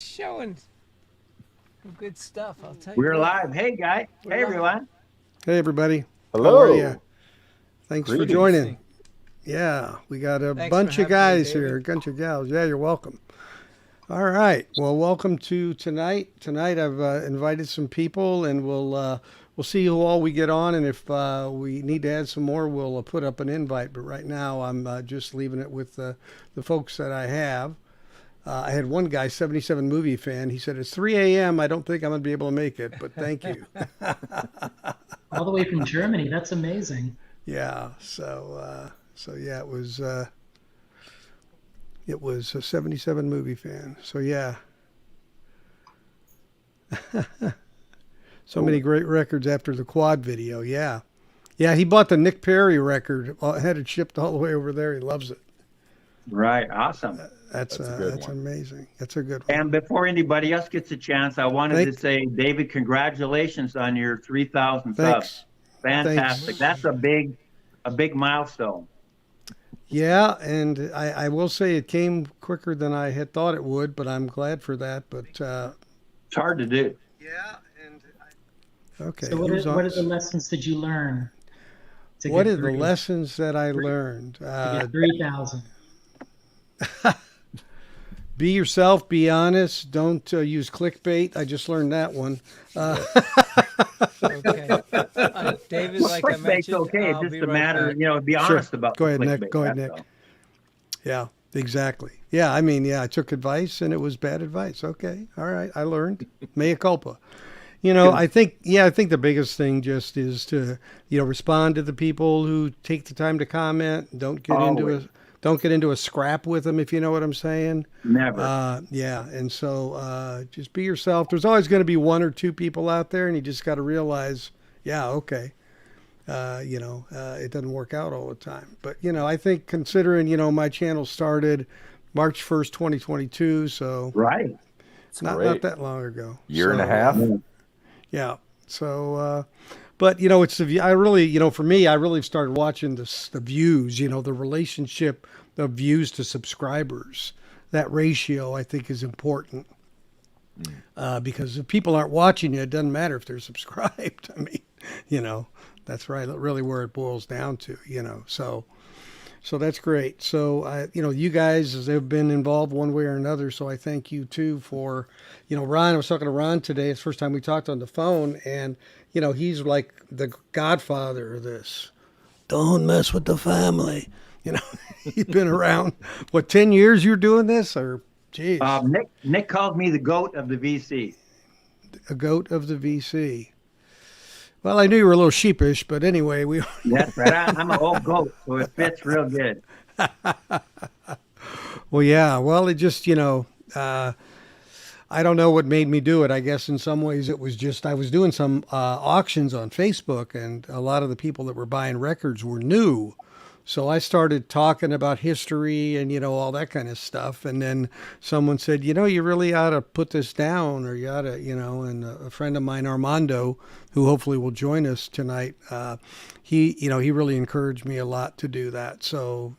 Showing some good stuff, I'll tell you We're what. live. Hey, guy. Hey, everyone. Hey, everybody. How are you? Hello. Thanks for Greetings. joining. Yeah, we got a Thanks for bunch of having me, guys here, David. a bunch of gals. Yeah, you're welcome. All right. Well, welcome to tonight. Tonight, I've invited some people, and we'll see who all we get on. And if we need to add some more, we'll put up an invite. But right now, I'm just leaving it with the folks that I have. I had one guy, 77 movie fan. He said, it's 3 a.m. I don't think I'm going to be able to make it, but thank you. All the way from Germany. That's amazing. Yeah. So yeah, it was a 77 movie fan. So yeah. So many great records after the quad video. Yeah. Yeah, he bought the Nick Perri record, had it shipped all the way over there. He loves it. Right. Awesome. That's a good that's one. amazing. That's a good one. And before anybody else gets a chance, I wanted to say, David, congratulations on your 3,000 Thanks. subs. Fantastic. Thanks. That's a big milestone. Yeah, and I will say it came quicker than I had thought it would, but I'm glad for that. But It's hard to do. yeah, and okay. So what are the lessons did you learn? What are the lessons that I learned? To get 3,000. Be yourself. Be honest. Don't use clickbait. I just learned that one. Okay. David, like I Clickbait's mentioned, okay. It's I'll just be a right matter, back. be honest about Go ahead, clickbait. Nick. Go ahead, That's Nick. all. Yeah, exactly. Yeah, I mean, yeah, I took advice and it was bad advice. Okay, all right, I learned. Mea culpa. I think the biggest thing just is to, respond to the people who take the time to comment. Don't get into a scrap with them, if you know what I'm saying. Never. Yeah, and so just be yourself. There's always going to be one or two people out there, and you just got to realize, yeah, okay, it doesn't work out all the time. But I think considering my channel started March 1st, 2022, so Right. It's not great. that long ago. Year and a So, half. yeah. So, but it's I really, for me, I really started watching the views. The relationship of views to subscribers. That ratio, I think, is important. Because if people aren't watching you, it doesn't matter if they're subscribed. I mean, that's really where it boils down to. So that's great. So, you guys have been involved one way or another. So I thank you too for, Ron. I was talking to Ron today. It's the first time we talked on the phone, and he's like the godfather of this. Don't mess with the family. He's been around. What, 10 years you're doing this, or geez, Nick called me the goat of the VC. a goat of the VC. Well, I knew you were a little sheepish, but anyway, we. That's right. I'm an old goat, so it fits real good. Well, yeah. Well, it just, I don't know what made me do it. I guess in some ways it was just I was doing some auctions on Facebook, and a lot of the people that were buying records were new. So I started talking about history and, all that kind of stuff. And then someone said, you really ought to put this down, or you ought to, and a friend of mine, Armando, who hopefully will join us tonight, he really encouraged me a lot to do that. So,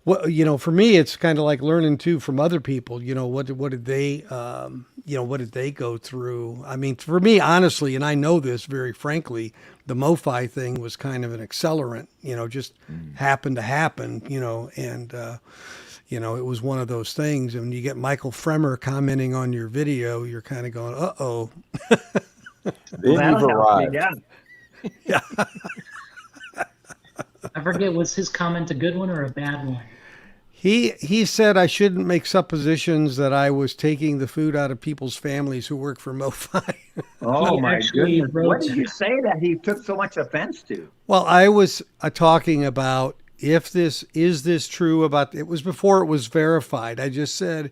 for me, it's kind of like learning too from other people. What did they, what did they go through? I mean, for me, honestly, and I know this very frankly, the Mofi thing was kind of an accelerant. Just happened to happen. And it was one of those things. And when you get Michael Fremer commenting on your video, you're kind of going, uh-oh. Then you've arrived. Yeah. Yeah. I forget, was his comment a good one or a bad one? He said I shouldn't make suppositions that I was taking the food out of people's families who work for Mofi. Oh, He my actually goodness. wrote- What did you say that he took so much offense to? Well, I was talking about if this is true about it was before it was verified. I just said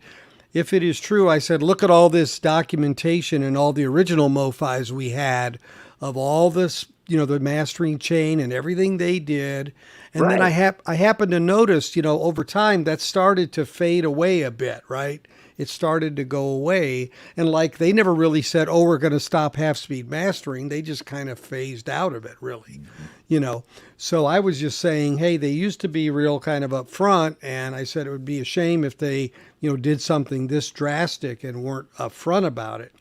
if it is true, I said look at all this documentation and all the original Mofis we had of all this, the mastering chain and everything they did. And then I happened to notice, over time that started to fade away a bit, right? It started to go away. And like they never really said, oh, we're going to stop half speed mastering. They just kind of phased out of it, really. you know. So I was just saying, hey, they used to be real kind of upfront, and I said it would be a shame if they, did something this drastic and weren't upfront about it.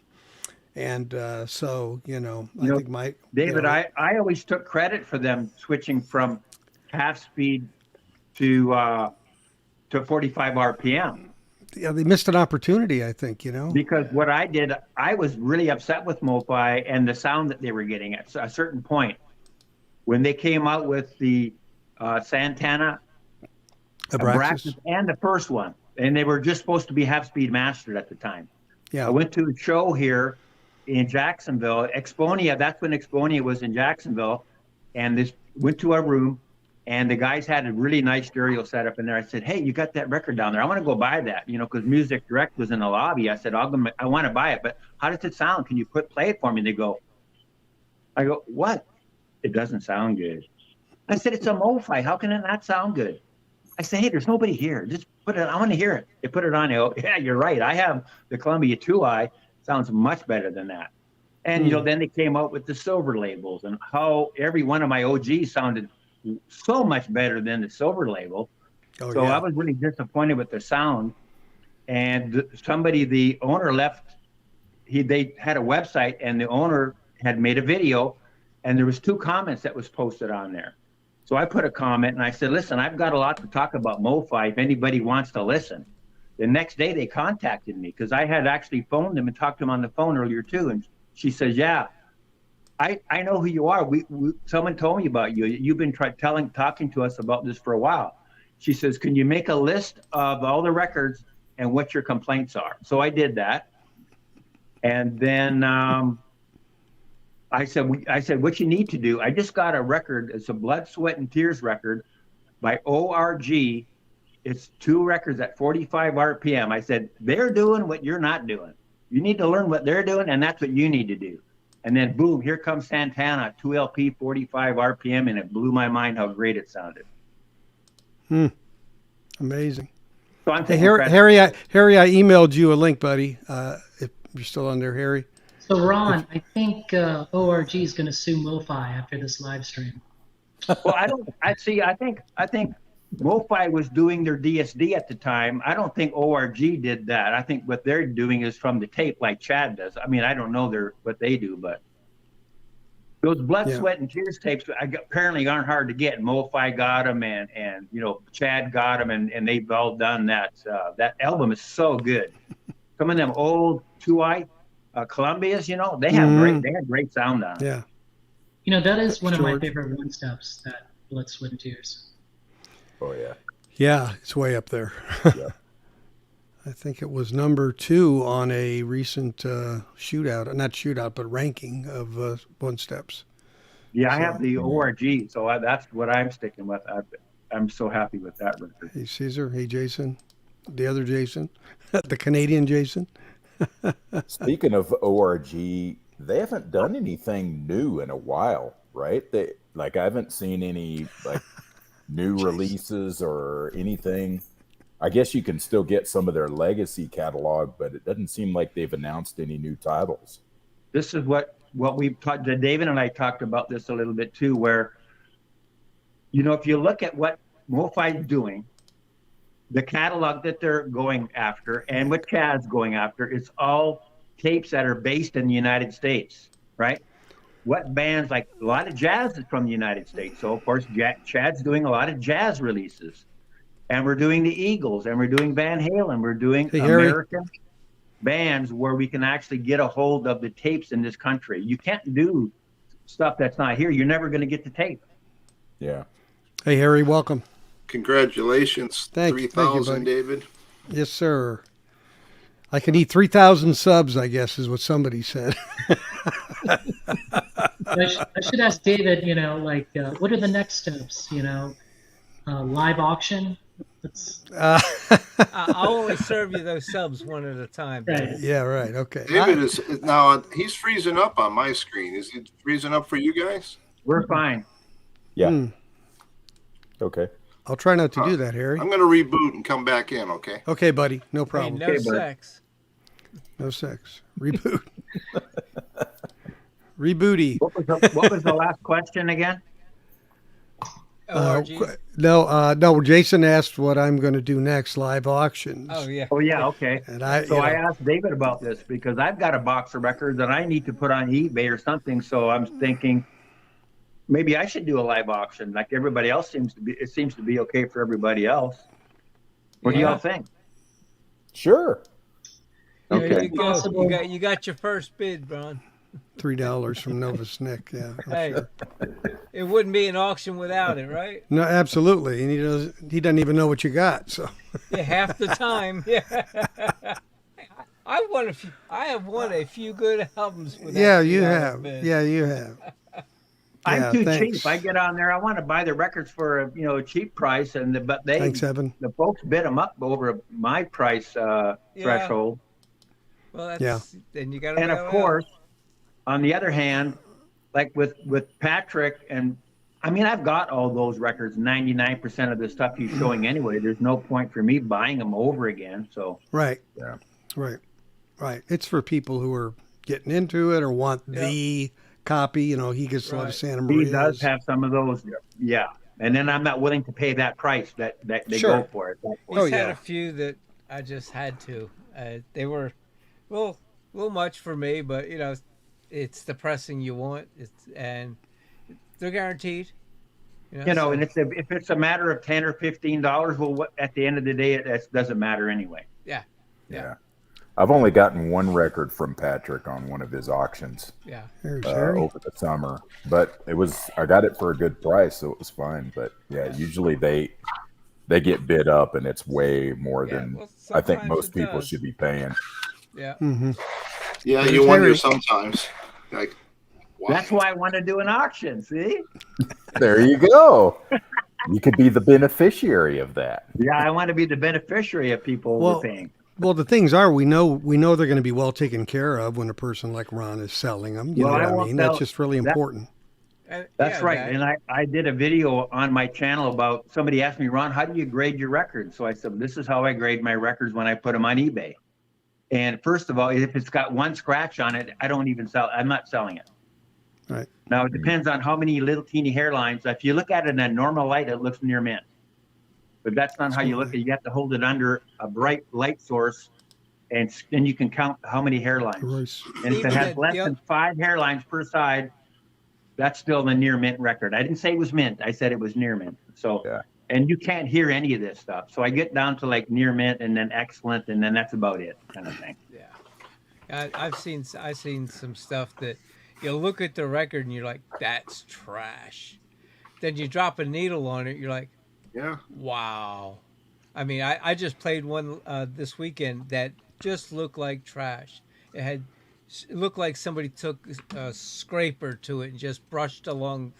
And so, I think David, I always took credit for them switching from half speed to 45 RPM. Yeah, they missed an opportunity, I think, Because what I did, I was really upset with Mofi and the sound that they were getting at a certain point. When they came out with the Santana, Abraxas, and the first one, and they were just supposed to be half-speed mastered at the time. Yeah. I went to a show here in Jacksonville, Exponia, that's when Exponia was in Jacksonville, and went to our room, and the guys had a really nice stereo setup in there. I said, hey, you got that record down there? I want to go buy that, because Music Direct was in the lobby. I said, I want to buy it, but how does it sound? Can you play it for me? I go, what? It doesn't sound good. I said, it's a Mofi. How can it not sound good? I said, hey, there's nobody here. Just put it. I want to hear it. They put it on. They go, yeah, you're right. I have the Columbia 2i. Sounds much better than that. And, then they came out with the silver labels and how every one of my OGs sounded so much better than the silver label. I was really disappointed with the sound. And the owner left. They had a website, and the owner had made a video, and there was 2 comments that was posted on there. So I put a comment and I said, listen, I've got a lot to talk about Mofi if anybody wants to listen. The next day they contacted me because I had actually phoned them and talked to them on the phone earlier too. And she says, yeah, I know who you are. Someone told me about you. You've been talking to us about this for a while. She says, can you make a list of all the records and what your complaints are? So I did that. And then I said, what you need to do, I just got a record. It's a Blood, Sweat, and Tears record by ORG. It's 2 records at 45 RPM. I said, they're doing what you're not doing. You need to learn what they're doing, and that's what you need to do. And then, boom, here comes Santana, 2 LP, 45 RPM, and it blew my mind how great it sounded. Amazing. So I'm Harry, I emailed you a link, buddy, if you're still on there, Harry. So, Ron, I think ORG is going to sue Mofi after this live stream. Well, I think Mofi was doing their DSD at the time. I don't think ORG did that. I think what they're doing is from the tape like Chad does. I mean, I don't know what they do, but those Blood, Sweat, and Tears tapes apparently aren't hard to get. Mofi got them, and Chad got them, and they've all done that. That album is so good. Some of them old 2i Columbias, they had great sound on it. Yeah. That is one of my favorite one-steps, that Blood, Sweat, and Tears. Oh, yeah. Yeah, it's way up there. Yeah. I think it was number 2 on a recent not shootout, but ranking of one-steps. Yeah, I have the ORG, so that's what I'm sticking with. I'm so happy with that record. Hey, Caesar. Hey, Jason. The other Jason. The Canadian Jason. Speaking of ORG, they haven't done anything new in a while, right? I haven't seen any new releases or anything. I guess you can still get some of their legacy catalog, but it doesn't seem like they've announced any new titles. This is what we've talked. David and I talked about this a little bit too, where if you look at what Mofi is doing, the catalog that they're going after, and what Chad's going after, it's all tapes that are based in the United States, right? What bands, like a lot of jazz is from the United States. So, of course, Chad's doing a lot of jazz releases. And we're doing the Eagles, and we're doing Van Halen. We're doing American bands where we can actually get a hold of the tapes in this country. You can't do stuff that's not here. You're never going to get the tape. Yeah. Hey, Harry, welcome. Congratulations. Thank you, 3,000, David. Yes, sir. I can eat 3,000 subs, I guess, is what somebody said. I should ask David, what are the next steps? Live auction? I'll always serve you those subs one at a time. Right. Yeah, right. Okay. David is now, he's freezing up on my screen. Is it freezing up for you guys? We're fine. Yeah. Okay. I'll try not to do that, Harry. I'm going to reboot and come back in, okay? Okay, buddy. No problem. Hey, no sex. No sex. Reboot. Rebooty. What was the last question again? ORG. No. Jason asked what I'm going to do next. Live auctions. Oh yeah. Oh yeah, okay. And I asked David about this because I've got a box of records that I need to put on eBay or something. So I'm thinking maybe I should do a live auction like everybody else seems to be. It seems to be okay for everybody else. What do y'all think? Sure. Okay. There you go. You got your first bid, Ron. $3 from Nova Snick. Yeah. Hey, it wouldn't be an auction without it, right? No, absolutely. And he doesn't even know what you got. So Yeah, half the time. Yeah. I have won a few good albums with that. yeah, you $3 have. bid. Yeah, you have. I'm too thanks. cheap. I get on there. I want to buy the records for a cheap price, but Thanks, Evan. the folks bid them up over my price threshold. Well, then you got to. And of course, on the other hand, like with Patrick, and I mean, I've got all those records. 99% of the stuff he's showing anyway. There's no point for me buying them over again. So Right. Yeah. Right. It's for people who are getting into it or want the copy. He gets a lot of Santa Maria. he does have some of those. Yeah. And then I'm not willing to pay that price that they go for it. He's had a few that I just had to. They were a little much for me, but it's the pressing you want. And they're guaranteed. And if it's a matter of $10 or $15, well, at the end of the day, it doesn't matter anyway. Yeah. I've only gotten one record from Patrick on one of his auctions over the summer, but I got it for a good price, so it was fine. But usually they get bid up, and it's way more than I think most people should be paying. Yeah. Mm-hmm. Yeah, you wonder sometimes. Like, why? That's why I want to do an auction. See? There you go. You could be the beneficiary of that. Yeah, I want to be the beneficiary of people overpaying. Well, the things are, we know they're going to be well taken care of when a person like Ron is selling them. You know what I mean? That's just really important. That's right. And I did a video on my channel about somebody asked me, Ron, how do you grade your records? So I said, this is how I grade my records when I put them on eBay. And first of all, if it's got one scratch on it, I don't even sell. I'm not selling it. Right. Now, it depends on how many little teeny hairlines. If you look at it in a normal light, it looks near mint. But that's not how you look at it. You have to hold it under a bright light source, and then you can count how many hairlines. And if it has less than 5 hairlines per side, that's still the near mint record. I didn't say it was mint. I said it was near mint. So, and you can't hear any of this stuff. So I get down to like near mint and then excellent, and then that's about it, kind of thing. Yeah, I've seen some stuff that you look at the record and you're like, that's trash. Then you drop a needle on it, you're like, wow. I mean, I just played one this weekend that just looked like trash. It looked like somebody took a scraper to it and just brushed along.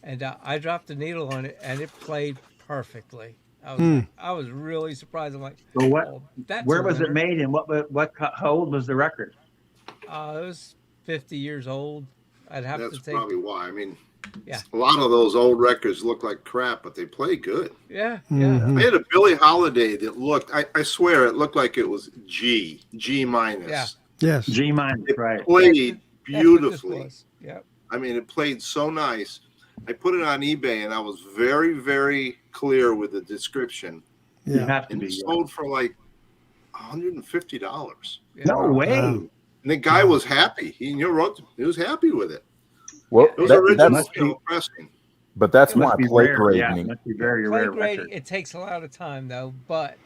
And I dropped the needle on it, and it played perfectly. I was really surprised. I'm like, so where was it made, and how old was the record? It was 50 years old. That's probably why. I mean, a lot of those old records look like crap, but they play good. Yeah. Mm-hmm. I had a Billie Holiday that looked, I swear it looked like it was G minus. Yeah. Yes. G minus, right. It played beautifully. Yeah. I mean, it played so nice. I put it on eBay, and I was very, very clear with the description. Yeah. You have to and be. It sold for like $150. No way. And the guy was happy. He was happy with it. Well, it was original pressing. But that's why plate grading. Yeah, it must be very rare. Plate grading, it takes a lot of time though, but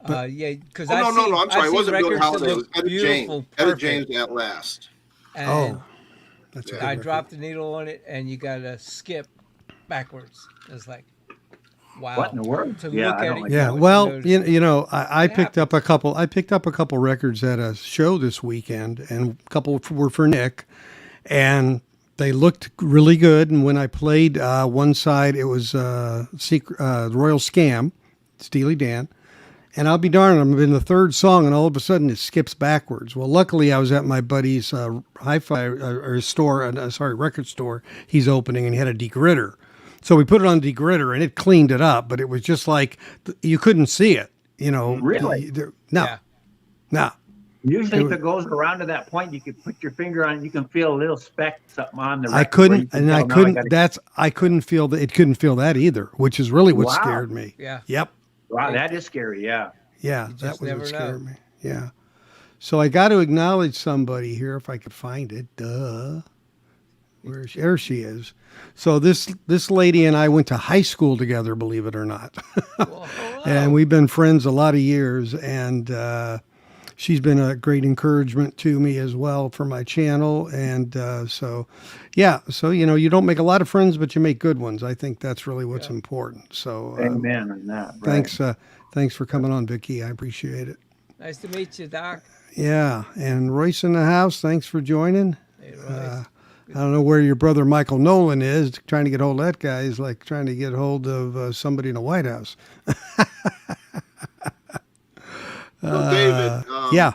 because I'm sorry, it wasn't Billie Holiday. It was Etta James. James at last. And that's I dropped the needle on it, and you got to skip backwards. It's like, wow. What in the world? To look at it, well, I picked up a couple. I picked up a couple records at a show this weekend, and a couple were for Nick, and they looked really good. And when I played one side, it was Royal Scam, Steely Dan. And I'll be darned, I'm in the third song, and all of a sudden it skips backwards. Well, luckily I was at my buddy's record store he's opening, and he had a degritter. So we put it on degritter, and it cleaned it up, but it was just like you couldn't see it, Really? No. Usually, if it goes around to that point, you can put your finger on it. You can feel a little speck something on the record. I couldn't feel that. It couldn't feel that either, which is really what scared me. Yeah. Yep. Wow, that is scary. Yeah. Yeah, that was what scared me. Yeah. So I got to acknowledge somebody here if I could find it. Duh. There she is. So this lady and I went to high school together, believe it or not. And we've been friends a lot of years, and she's been a great encouragement to me as well for my channel. And so you don't make a lot of friends, but you make good ones. I think that's really what's important. So amen on that. Right. Thanks for coming on, Vicky. I appreciate it. Nice to meet you, Doc. Yeah, and Royce in the house. Thanks for joining. Hey, Royce. I don't know where your brother Michael Nolan is. Trying to get hold of that guy is like trying to get hold of somebody in the White House. So David, yeah.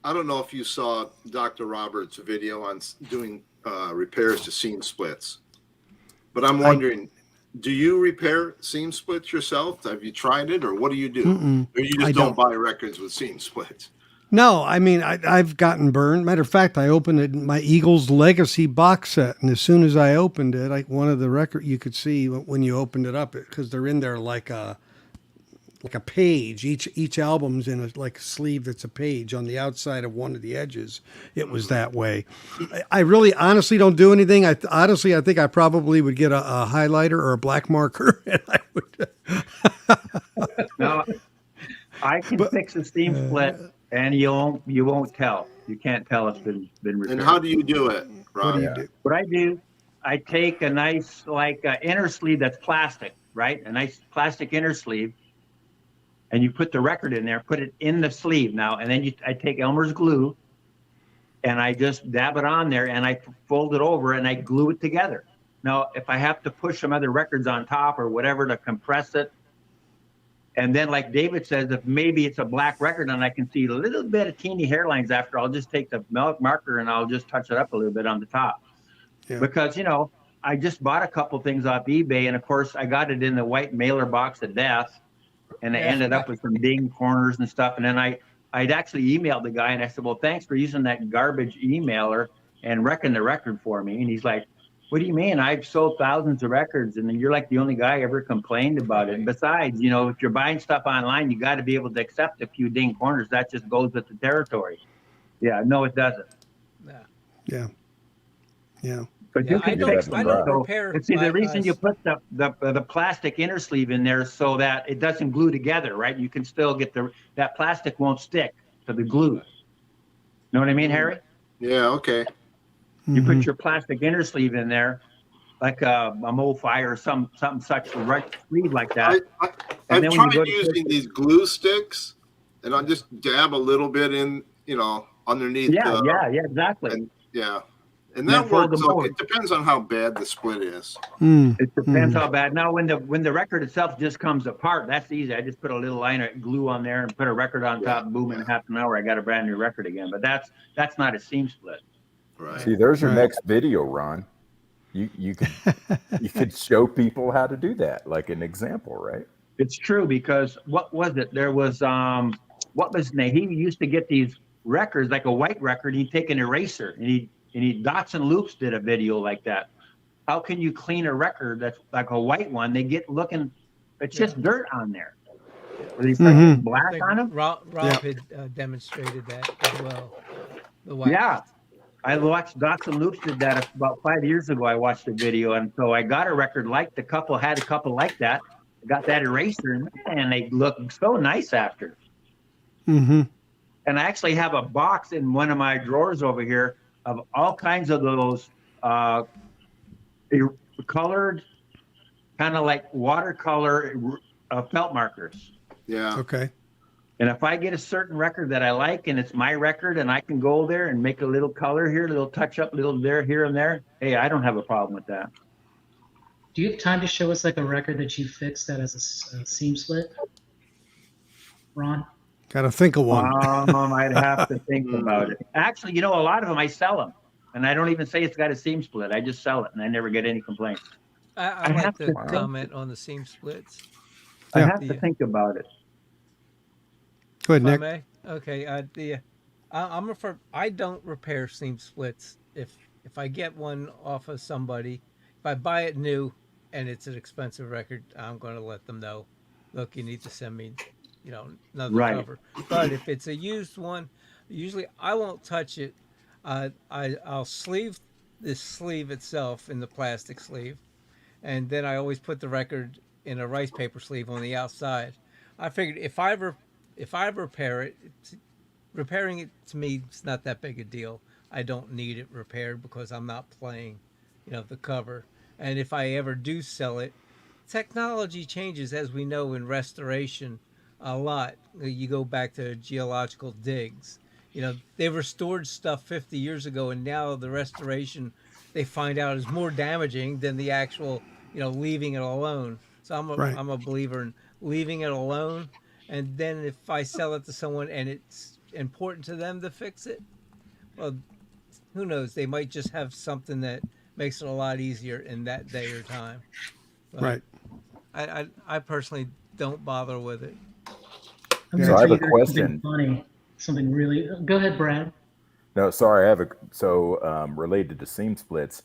I don't know if you saw Dr. Roberts' video on doing repairs to seam splits, but I'm wondering, do you repair seam splits yourself? Have you tried it, or what do you do? Or you just don't buy records with seam splits? No, I mean, I've gotten burned. Matter of fact, I opened my Eagles Legacy box set, and as soon as I opened it, like one of the record, you could see when you opened it up, because they're in there like a page. Each album's in a sleeve that's a page on the outside of one of the edges. It was that way. I really honestly don't do anything. I think I probably would get a highlighter or a black marker, and I would. No, I can fix a seam split, and you won't tell. You can't tell it's been repaired. And how do you do it, Rob? What do you do? What I do, I take a nice inner sleeve that's plastic, right? A nice plastic inner sleeve. And you put the record in there, put it in the sleeve now, and then I take Elmer's glue, and I just dab it on there, and I fold it over, and I glue it together. Now, if I have to push some other records on top or whatever to compress it, and then like David says, if maybe it's a black record and I can see a little bit of teeny hairlines after, I'll just take the marker and I'll just touch it up a little bit on the top. Yeah. Because, I just bought a couple things off eBay, and of course I got it in the white mailer box of death. And I ended up with some ding corners and stuff. And then I'd actually emailed the guy, and I said, well, thanks for using that garbage emailer and wrecking the record for me. And he's like, what do you mean? I've sold thousands of records, and you're like the only guy ever complained about it. And besides, if you're buying stuff online, you got to be able to accept a few ding corners. That just goes with the territory. Yeah, no, it doesn't. Yeah. But you can fix them. See, the reason you put the plastic inner sleeve in there so that it doesn't glue together, right? You can still get that plastic won't stick to the glue. Know what I mean, Harry? Yeah, okay. You put your plastic inner sleeve in there, like a Mofi or something such, a right sleeve like that. I've tried using these glue sticks, and I'll just dab a little bit in, underneath. Yeah, exactly. And that works. It depends on how bad the split is. It depends how bad. Now, when the record itself just comes apart, that's easy. I just put a little line of glue on there and put a record on top. Boom! In half an hour, I got a brand new record again. But that's not a seam split. Right. See, there's your next video, Ron. You could show people how to do that, like an example, right? It's true, because what was it? There was what was his name? He used to get these records, like a white record. He'd take an eraser and he Dots and Loops did a video like that. How can you clean a record that's like a white one? They get looking, it's just dirt on there. Were these black on them? Rob had demonstrated that as well. Yeah. I watched Dots and Loops did that about 5 years ago. I watched the video, and so I got a record like had a couple like that. I got that eraser, and they look so nice after. And I actually have a box in one of my drawers over here of all kinds of those colored, kind of like watercolor felt markers. Yeah. Okay. And if I get a certain record that I like, and it's my record, and I can go there and make a little color here, a little touch up, a little there, here and there, hey, I don't have a problem with that. Do you have time to show us like a record that you fixed that has a seam split, Ron? Got to think of one. I'd have to think about it. Actually, a lot of them, I sell them. And I don't even say it's got a seam split. I just sell it, and I never get any complaints. I like to comment on the seam splits. I have to think about it. Go ahead, Nick. Okay, I don't repair seam splits. If I get one off of somebody, if I buy it new and it's an expensive record, I'm going to let them know. Look, you need to send me, another Right. cover. But if it's a used one, usually I won't touch it. I'll sleeve this sleeve itself in the plastic sleeve, and then I always put the record in a rice paper sleeve on the outside. I figured if I repair it, repairing it to me is not that big a deal. I don't need it repaired because I'm not playing, the cover. And if I ever do sell it, technology changes, as we know, in restoration a lot. You go back to geological digs. They restored stuff 50 years ago, and now the restoration they find out is more damaging than the actual, leaving it alone. So Right. I'm a believer in leaving it alone, and then if I sell it to someone and it's important to them to fix it, well, who knows? They might just have something that makes it a lot easier in that day or time. But Right. I personally don't bother with it. I'm Yeah. So I gonna have a tell you guys question. something funny, something really. Go ahead, Brad. No, sorry, I have related to seam splits.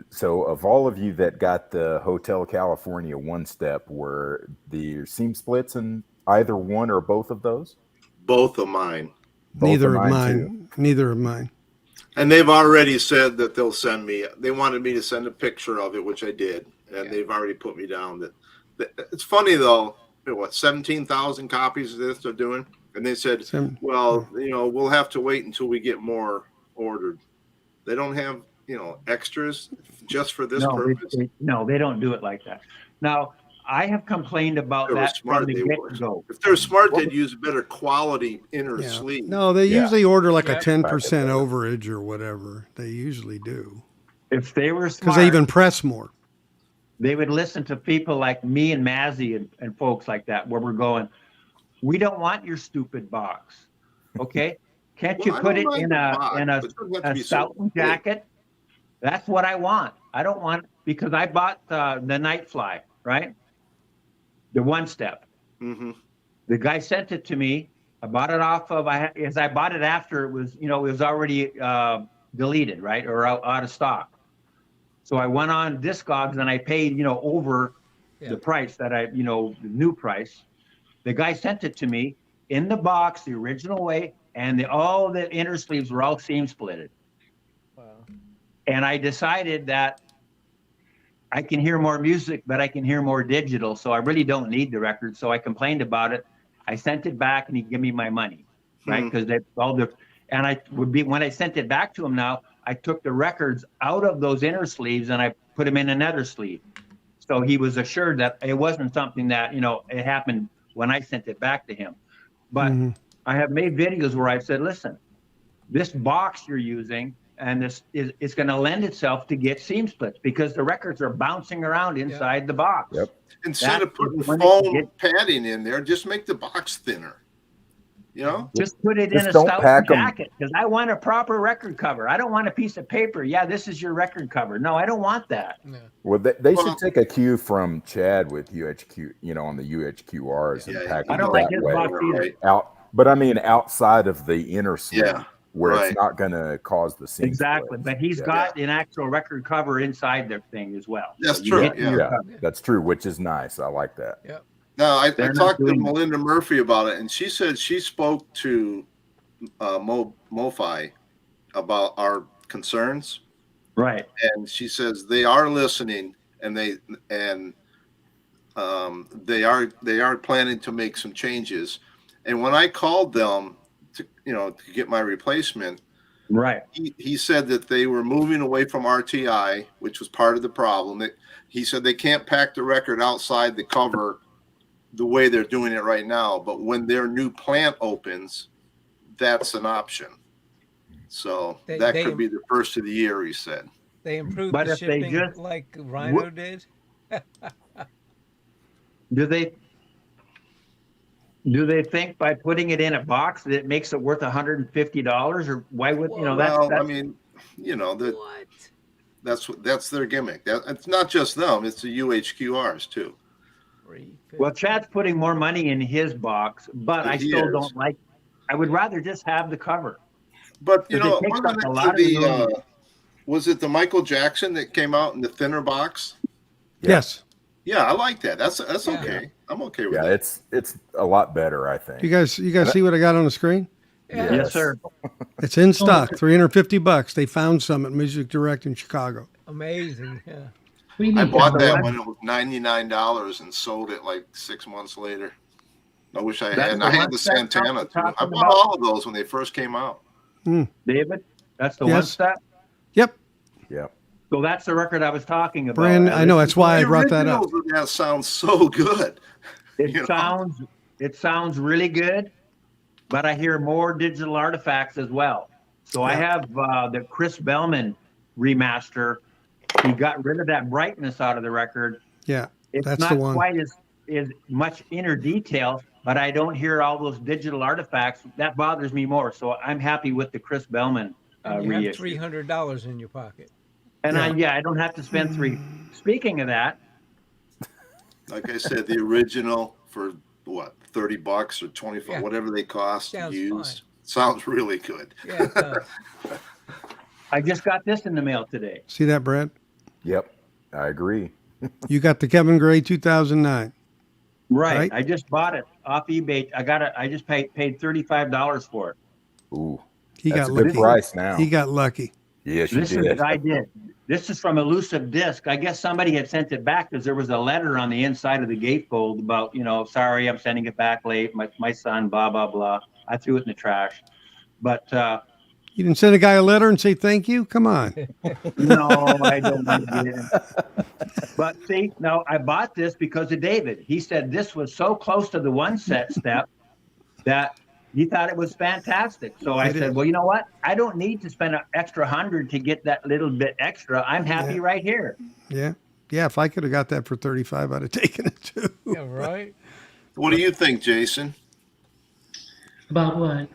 So of all of you that got the Hotel California one step, were the seam splits in either one or both of those? Both of mine. Both Neither of of mine too. mine. Neither of mine. And they've already said that they'll send me. They wanted me to send a picture of it, which I did, and they've already put me down. That it's funny though. What 17,000 copies of this they're doing, and they said, well, we'll have to wait until we get more ordered. They don't have extras just for this purpose. They don't do it like that. Now, I have complained about If they were that smart, from the they would. get-go. If they're smart, they'd use a better quality inner Yeah. sleeve. No, they Yeah. usually order like a Yep. 10% overage or whatever. They usually do. If they were Because smart, they even press more. they would listen to people like me and Mazzy and folks like that, where we're going, we don't want your stupid box. Okay? Can't Well, you I put don't it mind in the a box, in but it doesn't have to a be so Southern big. jacket? That's what I want. I don't want, because I bought the Nightfly, right? The one step. Mm-hmm. The guy sent it to me. I bought it off of, as I bought it after it was, it was already deleted, right? Or out of stock. So I went on Discogs and I paid, over the price that the new price. The guy sent it to me in the box, the original way, and all the inner sleeves were all seam splitted. Wow. And I decided that I can hear more music, but I can hear more digital. So I really don't need the record. So I complained about it. I sent it back and he gave me my money, right? Because when I sent it back to him now, I took the records out of those inner sleeves and I put them in another sleeve. So he was assured that it wasn't something that, it happened when I sent it back to him. But I have made videos where I've said, listen, this box you're using, and this is going to lend itself to get seam splits because the records are bouncing around inside the box. Yep. Instead of putting foam padding in there, just make the box thinner. Just put it in a stout jacket because I want a proper record cover. I don't want a piece of paper. Yeah, this is your record cover. No, I don't want that. No. Well, they should take a cue from Chad with UHQ, on the UHQRs and pack I them don't like that his way. box either. But I mean, outside of the inner sleeve, where right. it's not going to cause the seam Exactly, splits. but he's got an actual record cover inside their thing as well. That's So true. Yeah, that's true, which is nice. I like that. Yep. Now, I talked to Melinda Murphy about it, and she said she spoke to Mofi about our concerns. Right. And she says they are listening, and they are planning to make some changes. And when I called them to get my replacement, right, he said that they were moving away from RTI, which was part of the problem. He said they can't pack the record outside the cover the way they're doing it right now, but when their new plant opens, that's an option. So that could be the first of the year, he said. They improved the shipping like Rhino did. Do they think by putting it in a box that it makes it worth $150, or why would I mean, that's their gimmick. It's not just them; it's the UHQRs too. Well, Chad's putting more money in his box, but I still don't like. I would rather just have the cover. But Because it takes wasn't up a it lot of room. was it the Michael Jackson that came out in the thinner box? Yeah. Yes. Yeah, I like that. That's okay. I'm okay with Yeah, that. it's a lot better, I think. You guys see what I got on the screen? Yeah. Yes, sir. It's in stock, $350. They found some at Music Direct in Chicago. Amazing. Yeah. What do you mean? I bought the that one- when it was $99 and sold it like 6 months later. I wish I That's had. And the I had one the set Santana I'm too. I talking bought about. all of those when they first came out. David, that's the Yes. one step. Yep. Yeah. So that's the record I was talking about. Brand, I know, that's why I The brought that up. originals of that sounds so good. It sounds really good, but I hear more digital artifacts as well. So I have the Chris Bellman remaster. He got rid of that brightness out of the record. Yeah, It's that's not the one. quite as much inner detail, but I don't hear all those digital artifacts. That bothers me more. So I'm happy with the Chris Bellman And you have reissue. $300 in your pocket. And I don't have to spend $3. Speaking of that, Like I said, the original for what, $30 or 25, Yeah. whatever they cost Sounds used. Sounds really good. Yeah, it does. I just got this in the mail today. See that, Brad? Yep. I agree. You got the Kevin Gray 2009. Right. I just bought it off eBay. I got it. I just paid $35 for it. Ooh. He That's got a good lucky. price now. He got lucky. Yes, you This did. is I did. This is from Elusive Disc. I guess somebody had sent it back because there was a letter on the inside of the gatefold about, sorry, I'm sending it back late. My son, blah, blah, blah. I threw it in the trash. But You didn't send a guy a letter and say thank you? Come on. no, I don't get it. But see, no, I bought this because of David. He said this was so close to the one set step that he thought it was fantastic. So I said, well, you know what? I don't need to spend an extra 100 to get that little bit extra. I'm happy right here. Yeah. Yeah, if I could have got that for 35, I'd have taken it too. Yeah, right? What do you think, Jason? About what?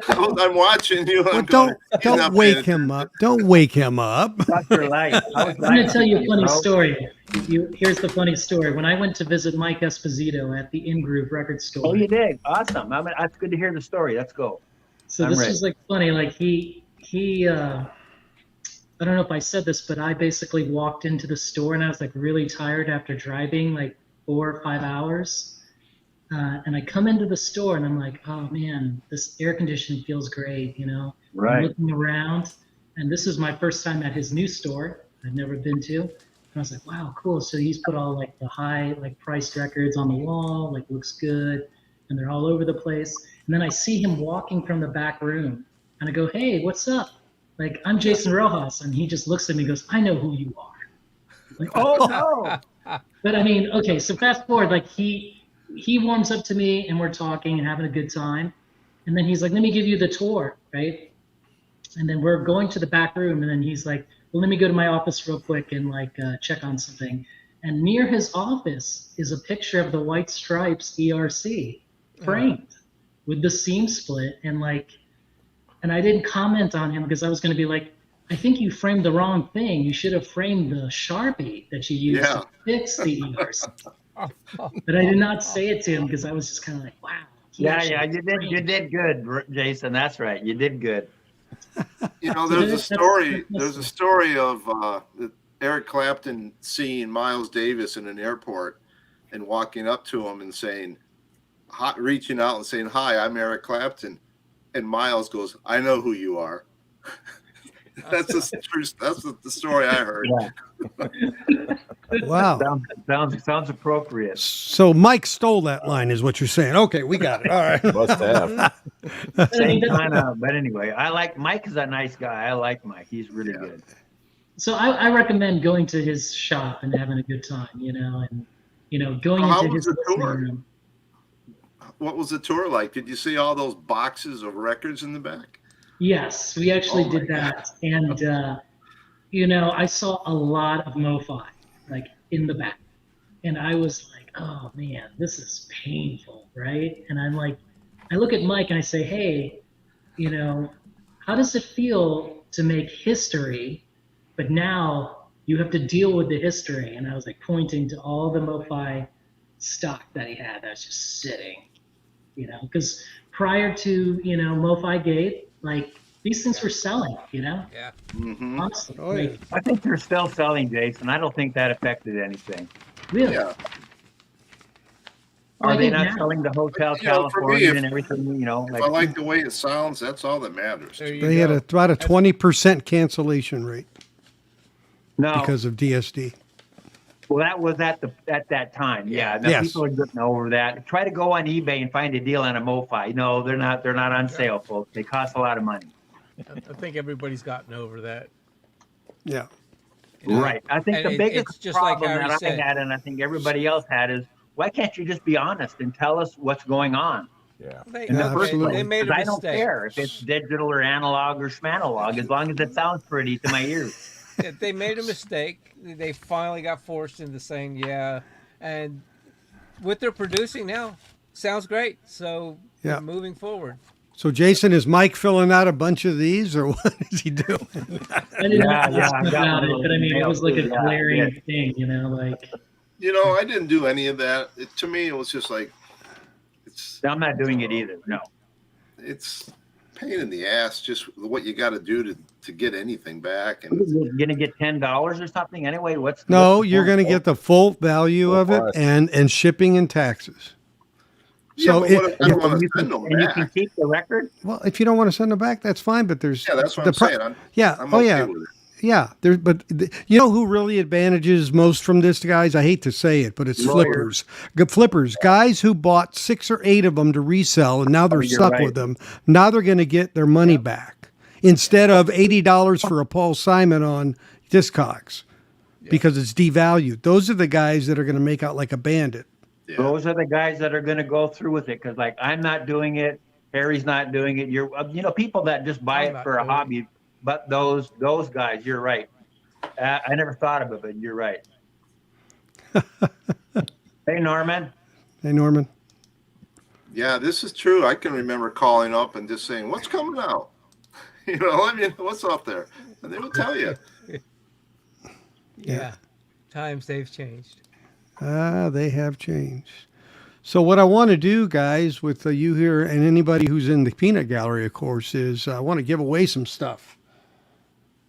I'm watching you. Well, I'm going, don't wake him up. Don't wake him up. Dr. Light. I'm going to tell you a funny story. Here's the funny story. When I went to visit Mike Esposito at the In Groove record store. Oh, you did? Awesome. That's good to hear the story. Let's go. So this was like funny. Like he I don't know if I said this, but I basically walked into the store and I was like really tired after driving like 4 or 5 hours. And I come into the store and I'm like, oh man, this air conditioning feels great, Right. I'm looking around, and this is my first time at his new store I'd never been to. And I was like, wow, cool. So he's put all like the high, like priced records on the wall, like looks good, and they're all over the place. And then I see him walking from the back room, and I go, hey, what's up? Like, I'm Jason Rojas, and he just looks at me and goes, I know who you are. Like, Oh, no. but I mean, okay, so fast forward, like he warms up to me and we're talking and having a good time. And then he's like, let me give you the tour, right? And then we're going to the back room, and then he's like, well, let me go to my office real quick and like check on something. And near his office is a picture of the White Stripes ERC framed with the seam split. And I didn't comment on him because I was going to be like, I think you framed the wrong thing. You should have framed the Sharpie that you used to fix the ERC. But I did not say it to him because I was just kind of like, wow. Yeah, you did good, Jason. That's right. You did good. There's a story. There's a story of Eric Clapton seeing Miles Davis in an airport and walking up to him and saying, reaching out and saying, hi, I'm Eric Clapton. And Miles goes, I know who you are. That's the story I heard. Yeah. Wow. Sounds appropriate. So Mike stole that line, is what you're saying. Okay, we got it. All right. Must have. Same kind of, but anyway, Mike is a nice guy. I like Mike. He's really good. So I recommend going to his shop and having a good time, and going into his room. What was the tour like? Did you see all those boxes of records in the back? Yes, we actually did that. And, I saw a lot of Mofi, like, in the back. And I was like, oh, man, this is painful, right? And I'm like, I look at Mike and I say, hey, how does it feel to make history, but now you have to deal with the history? And I was, like, pointing to all the Mofi stock that he had that was just sitting. you know, because prior to, you know, Mofi Gate, like these things were selling, you know. Yeah. Mm-hmm. Honestly, Oh, yeah. I think they're still selling, Jason. I don't think that affected anything. really. Yeah. Well, Are I they think not now. selling the Hotel You know, for me, California if- and everything? You know, If I like the way it sounds, that's all that matters. There you They had go. about a 20% cancellation rate no. because of DSD. Well, that was at that time. Yeah. Now Yes. people are getting over that. Try to go on eBay and find a deal on a Mofi. No, they're not on sale, folks. They cost a lot of money. I think everybody's gotten over that. Yeah. You know? Right. I think And the biggest it's just like problem Harry that said. I had, and I think everybody else had, is why can't you just be honest and tell us what's going on? Yeah. They, In the Yeah, first absolutely. they place? made a 'Cause I don't mistake. care if it's digital or analog or schmanalog, as long as it sounds pretty to my ears. Yeah, they made a mistake. They finally got forced into saying, yeah. And what they're producing now sounds great. So Yeah. moving forward. So, Jason, is Mike filling out a bunch of these, or what is he doing? I didn't Yeah, ask I got about one it, of but I mean, it those was like a too, yeah, glaring thing, you know, like. You know, I didn't do any of that. To me, it was just like, I'm not doing it either. No. it's pain in the ass. Just what you got to do to get anything back. And You're gonna get $10 or something anyway. No, what's the you're point? going to get the full value of it price. and shipping and taxes. yeah, So but what if I And don't want to you send can, them and you can back? keep the record. Well, if you don't want to send them back, that's fine. But there's Yeah, that's what the I'm saying. I'm yeah. okay with it. Yeah. There, but you know who really advantages most from this, guys? I hate to say it, but it's Lawyers. flippers, guys who bought 6 or 8 of them to resell, and now they're you're stuck right. with them. Now they're going to get their money back instead of $80 for a Paul Simon on Discogs because it's devalued. Those are the guys that are going to make out like a bandit. Yeah. Those are the guys that are going to go through with it because, like, I'm not doing it. Harry's not doing it. You're, you know, people that just buy I'm it not for a doing it. hobby. But those guys, you're right. I never thought of it, but you're right. Hey, Norman. Hey, Norman. Yeah, this is true. I can remember calling up and just saying, "What's coming out?" You know, I mean, what's up there? And they will tell you. Yeah. Times they've changed. They have changed. So what I want to do, guys, with you here and anybody who's in the peanut gallery, of course, is I want to give away some stuff.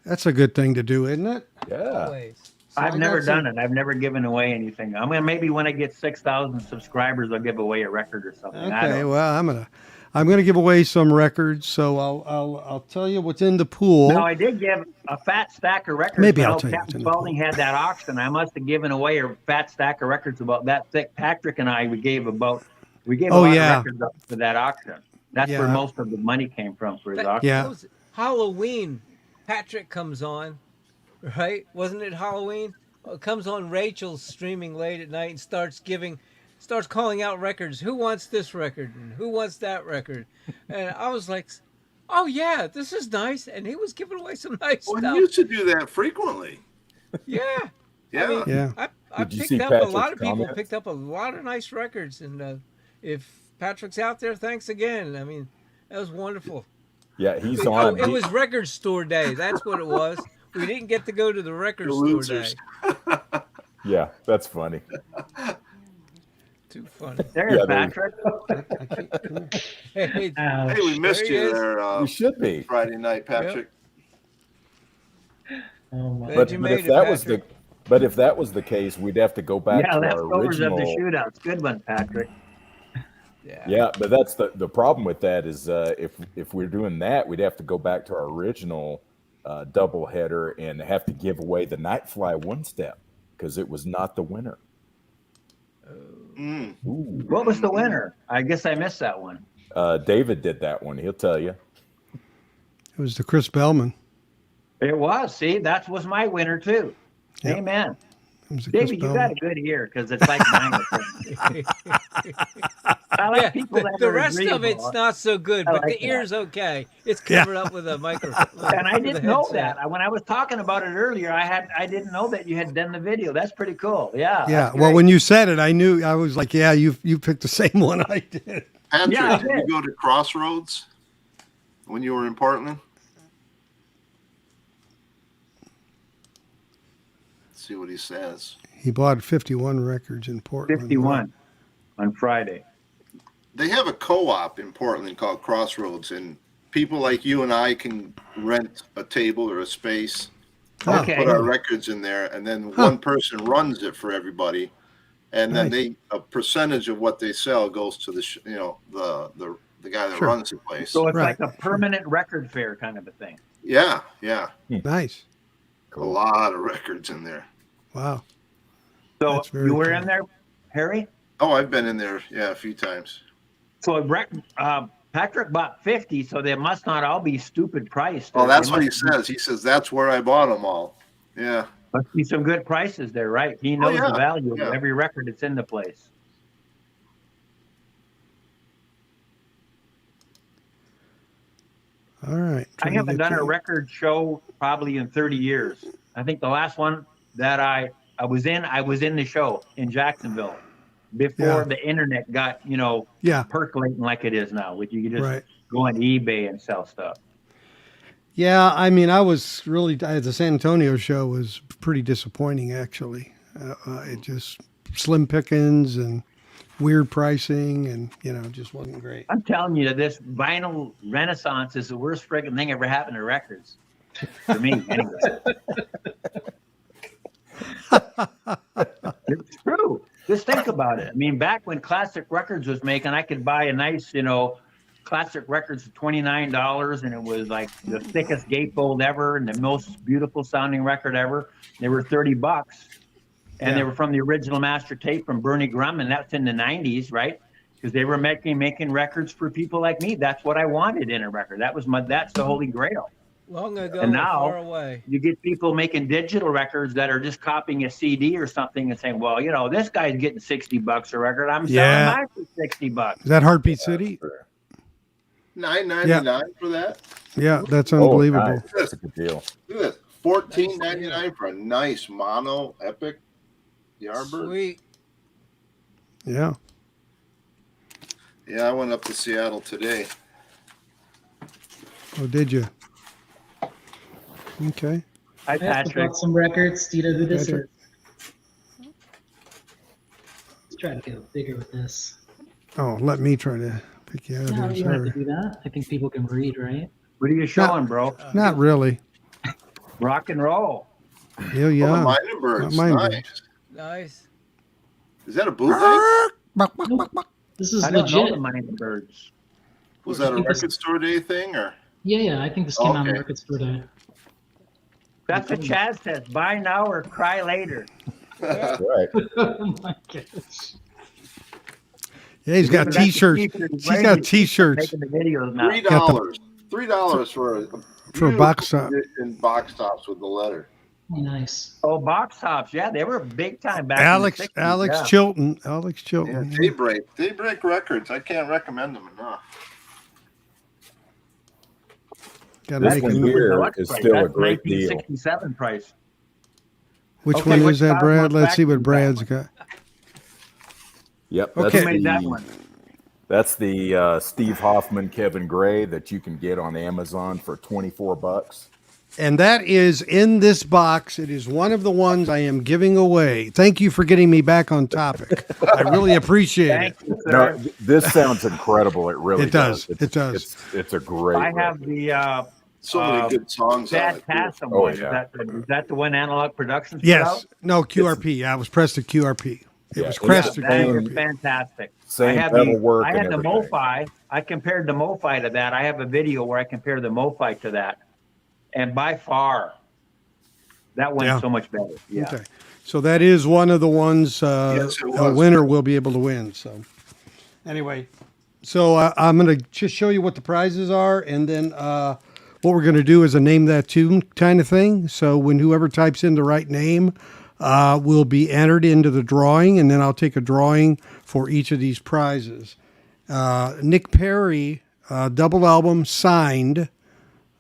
That's a good thing to do, isn't it? Yeah. Always. So I've I never got some- done it. I've never given away anything. I mean, maybe when I get 6,000 subscribers, I'll give away a record or something. I Okay, don't. well, I'm gonna give away some records. So I'll tell you what's in the pool. No, I did give a fat stack of records. Maybe when I'll old tell you what's Captain in the Spaulding pool. had that auction. I must have given away a fat stack of records about that thick. Patrick and I, we gave a lot yeah. of records up for that auction. That's where Yeah. most of the money came from for his That- auction. Yeah. what was it? Halloween. Patrick comes on, right? Wasn't it Halloween? Well, it comes on Rachel's streaming late at night and starts calling out records. Who wants this record? And who wants that record? And I was like, oh yeah, this is nice. And he was giving away some nice Well, stuff. he used to do that frequently. Yeah. Yeah. I mean, Yeah. I Did you picked see up a lot Patrick's of people comments? picked up a lot of nice records. And if Patrick's out there, thanks again. I mean, that was wonderful. Yeah, he's Oh, on. it was record store day. That's what it was. We didn't get to go to the record The store losers. day. Yeah, that's funny. Too funny. There's Yeah, there- Patrick. Hey, Hey, we missed There he you is. there You should be. Friday night, Patrick. Oh my. Glad you made if it, that was Patrick. but if that was the case, we'd have to go back Yeah, to our leftovers of the original. shootouts. Good one, Patrick. Yeah. Yeah, but that's the problem with that is if we're doing that, we'd have to go back to our original double header and have to give away the Nightfly one step because it was not the winner. Mm. Ooh. What was the winner? I guess I missed that one. David did that one. He'll tell you. It was the Chris Bellman. It was. See, that was my winner too. Yep. Amen. It was the Chris David, you Bellman. got a good ear because it's like mine. I like Yeah, people that the are rest of agreeable. it's not so good, I but like the ear's okay. It's covered up with a microphone. And I didn't know that. When I was talking about it earlier, I didn't know that you had done the video. That's pretty cool. Yeah. Yeah. that's Well, great. when you said it, I knew. I was like, yeah, you picked the same one I did. Patrick, Yeah, I did you did. go to Crossroads when you were in Portland? Let's see what he says. He bought 51 records in Portland. 51 on Friday. they have a co-op in Portland called Crossroads, and people like you and I can rent a table or a space, Okay. put our records in there, and then one person runs it for everybody, and then a percentage of what they sell goes to the the guy that runs the place. So it's like a permanent record fair kind of a thing. Yeah. Nice. A lot of records in there. Wow. So you were in there, Perri? Oh, I've been in there, a few times. So Patrick bought 50, so they must not all be stupid priced. Oh, that's what he says. He says that's where I bought them all. Yeah. Must be some good prices there, right? He knows the value of every record that's in the place. All right. I haven't done a record show probably in 30 years. I think the last one that I was in the show in Jacksonville before the internet got, percolating like it is now, which you can just go on eBay and sell stuff. Yeah, I mean, I was really, the San Antonio show was pretty disappointing, actually. It just slim pickings and weird pricing, and just wasn't great. I'm telling you, this vinyl renaissance is the worst friggin' thing ever happened to records. For me, anyway. It's true. Just think about it. I mean, back when Classic Records was making, I could buy a nice, Classic Records for $29, and it was like the thickest gatefold ever and the most beautiful sounding record ever. They were $30. And they were from the original master tape from Bernie Grum, and that's in the 90s, right? Because they were making records for people like me. That's what I wanted in a record. That's the holy grail. Long ago, and now far away. You get people making digital records that are just copying a CD or something and saying, well, this guy's getting $60 a record. I'm selling mine for $60. Is that Heartbeat City? $9.99 for that? Yeah, that's unbelievable. Nice. That's a good deal. Look at this. $14.99 for a nice mono epic Yardbird. Sweet. Yeah. Yeah, I went up to Seattle today. Oh, did you? Okay. Hi, Patrick. Bought some records. Do you know who this is? Let's try to go bigger with this. Oh, let me try to pick you out. No, here. you don't have to do that. I think people can read, right? What are you showing, bro? Not really. Rock and roll. Yeah. Oh, the Mindenbergs. Nice. Nice. Is that a bootleg? This is I don't know legit. the Mindenbergs. Was that a record store day thing, or? Yeah. I think this came out on Record Store Day. That's what Chaz says. Buy now or cry later. That's right. Oh my gosh. Yeah, he's got T-shirts. He's got T-shirts. Making the videos now. $3. $3 for a box top. In box tops with the letter. Nice. Oh, box tops. Yeah, they were big time back Alex in the 60s. Chilton. Alex Chilton. Yeah, Daybreak Records. I can't recommend them enough. This one here is still a great deal. 1967 price. Which one is that, Brad? Let's see what Brad's got. Yep. Okay. Who made that one? That's the Steve Hoffman, Kevin Gray that you can get on Amazon for $24. And that is in this box. It is one of the ones I am giving away. Thank you for getting me back on topic. I really appreciate it. You, no, this sounds incredible. It really does. does. It does. It's a great. I have the so many good songs. Bad Tassim one. Is that the one Analog Productions? Yes. No, QRP. Yeah, I was pressed to QRP. It was pressed to that QRP. is fantastic. Same I had pedal work. I had and the everything. Mofi. I compared the Mofi to that. I have a video where I compare the Mofi to that, and by far, that one's so much better. Yeah. Okay. So that is one of the ones a winner will be able to win. So anyway, so I'm going to just show you what the prizes are, and then what we're going to do is a name that tune kind of thing. So when whoever types in the right name will be entered into the drawing, and then I'll take a drawing for each of these prizes. Nick Perri, double album signed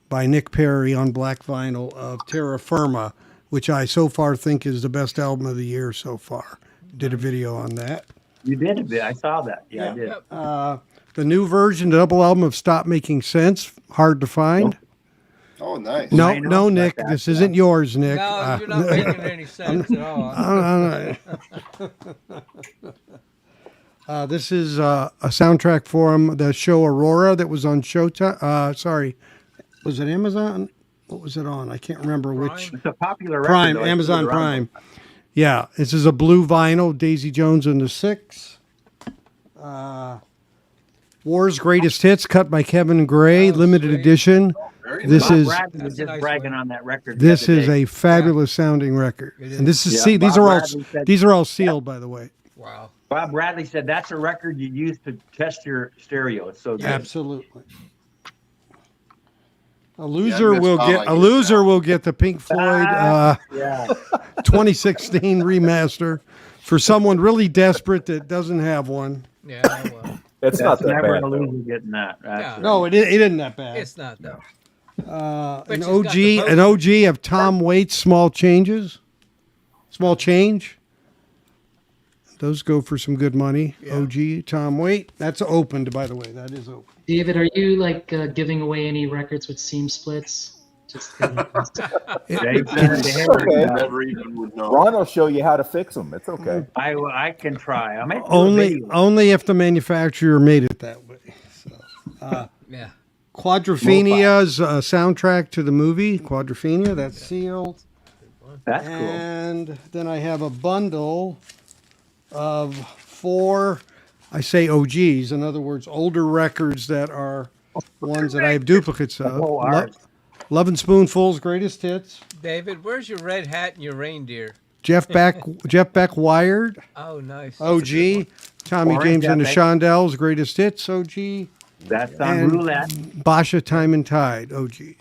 by Nick Perri on black vinyl of Terra Firma, which I so far think is the best album of the year so far. Did a video on that. You did a bit. I saw that. Yeah, I did. The new version, the double album of Stop Making Sense, hard to find. Oh, nice. No, Nick, this isn't yours, Nick. No, you're not making any sense at all. This is a soundtrack from the show Aurora that was on Showtime. Sorry, was it Amazon? What was it on? I can't remember which. It's a popular record. Prime, though. Amazon Prime. Yeah, this is a blue vinyl, Daisy Jones and the Six. War's Greatest Hits, cut by Kevin Gray, limited sweet. edition. This Bob is Bradley was That's a just nice bragging one. on that record. this the other is day. a fabulous sounding record, It and this is Yeah, see these Bob are all Bradley said- these are all sealed, by the way. Wow. Bob Bradley said that's a record you use to test your stereo. It's so good. Absolutely. A loser will Tom, get I a guess loser now. will get the Pink Floyd Yeah. 2016 remaster for someone really desperate that doesn't have one. Yeah, well, It's not That's that never bad. a Though. loser getting that. That's Yeah. right. No, it isn't that bad. it's not though. An she's got OG, the an OG of Tom Waits, Small Changes, Small Change. Those go for some good money. Yeah. OG Tom Waits. That's opened, by the way. That is open. David, are you like giving away any records with seam splits? Just Dave It- said it's- they Okay. Never even would know. Ron will show you how to fix them. It's okay. I can try. I might do a only video. only if the manufacturer made it that way. So, Yeah. Quadrophenia's soundtrack to the movie Quadrophenia. That's sealed. That's cool. And then I have a bundle of 4, I say OGs, in other words, older records that are ones that I have duplicates of. Oh, ours. Lovin' Spoonful's Greatest Hits. David, where's your red hat and your reindeer? Jeff Beck Wired. Oh, nice. OG. Tommy Orange James and the Jeff Beck. Shondells Greatest Hits. OG. That's on And- roulette. Basia Time and Tide. OG.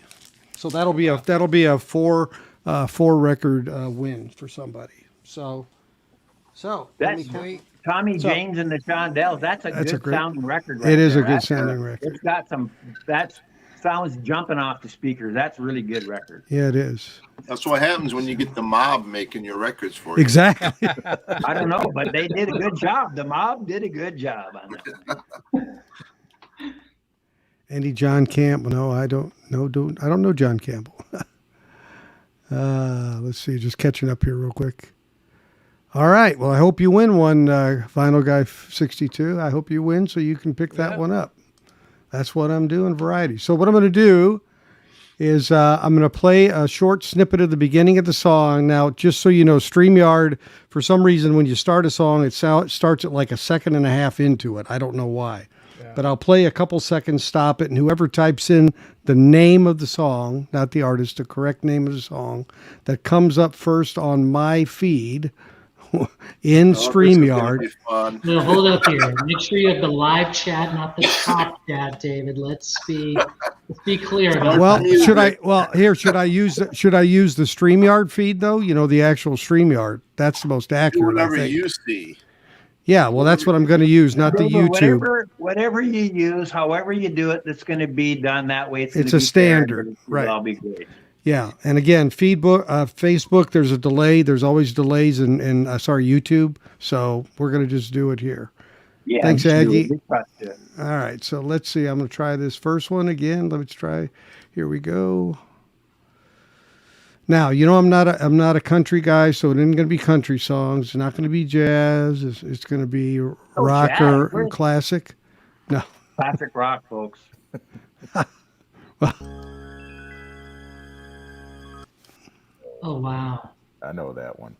So that'll be a 4 record win for somebody. So let That's me count. Sweet. Tommy So- James and the Shondells. That's a That's a good great- sounding record. Right It is there. a good That's sounding record. It's got some. That sounds jumping off the speakers. That's a really good record. Yeah, it is. That's what happens when you get the mob making your records for you. Exactly. I don't know, but they did a good job. The mob did a good job on that. Andy John Campbell. No, I don't know. I don't know John Campbell. Let's see. Just catching up here real quick. All right. Well, I hope you win one, Vinyl Guy 62. I hope you win so you can pick that one up. That's what I'm doing, variety. So what I'm going to do is I'm going to play a short snippet of the beginning of the song. Now, just so you know, StreamYard, for some reason, when you start a song, it starts at like a second and a half into it. I don't know why. But I'll play a couple seconds, stop it, and whoever types in the name of the song, not the artist, the correct name of the song, that comes up first on my feed in StreamYard. No, hold up here. Make sure you have the live chat, not the top chat, David. Let's be clear about Well, that. should I use the StreamYard feed though? You know, the actual StreamYard. That's the most accurate. I Whatever think. you see. Yeah, well, that's what I'm going to use, not the YouTube. Whatever you use, however you do it, that's going to be done that way. It's gonna a be fair, standard, but right. It'll all be great. Yeah, and again, Facebook, there's a delay. There's always delays in YouTube. So we're going to just do it here. Yeah, Thanks, just do Aggie. it. We trust it. All right, so let's see. I'm going to try this first one again. Let's try. Here we go. Now, you know, I'm not a country guy, so it isn't going to be country songs. It's not going to be jazz. It's going to be rock jazz. or classic. No. Classic rock, folks. Oh wow. I know that one.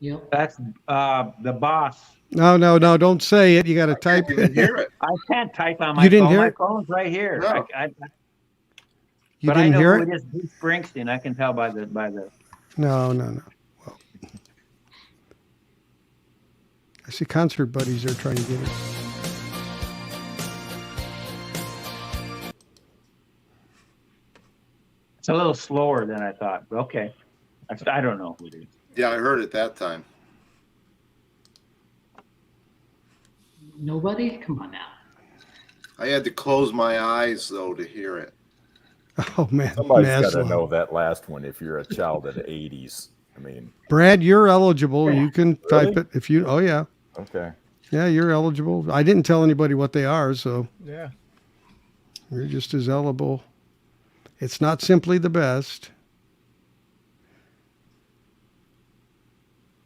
Yep. That's the boss. No, don't say it. You got to type You can it. hear it. I can't type on my You didn't phone. hear My it? phone's right here. No. You But I didn't know hear who it? it is. Bruce Springsteen. I can tell by the. No. Well, I see concert buddies are trying to get it. It's a little slower than I thought. Okay. I don't know who it is. Yeah, I heard it that time. Nobody? Come on now. I had to close my eyes though to hear it. Oh man, Somebody's got to Maslow. know that last one if you're a child of the 80s. I mean, Brad, you're eligible. You can type it if you. Oh yeah, okay. yeah, you're eligible. I didn't tell anybody what they are, so Yeah. you're just as eligible. It's not simply the best.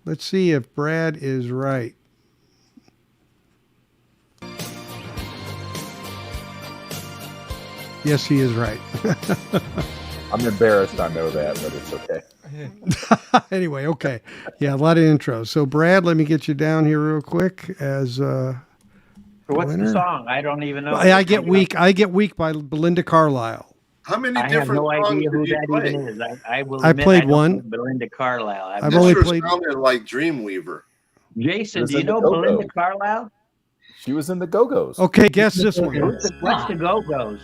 Let's see if Brad is right. Yes, he is right. I'm embarrassed. I know that, but it's okay. Anyway, okay. Yeah, a lot of intros. So, Brad, let me get you down here real quick as What's winner. the song? I don't even know. I Get Weak. I Get Weak by Belinda Carlisle. How many I have different no songs idea who did you that play? even is. I will I admit played I don't one. know Belinda Carlisle. I've only Sure played. sounded like Dreamweaver. Jason, was do you in the know Go-Go. Belinda Carlisle? She was in the Go-Go's. Okay, guess this one. What's the Go-Go's?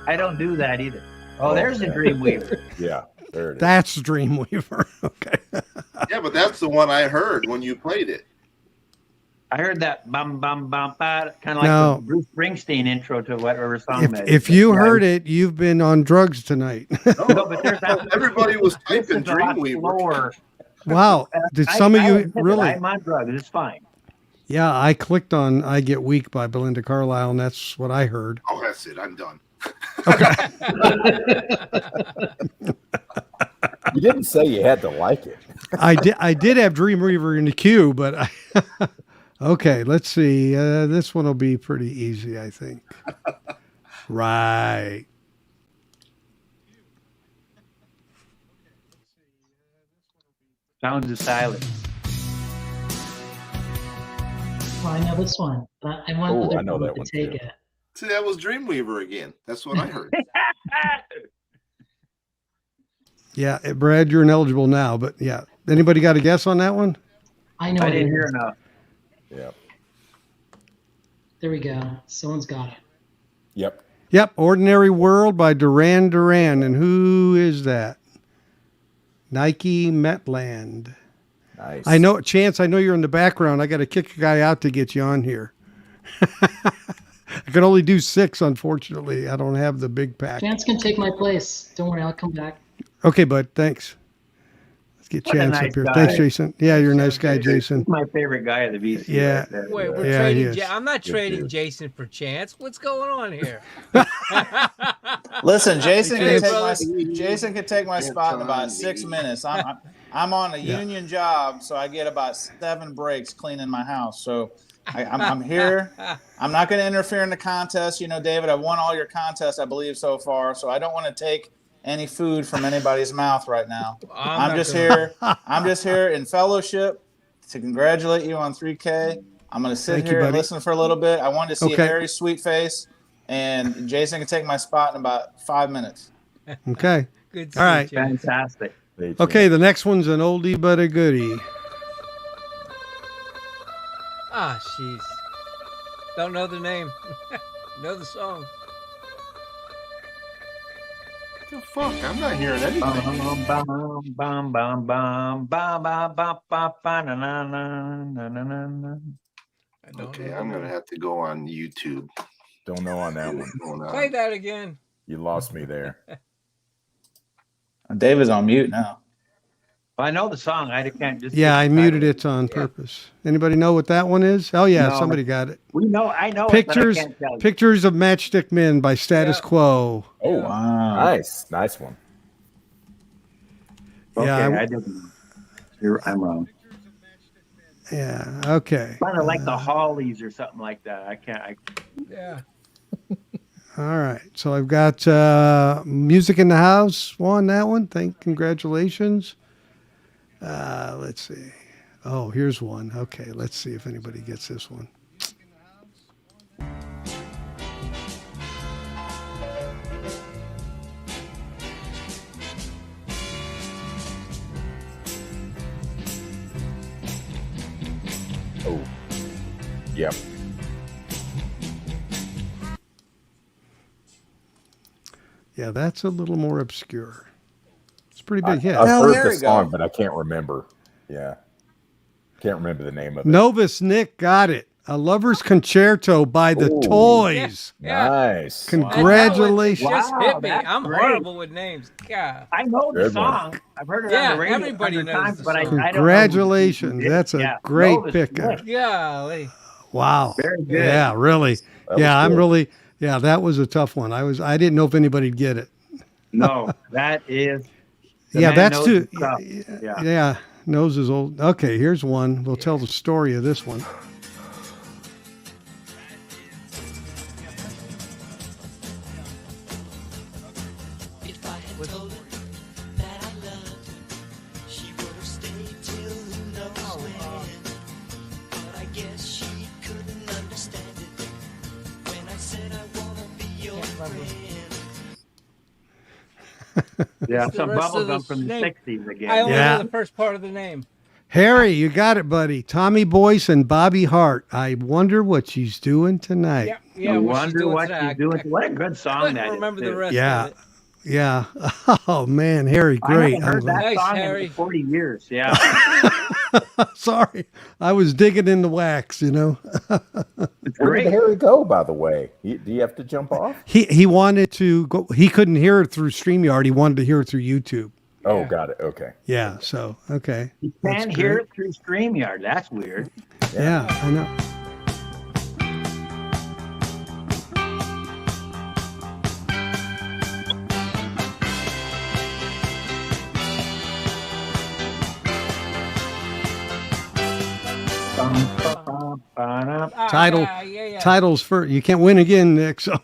I don't do that either. Oh, there's the Dreamweaver. Yeah, there it is. That's Dreamweaver. Okay. Yeah, but that's the one I heard when you played it. I heard that bum bum bum ba, kind of like No. the Bruce Springsteen intro to whatever song that is. If you heard it, you've been on drugs tonight. No, but there's that. Everybody was This typing is a lot Dreamweaver. slower. Wow. Did some of I you admit it, really? I'm on drugs. It's fine. Yeah, I clicked on I Get Weak by Belinda Carlisle, and that's what I heard. Oh, that's it. I'm done. You didn't say you had to like it. I did have Dreamweaver in the queue, but I okay, let's see. This one will be pretty easy, I think. Right. Sounds of silence. Oh, I know this one, but I want other I know people that to one take too. it. See, that was Dreamweaver again. That's what I heard. Yeah, Brad, you're ineligible now, but yeah. Anybody got a guess on that one? I know. I it didn't is. hear enough. Yeah. There we go. Someone's got it. Yep. Yep, Ordinary World by Duran Duran. And who is that? Nike Metland. Nice. I know, Chance, I know you're in the background. I got to kick a guy out to get you on here. I can only do 6, unfortunately. I don't have the big pack. Chance can take my place. Don't worry, I'll come back. Okay, bud, thanks. Let's get What a Chance nice up here. guy. Thanks, Jason. Yeah, you're a nice guy, Jason. He's my favorite guy of the VC. Yeah. Right there. Wait, we're Yeah, he trading. is. I'm not Good trading dude. Jason for Chance. What's going on here? Listen, Jason Hey, can take brother. Jason can take my spot in about 6 minutes. I'm on a union job, so I get about 7 breaks cleaning my house. So I'm here. I'm not going to interfere in the contest. You know, David, I've won all your contests, I believe, so far. So I don't want to take any food from anybody's mouth right now. I'm just here in fellowship to congratulate you on 3K. I'm going to sit Thank you, here and buddy. listen for a little bit. I wanted to see Okay. Harry's sweet face, and Jason can take my spot in about 5 minutes. Okay. Good. All right. Fantastic. Okay, the next one's an oldie but a goodie. Ah, jeez. Don't know the name. Know the song. The fuck? I'm not hearing anything. Bum, bum, bum, bum, bum, bum, bum, bum, bum, bum, na, na, na, na, na, na, na. I don't Okay, know. I'm gonna have to go on YouTube. Don't know on that one. What's going on? Play that again. You lost me there. David's on mute now. Well, I know the song. I can't just. Yeah, I muted it on purpose. Anybody know what that one is? Oh yeah, No. somebody got it. We know. I know. Pictures, It, but I can't tell you. Pictures of Matchstick Men by Status Yeah. Quo. Oh, Wow. nice one. Okay, Yeah, I didn't. I'm wrong. Yeah. Okay. Kind of like the Hollies or something like that. I can't. Yeah. All right. So I've got Music in the House. Won that one. Congratulations. Let's see. Oh, here's one. Okay. Let's see if anybody gets this one. Oh, yep. Yeah, that's a little more obscure. It's a pretty big hit. I've Well, heard there the we go. song, but I can't remember. Yeah, can't remember the name of it. Novus Nick got it. A Lover's Concerto by the Ooh. Toys. Yeah. Nice. Congratulations. That one just Wow, hit me. that's I'm great. horrible with names. God. I know the Good one. song. I've heard it Yeah, on the radio everybody 100 knows times, the but I song. don't know who Congratulations. did it. That's a Yeah, great Novus pick. Nick. Golly. Wow. Very good. Yeah, really. That was Yeah, I'm good. really. Yeah, that was a tough one. I didn't know if anybody'd get it. No, that is. the Yeah, man that's knows too. his stuff. Yeah. Yeah, knows is old. Okay, here's one. We'll tell the story of this one. with told her that I loved her. She would have stayed till who knows when. But I guess she couldn't understand it when I said I wanna be your friend. Yeah, It's the some rest of bubblegum the from the name. 60s again. I only Yeah. know the first part of the name. Harry, you got it, buddy. Tommy Boyce and Bobby Hart. I wonder what she's doing tonight. Yeah, yeah. I what she's wonder doing what today. she's doing. What a good song couldn't that is. remember the too. rest Yeah. of it. Yeah. Oh man, Harry, I great. haven't I'm heard that glad. Nice, song Harry. in 40 years. Yeah. Sorry, I was digging in the wax. You know, It's Where great. did Harry go, by the way? Do you have to jump off? he wanted to go. He couldn't hear it through StreamYard. He wanted to hear it through YouTube. Oh, Yeah. got it. Okay. Yeah. So okay. You That's can't hear great. it through StreamYard. That's weird. Yeah, I know. Title- Yeah. Titles for you can't win again, Nick. So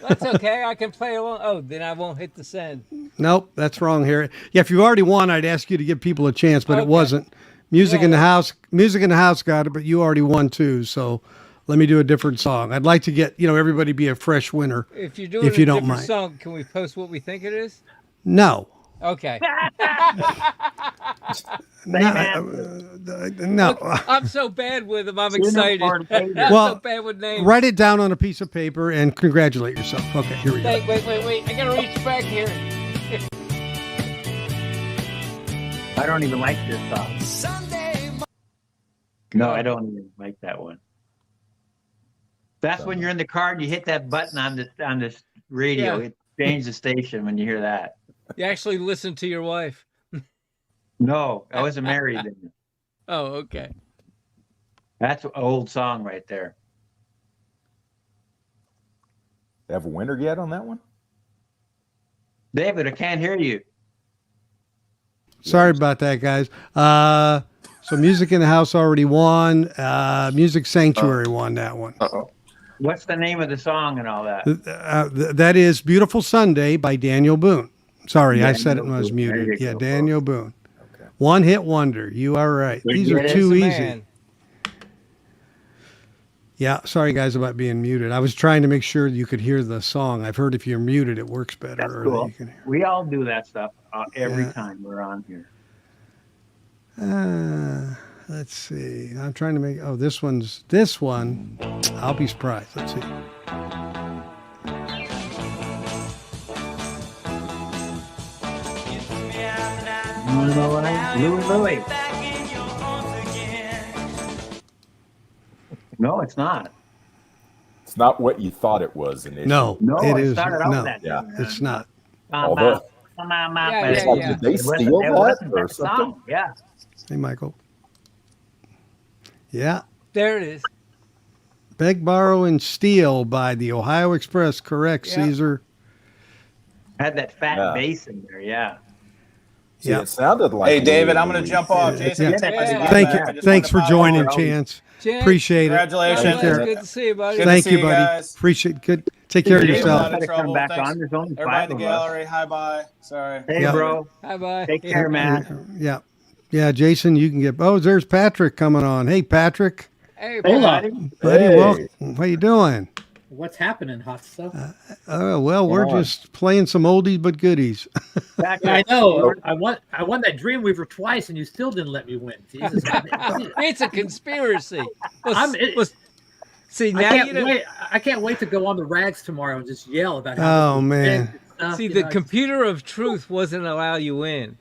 That's okay. I can play along. Oh, then I won't hit the send. nope, that's wrong, Harry. Yeah, if you already won, I'd ask you to give people a chance, but it Okay. wasn't. Music Yeah, in the yeah. house. Music in the house got it, but you already won too. So let me do a different song. I'd like to get everybody be a fresh winner. If you're doing If you a don't different mind. song, can we post what we think it is? No. Okay. No. I'm so bad with them. I'm Sooner excited. or I'm later. Well, so bad with names. Write it down on a piece of paper and congratulate yourself. Okay, here we go. Wait. I gotta reach back here. I don't even like this song. Sunday No, I don't even like that one. That's when you're in the car and you hit that button on this radio. Yeah. It changes the station when you hear that. You actually listen to your wife. No, I wasn't married then. Oh, okay. That's an old song right there. Have a winner yet on that one? David, I can't hear you. Sorry about that, guys. So Music in the House already won. Music Sanctuary won that one. What's the name of the song and all that? That is Beautiful Sunday by Daniel Boone. Sorry, I said it Daniel when I was Boone. muted. There you Yeah, go, Daniel Boone. One hit wonder. You are right. Good These are guess. too The easy. man. Yeah, sorry guys about being muted. I was trying to make sure you could hear the song. I've heard if you're muted, it works better. That's or that cool. you can hear. We all do that stuff every Yeah. time we're on here. Let's see. I'm trying to make. Oh, this one. I'll be surprised. Let's see. Louie. No, it's not. It's not what you thought it was initially. No, No, it it is. started out No, that. Yeah. it's not. Although- Yeah. Did they steal that or something? Yeah. Hey, Michael. Yeah. There it is. Beg, Borrow, and Steal by the Ohio Express. Correct, Yeah. Caesar. Had that fat Yeah. bass in there. Yeah. See, Yeah. it sounded like. Hey, David, Louis I'm going to Louis. jump off. Jason, Yeah. take us Yeah. again, Thank man. you. I just Thanks wanted for to follow joining, up. Chance. Jen, Appreciate it. Congratulations. Take care. It's good to see you, buddy. Good to Thank see you, you buddy. guys. Appreciate. Good. Take care of David, yourself. a lot of Gotta come trouble. back Thanks. on. There's only Everybody five in the of us. gallery, hi, bye. Sorry. Hey, Yeah. bro. Bye bye. Take care, man. Yeah. Yeah, Jason, you can get. Oh, there's Patrick coming on. Hey, Patrick. Hey, Hey, buddy. buddy. Buddy, Hey. welcome. How you doing? What's happening, hot stuff? Well, we're on. just playing some oldies but goodies. Back Yeah, I up. know. I won that Dreamweaver twice, and you still didn't let me win. Jesus, It's a conspiracy. See, I now can't you know. wait. I can't wait to go on the rags tomorrow and just yell about how. Oh, man. and stuff, See, you the know. computer of truth wasn't allow you in.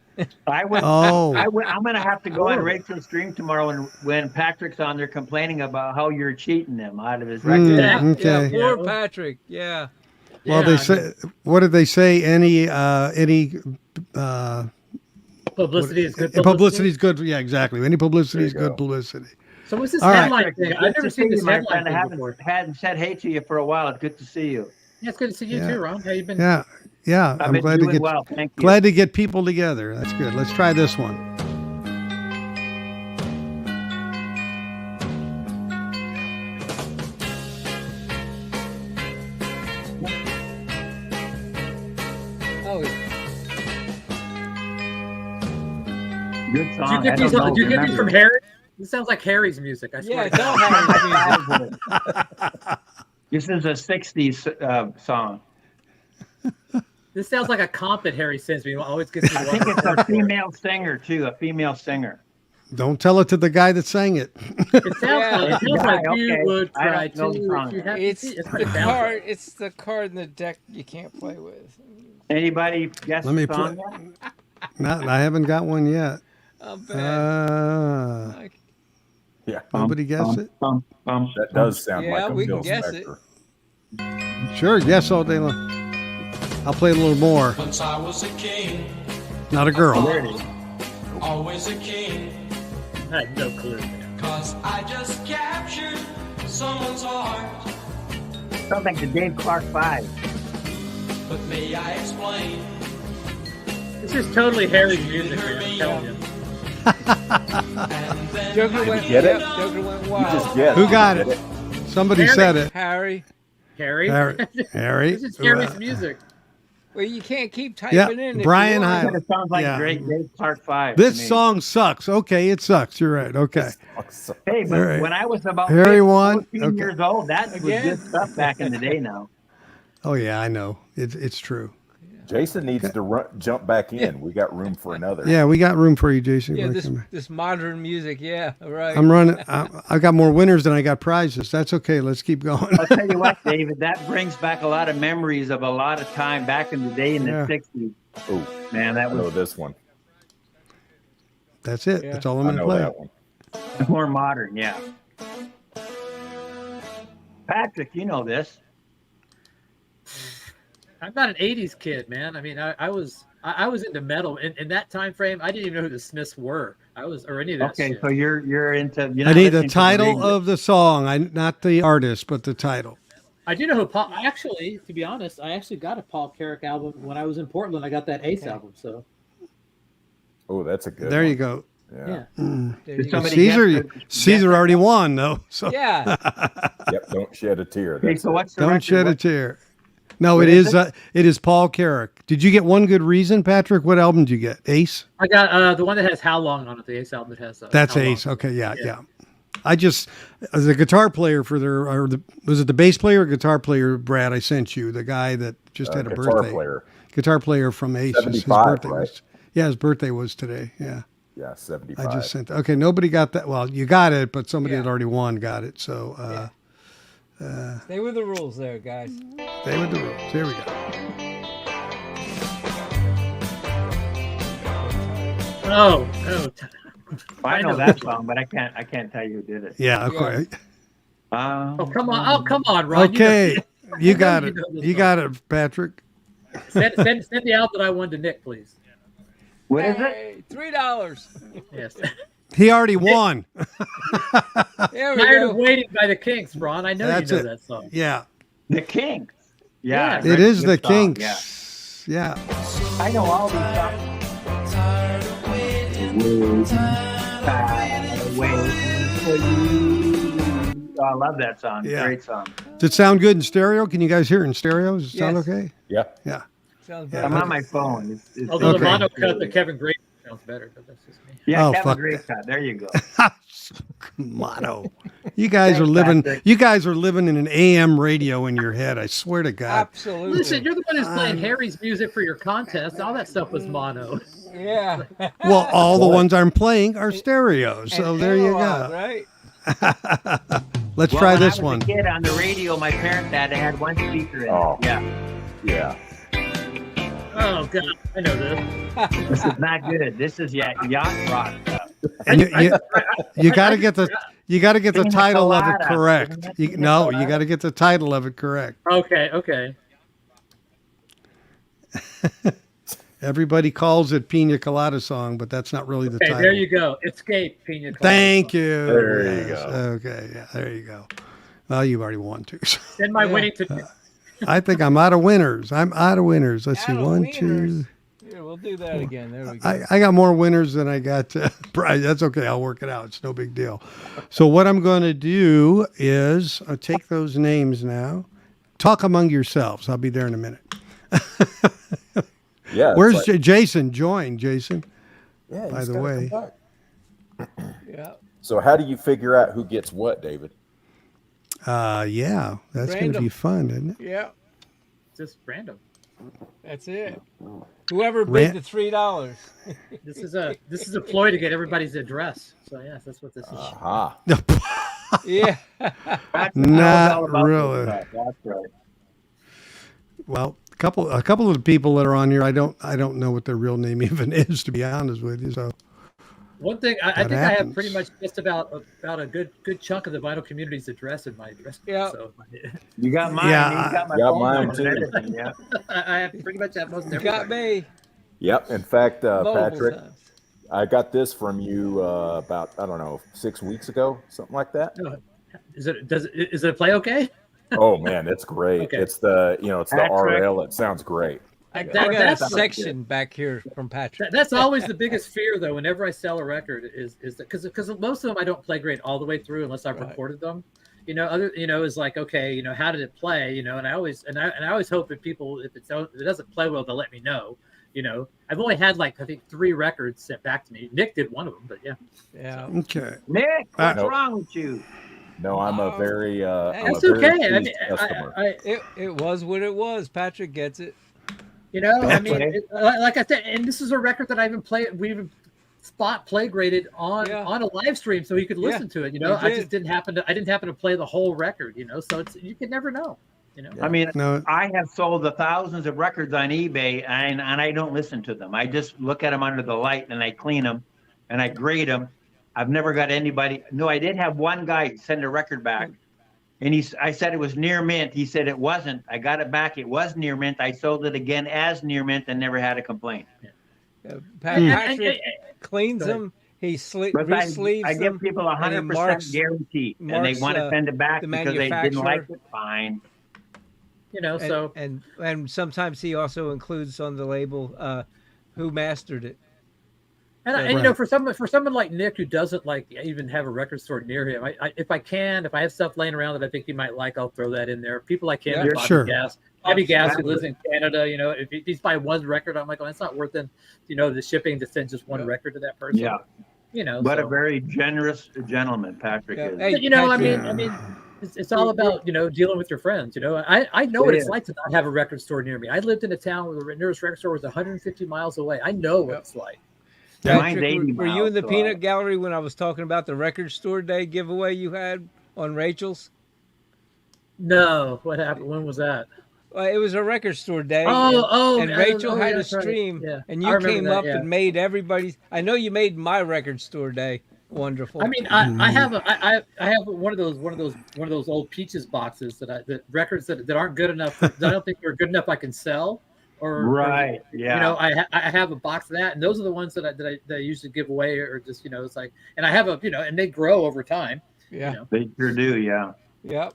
I would. Oh, I'm going to have to go on Rachel's stream tomorrow when Patrick's on there complaining about how you're cheating him out of his record. Mm, Yeah, okay. poor Yeah. Patrick. Yeah. Well, Yeah, they say. What did they say? Any publicity is good. publicity is good. Yeah, exactly. Any publicity There is you good go. publicity. So what's this All right. headline thing? I've never seen this my headline friend. I thing before. hadn't said hey to you for a while. It's good to see you. Yeah, it's good to see you Yeah. too, Ron. How you been? Yeah, yeah. I've I'm been glad to doing get well. Thank you. glad to get people together. That's good. Let's try this one. Oh, Good Did song. you get these? Did you get these from Harry? This sounds like Harry's music. I swear. Yeah, it's all Harry's music. This is a 60s song. This sounds like a comp that Harry sends me. It always gets me. I think it's a female singer, too. A female singer. Don't tell it to the guy that sang it. It sounds like you okay. would I try don't know to. the song. If you have to It's see it. the card. It's the card in the deck you can't play with. Anybody guess Let me the play. song? Not, I haven't got one yet. I'm bad. Like, Yeah, Nobody guess it? that does sound Yeah, like a we can Phil guess it. Spector. Sure, yes, all day long. I'll play a little more. Once I was a king, Not a girl. always a king, I had no clue. 'cause I just captured someone's heart. Sounds like the Dave Clark 5. But may I explain? This is totally Harry's music, man. I'm telling you. And then Joker went. get it? Yep, Joker went You wild. just get Who got it? Somebody Harry. said it. Harry. Harry. Harry. This is Harry's music. Well, you can't keep typing Yeah, in. if Brian you want. Hyde. It sounds like Yeah. great Dave Clark 5. to This me. song sucks. Okay, it sucks. You're right. Okay. Hey, but All right. when I was about Harry 15, won. 14 Okay. years old, that was Again? good stuff back in the day now. Oh yeah, I know. It's true. Jason needs to jump back in. We got room for another. Yeah, we got room for you, Jason. Yeah, When I this come back. this modern music. Yeah, right. I'm running. I got more winners than I got prizes. That's okay. Let's keep going. I'll tell you what, David, that brings back a lot of memories of a lot of time back in the day in the Yeah. 60s. Oh, Man, that I know was this one. That's it. Yeah. That's all I'm I going to know play. that one. more modern, yeah. Patrick, you know this. I'm not an '80s kid, man. I mean, I was into metal in that time frame. I didn't even know who the Smiths were. Or any of that. Okay, shit. so you're into. You're I not need the listening to title radio. of the song. Not the artist, but the title. I do know who Paul. Actually, to be honest, I actually got a Paul Carrick album when I was in Portland. I got that Ace album. So Oh, that's a good There one. you go. Yeah. yeah. There Did you go. somebody Caesar, guess the- Caesar already won though. So Yeah. Yep. Don't shed a tear. Okay, That's so what's the don't record? shed a What- tear. No, what it is is. It is Paul Carrick. Did you get One Good Reason, Patrick? What album did you get? Ace. I got the one that has How Long on it. The Ace album that has. That's How Long. Ace. Okay, yeah. I just, as a guitar player for was it the bass player or guitar player, Brad, I sent you, the guy that just had a guitar birthday. player. Guitar player from Ace. His 75, birthday right? was, yeah, his birthday was today. Yeah. Yeah, 75. I just sent, okay, nobody got that. Well, you got it, but somebody Yeah. that already won got it. So, Stay with the rules there, guys. stay with the rules. Here we go. Oh. I know that song, but I can't tell you who did it. Yeah, of course. Oh, come on. Oh, come on, Ron. Okay, you got you it. know this You song. got it, Patrick. Send the album that I won to Nick, please. What is it? Hey, $3. Yes. He already won. There we Tired of go. Waiting by the Kinks, Ron. I know That's you know it. that song. Yeah, The Kinks. Yeah, Yeah. it great- is good the song, Kinks. Yeah. I know all these songs. Oh, I love that song. Yeah. Great song. Does it sound good in stereo? Can you guys hear it in stereo? Does it sound Yes. okay? Yeah. Yeah. Sounds Yeah. better. I'm on my phone. Although Okay. the mono cut that Kevin Gray sounds better, but that's just me. Yeah, Oh, Kevin fuck Great cut. There you go. Mono. You guys are Thanks, living. Patrick. You guys are living in an AM radio in your head. I swear to God. Absolutely. Listen, you're the one who's playing Harry's music for your contest. All that stuff was mono. Yeah. Well, all the ones I'm playing are stereo. So And there you analog, go. Right. Let's Well, try when this I was one. a kid on the radio, my parents had one speaker in Oh. it. Yeah, Yeah. Oh God, I know this. this is not good. This is yacht rock stuff. And you got to get the Pina title of it colada. correct. Isn't that You pina colada? got to get the title of it correct. Okay. Everybody calls it Pina Colada song, but that's not really the Okay, title. there you go. Escape, Pina Colada. Thank you. There you Yes. go. Okay, yeah, there you go. Well, you've already won too. So Send my winning to. I think I'm out of winners. Let's see, Out of one, winners. two. Here, we'll do that again. There we go. I got more winners than I got prize. That's okay. I'll work it out. It's no big deal. So what I'm going to do is take those names now. Talk among yourselves. I'll be there in a minute. Yeah. it's Where's like- Jason? Join, Jason. Yeah. by he's the gotta way. come back. Yeah. So how do you figure out who gets what, David? Yeah, that's going to be Random. fun, isn't it? Yeah. Just random. That's it. Whoever Ran- bid the $3. This is a ploy to get everybody's address. So yes, that's what this is. Aha. Yeah. Not really. That's right. Well, a couple of the people that are on here, I don't know what their real name even is, to be honest with you. So One thing I That think I have happens. pretty much just about a good chunk of the vinyl community's address in my address. book. Yeah. So You got mine. Yeah, you got my got phone mine number too. and everything, yeah. I have pretty much have most You got everybody. me. Yep. In fact, Multiple Patrick, times. I got this from you about, I don't know, 6 weeks ago, something like that. Is it play okay? Oh man, it's great. Okay. It's the it's the Patrick. RL. It sounds great. I That- got a that's- section back here from Patrick. That's always the biggest fear, though. Whenever I sell a record, is that because most of them I don't play great all the way through unless I've Right. recorded them. Is like, okay, how did it play? And I always hope if it doesn't play well, they'll let me know. I've only had I think 3 records sent back to me. Nick did one of them, but yeah. Yeah. okay. Nick, what's Nope. wrong with you? No, I'm a very That's I'm a very okay. I pleased mean, customer. It was what it was. Patrick gets it. Okay. Like I said, and this is a record that I even we even spot play graded on a live stream so he could listen to it. we I did. just didn't happen to play the whole record. So you could never know. I mean, No. I have sold the thousands of records on eBay, and I don't listen to them. I just look at them under the light, and I clean them, and I grade them. I've never got anybody. No, I did have one guy send a record back, and I said it was near mint. He said it wasn't. I got it back. It was near mint. I sold it again as near mint and never had a complaint. Patrick cleans them. He But re-sleeves I them. give people a and he 100% marks- guarantee, and they marks, want to send it back the because they didn't like manufacturer. it. Fine. And sometimes he also includes on the label who mastered it. And for someone like Nick who doesn't even have a record store near him, if I have stuff laying around that I think he might like, I'll throw that in there. People like him, Yeah, Bobby sure. Gass. Bobby Gass who lives in Canada, if he's buying one record, I'm like, oh, it's not worth it, the shipping to send just one record to that person. Yeah. But a very generous gentleman Patrick is. Hey, I Patrick, mean, it's all about dealing with your friends. I know what it's like to not have a record store near me. I lived in a town where the nearest record store was 150 miles away. I know what it's like. Mine's Patrick, 80 were you miles, in the so peanut gallery when I was talking about the record store day giveaway you had on Rachel's? No, what happened? When was that? It was a record store day. And Rachel had a that's right. stream, Yeah. and I you remember came that, up yeah. and made everybody's. I know you made my record store day wonderful. I mean, I have one of those old Peaches boxes that records that aren't good enough. That I don't think are good enough I can sell. Right. Yeah. I have a box of that, and those are the ones that I usually give away, or just it's like, and I have and they grow over time. Yeah. They sure do. Yeah. Yep.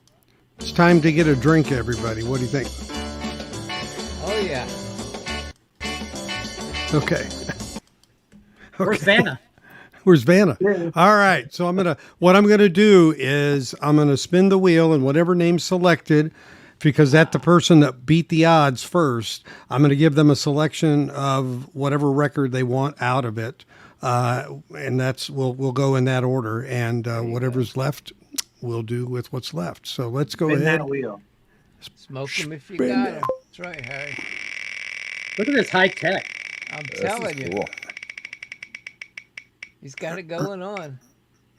It's time to get a drink, everybody. What do you think? Oh yeah. Okay. Where's Vanna? Where's Vanna? All right. So what I'm gonna do is I'm gonna spin the wheel, and whatever name's selected, because that's the person that beat the odds first, I'm gonna give them a selection of whatever record they want out of it, and we'll go in that order, and whatever's left, we'll do with what's left. So let's go Spin ahead. that wheel. Smoke them if you Spin got it. them. That's right, Harry. Look at this high tech. I'm This telling is you, cool. he's got it going on.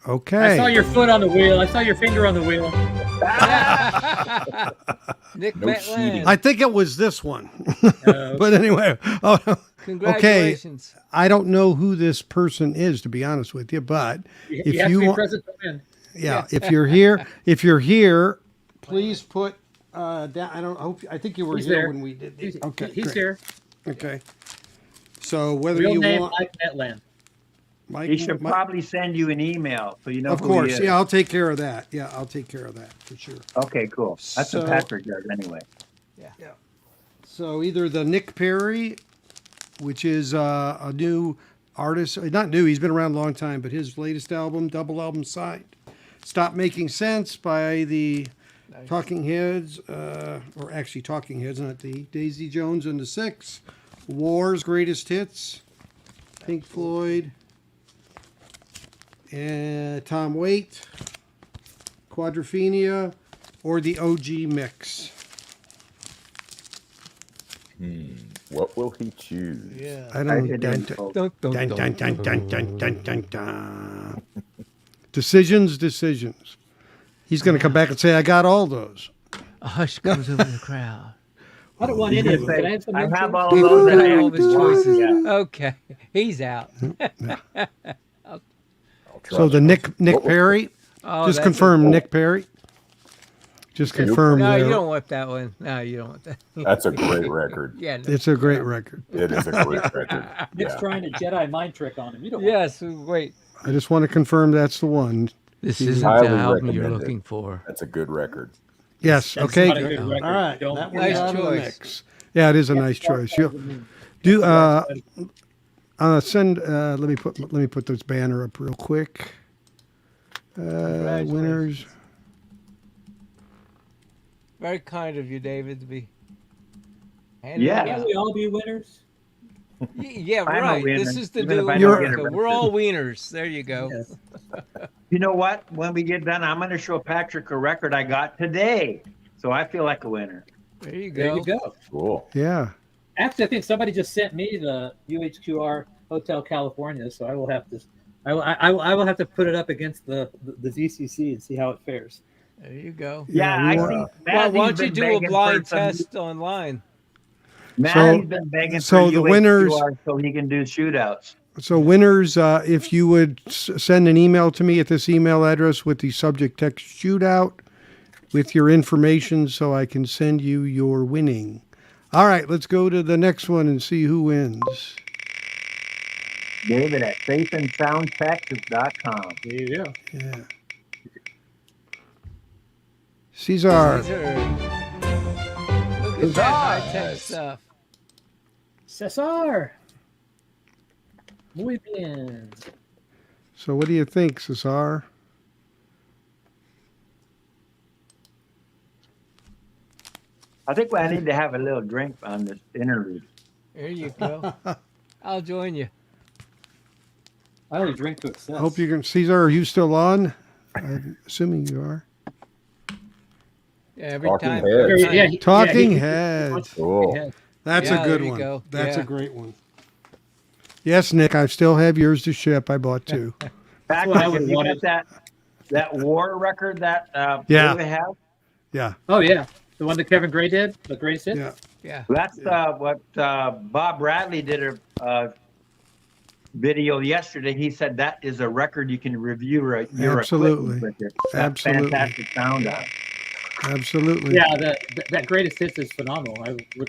Okay. I saw your foot on the wheel. I saw your finger on the wheel. Nick No cheating. I think it was this one. Uh, But anyway, Congratulations. I don't know who this person is, to be honest with you, but if you have you to be want, present to win. yeah, if you're here, please put down. I think you were He's here there. when we did this. He's, Okay, he's great. here. Okay. So whether Real you name want, Mike Metland. Mike, He should probably send you an email so you know of who course, he is. yeah, I'll take care of that. Yeah, I'll take care of that for sure. Okay, cool. That's So- what Patrick does anyway. So either the Nick Perri, which is a new artist, not new, he's been around a long time, but his latest album, double album side, Stop Making Sense by the Talking Heads, or actually Talking Heads, not the Daisy Jones and the Six, War's Greatest Hits, Pink Floyd, and Tom Waite, Quadrophenia, or the OG mix. What will he choose? Yeah. I don't know. Dun. Decisions. He's going to come back and say, I got all those. A hush comes over the crowd. I don't want any of them. Can I have some? I have intros? all of those. And I All have of his choices. Yeah. Okay, he's out. So the Nick Perri, Oh, just that's confirm Nick Perri. Just confirm. No, there. you don't want that one. No, you don't want that. That's a great record. Yeah. No. It's a great record. It is a great record. Nick's Yeah. trying to Jedi mind trick on him. You don't want Yes. Wait. I just want to confirm that's the one. This He's isn't the highly album you're recommend it. looking for. That's a good record. Yes. That's Okay. not a good record. All right. Don't- That Nice one's out of the choice. mix. Yeah, it is a nice choice. You do send. Let me put this banner up real quick. Winners. Very kind of you, David, to be. Yeah. Can't we all be winners? Yeah, I'm a right. winner, This is the even new if I don't America. get it. We're all wieners. There you go. Yes. You know what? When we get done, I'm going to show Patrick a record I got today. So I feel like a winner. There you There go. you go. Cool. Yeah. Actually, I think somebody just sent me the UHQR Hotel California, so I will have to. I will have to put it up against the DCC and see how it fares. There you go. Yeah, we I want- see. Well, why Mazzy's don't you been do a begging blind for some- test online? Mazzy's been begging so for the UHQR winners- so he can do shootouts. So winners, if you would send an email to me at this email address with the subject text shootout with your information so I can send you your winning. All right, let's go to the next one and see who wins. David at safeandsoundtexas.com. There you go. Yeah. Cesar. Look at that high-tech stuff. Cesar. Muy bien. So what do you think, Cesar? I think I need to have a little drink on this interlude. There you go. I'll join you. I only drink to excess. I hope you can. Cesar, are you still on? I'm assuming you are. Yeah, every Talking time. Heads. every time. Yeah, Talking he- Heads. Cool. That's Yeah, a good there you one. go. That's Yeah. a great one. Yes, Nick, I still have yours to ship. I bought two. Patrick, what I would if you want got that war record that Yeah. David has, Yeah, Oh yeah, the one that Kevin Gray did, the greatest hits. yeah. Yeah. that's what Bob Bradley did a video yesterday. He said that is a record you can review your Absolutely. equipment with. It's got Absolutely. fantastic sound on it. Absolutely. Yeah, that greatest hits is phenomenal.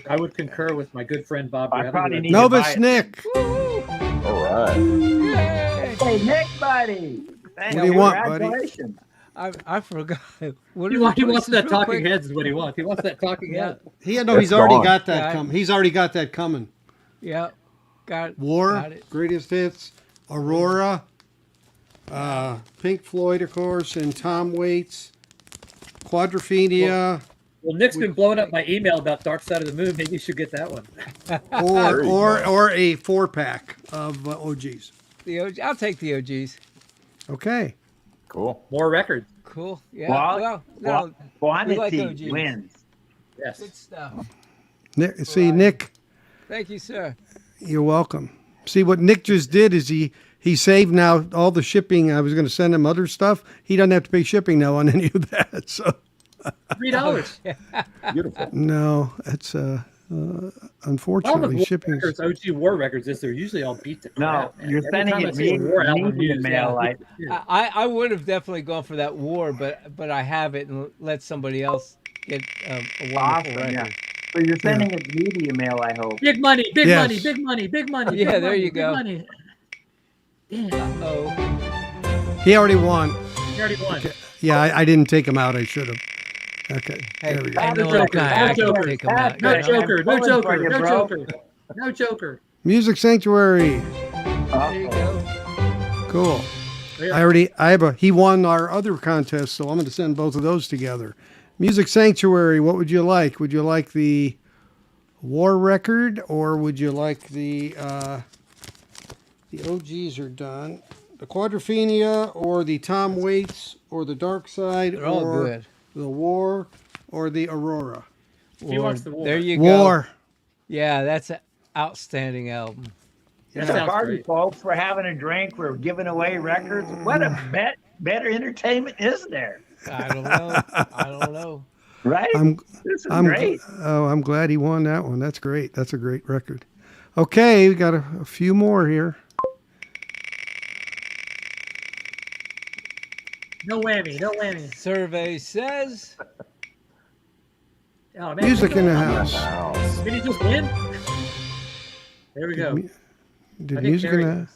I would concur with my good friend Bob I Bradley. probably need to buy Novus it. Nick. All right. Yay! Hey, Nick, buddy. Thank What do you want, buddy? Congratulations. I forgot. What He are the wants choices that real talking quick? heads is what he wants. He wants that talking Yeah. head. He's It's already gone. got that Yeah. coming. He's already got that coming. Yeah. Got War, Got it. greatest hits, Aurora, Pink Floyd, of course, and Tom Waits, Quadrophenia, Well, Nick's been blowing up my email about Dark Side of the Moon. Maybe you should get that one. or you or a 4-pack of OGs. The OG. I'll take the OGs. Okay. Cool. More records. Cool. Yeah. Well, Well, no, we like Quantity OGs. wins. Yes. Good stuff. Nick, Thank you, sir. you're welcome. See, what Nick just did is he saved now all the shipping. I was going to send him other stuff. He doesn't have to pay shipping now on any of that. So $3. Beautiful. no, it's All unfortunately the shipping. records, OG war records, they're usually all beat to No, crap, man. you're Every sending time I it see a war album media used, mail. yeah. I would have definitely gone for that war, but I have it and let somebody else get a wonderful Awesome, record. yeah. So you're sending it media mail, I hope. Big money, big Yes. money, big money, big money. Yeah, big there money, you go. Big money. Damn, Oh, He already won. you already won. Yeah, I didn't take him out. I should have. Okay, hey, there we go. I know No that joker, guy. no I can joker, take him out. No you know? joker, no I'm pulling for joker, you, no bro. joker, no joker. Music Sanctuary. There you go. Cool. Yeah. He won our other contest, so I'm going to send both of those together. Music Sanctuary, what would you like? Would you like the war record or would you like the The OGs are done. The Quadrophenia or the Tom Waits or the Dark Side They're all or good. the War or the Aurora. You watched the War. There you War. go. Yeah, that's an outstanding album. It's That a sounds party, great. folks. We're having a drink. We're giving away records. What a better entertainment is there? I don't know. I don't know. Right? This is I'm great. Oh, I'm glad he won that one. That's great. That's a great record. Okay, we got a few more here. No whammy. No whammy. Survey says Oh, man. Music in the house. Did he just win? There we go. Did I think Music in Perri the was.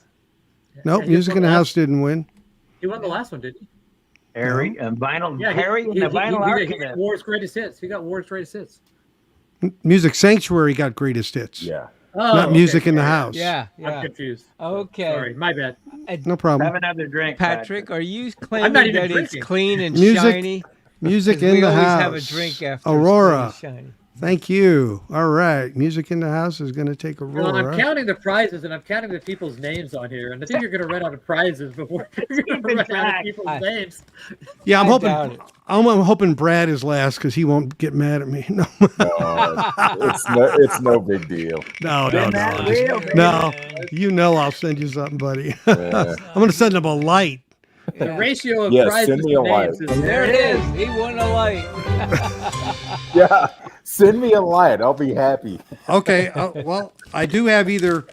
Nope, he Music won in the the House didn't win. He won the last one, didn't he? Harry and Vinyl. Yeah, Harry and the Vinyl he Archivist. got War's greatest hits. He got War's greatest hits. Music Sanctuary got greatest hits. Yeah. Oh, Not okay. Music in the House. yeah, I'm yeah. confused. Okay. Sorry, my bad. No problem. Have another drink, Patrick, are you I'm claiming not even that drinking. it's clean and Music shiny? Music 'Cause in we the always House. have a drink after Aurora. it's clean and shiny. Thank you. All right. Music in the House is going to take Aurora. Well, I'm counting the prizes and I'm counting the people's names on here, and I think you're going to run out of prizes before you're going to run out of track. people's names. Yeah, I'm I doubt hoping. it. I'm hoping Brad is last because he won't get mad at me. No, It's no big deal. no. Real, You know I'll send you something, buddy. Yeah. I'm going to send him a light. The ratio of Yes, prizes send me to a names light. is There it is. He won a light. Yeah. Send me a light. I'll be happy. Okay. Well, I do have either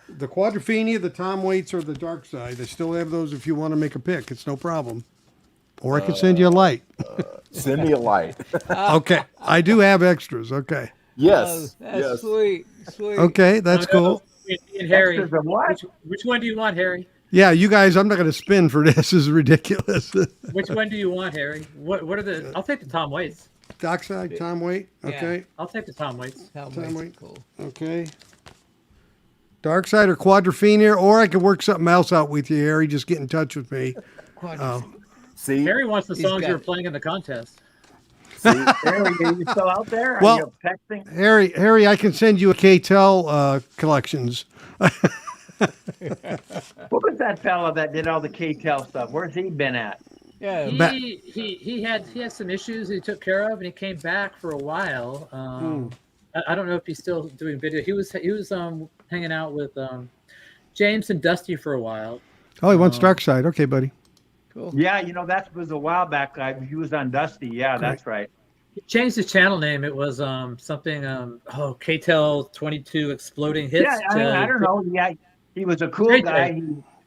the Quadrophenia, the Tom Waits, or the Dark Side. I still have those if you want to make a pick. It's no problem. Or I can send you a light. Send me a light. Okay. I do have extras. Okay. Yes. That's yes. sweet. Sweet. Okay. That's cool. And Harry, Extras of what? which one do you want, Harry? Yeah, you guys, I'm not going to spin for this. This is ridiculous. Which one do you want, Harry? What are the? I'll take the Tom Waits. Dark Side, Tom Wait. Okay. I'll take the Tom Waits. Tom Tom Waits Waits. is cool. Okay. Dark Side or Quadrophenia, or I could work something else out with you, Harry. Just get in touch with me. See, Harry wants the He's songs got you were it. playing in the contest. Harry, are you still out there? Are Well- you texting? Harry, I can send you a KTEL collections. What was that fellow that did all the KTEL stuff? Where's he been at? Yeah. He had some issues he took care of, and he came back for a while. I don't know if he's still doing video. He was hanging out with James and Dusty for a while. Oh, he wants Dark Side. Okay, buddy. Cool. Yeah, that was a while back. He was on Dusty. Yeah, that's right. He changed his channel name. It was something KTEL 22 Exploding Hits. Yeah, I don't know. Yeah, he was a cool JJ. guy.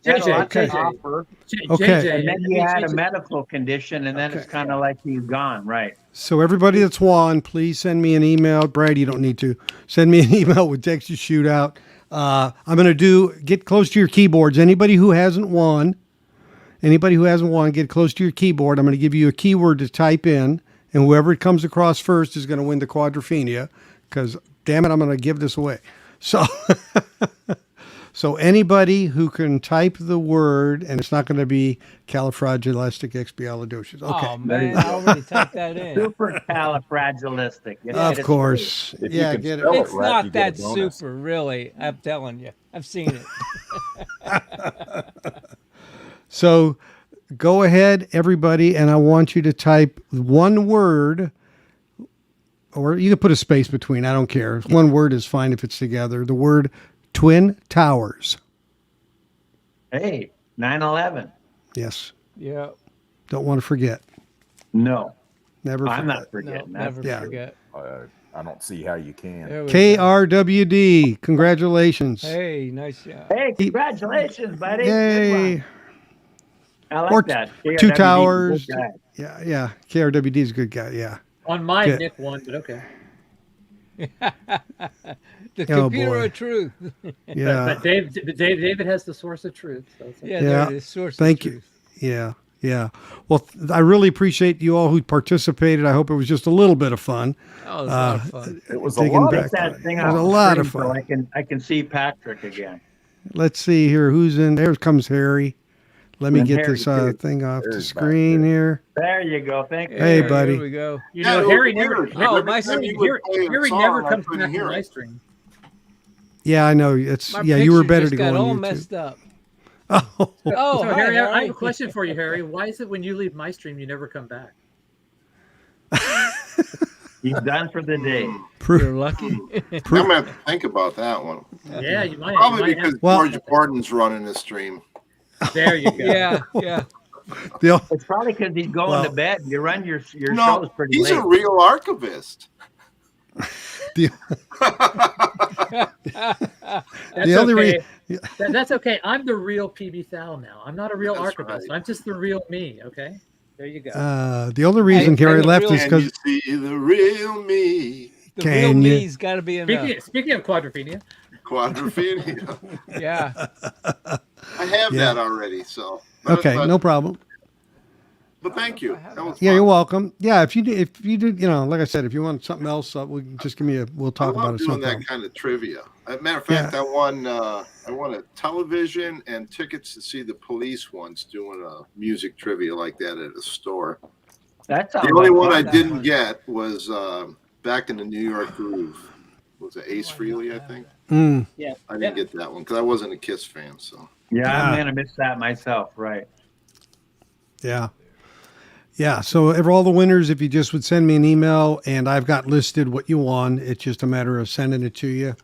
He had a lot to JJ. offer. Okay. JJ, And then he had a changed it. medical condition, and then it's kind of like he's gone, right? So everybody that's won, please send me an email. Brad, you don't need to. Send me an email with Texas Shootout. I'm going to get close to your keyboards. Anybody who hasn't won, get close to your keyboard. I'm going to give you a keyword to type in, and whoever it comes across first is going to win the Quadrophenia, because, damn it, I'm going to give this away. So... So anybody who can type the word, and it's not going to be califragilisticexpialidocious. Okay. Oh, man. I already typed that in. Supercalifragilistic. Of course. If you Yeah, can get it. spell It's right, not you get that a bonus. super, really. I'm telling you. I've seen it. So go ahead, everybody, and I want you to type one word, or you can put a space between. I don't care. One word is fine if it's together. The word Twin Towers. Hey, 9/11. Yes. Yeah. Don't want to forget. No, Never I'm forget. not No, forgetting that. never Yeah. forget. I don't see how you can. There we go. KRWD. Congratulations. Hey, nice job. Hey, congratulations, buddy. Good Yay. one. I like Or that. Two KRWD 's a Towers. good guy. Yeah. KRWD is a good guy. Yeah. On mine, Good. Nick won, but okay. The Oh, computer boy. of truth. Yeah. But David has the source of truth. So it's okay. Yeah, Yeah. there it is. Source Thank of you. truth. Yeah. Yeah. Well, I really appreciate you all who participated. I hope it was just a little bit of fun. Oh, it was a lot of fun. It was a Digging lot back. of Get that thing It was off a the lot of screen fun. So I can see Patrick again. Let's see here. Who's in? There comes Harry. Let me And get Harry, this too. thing off the Harry's back screen here. There you go. Thank you. Hey, There, buddy. Here we go. You Yeah, know, it was Harry weird. never. Every my time son- you would play a Harry song, never I comes couldn't back to hear my it. stream. Yeah, I know. It's My you were picture better just to go got on all YouTube. messed up. Oh, Oh, So hi, Harry, I have Harry. a question for you, Harry. Why is it when you leave my stream, you never come back? He's done for the day. You're lucky. I'm gonna have to think about that one. Yeah, you might. Probably you might because Well- George Gordon's running the stream. There you go. yeah. It's probably because he's going to bed. You run your No, shows pretty he's late. a real archivist. That's The only okay. That's okay. I'm the real PB Thal now. I'm not a real That's archivist. right. I'm just the real me. Okay. There you go. The only reason Hey, Harry the left real- is Can you because see the real me? The Can real you? me's got to be enough. Speaking of Quadrophenia, Quadrophenia. Yeah. I have Yeah. that already, so. okay, but, no problem. But thank you. That was Yeah, fun. you're welcome. Yeah, if you do, like I said, if you want something else, just give me we'll talk I about love it. doing No that problem. kind of trivia. As a matter of fact, I won a television and tickets to see the Police once doing a music trivia like that at a store. That's The only one I didn't get was Back in the New York Groove. Was it Ace Frehley, I think? yeah, I didn't get that one because I wasn't a Kiss fan. So Yeah, I'm Ah. gonna miss that myself. Right. Yeah. Yeah. So, for all the winners, if you just would send me an email and I've got listed what you won, it's just a matter of sending it to you.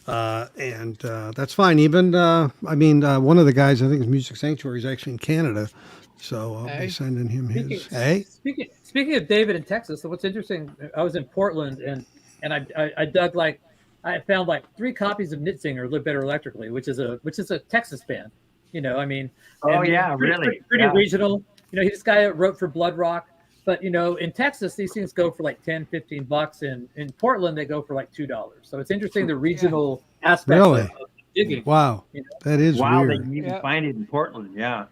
And that's fine. Even, one of the guys, I think, is Music Sanctuary, is actually in Canada. So I'll be sending him his. Speaking of David in Texas, so what's interesting, I was in Portland and I dug I found like 3 copies of Nitzinger Live Better Electrically, which is a Texas band. Oh, yeah, really? Pretty Yeah. regional. He's this guy that wrote for Blood Rock. But in Texas, these things go for like $10-15. In Portland, they go for like $2. So it's interesting the regional aspects of digging. Wow, that is wow. weird. That you can find it in Portland. Yeah.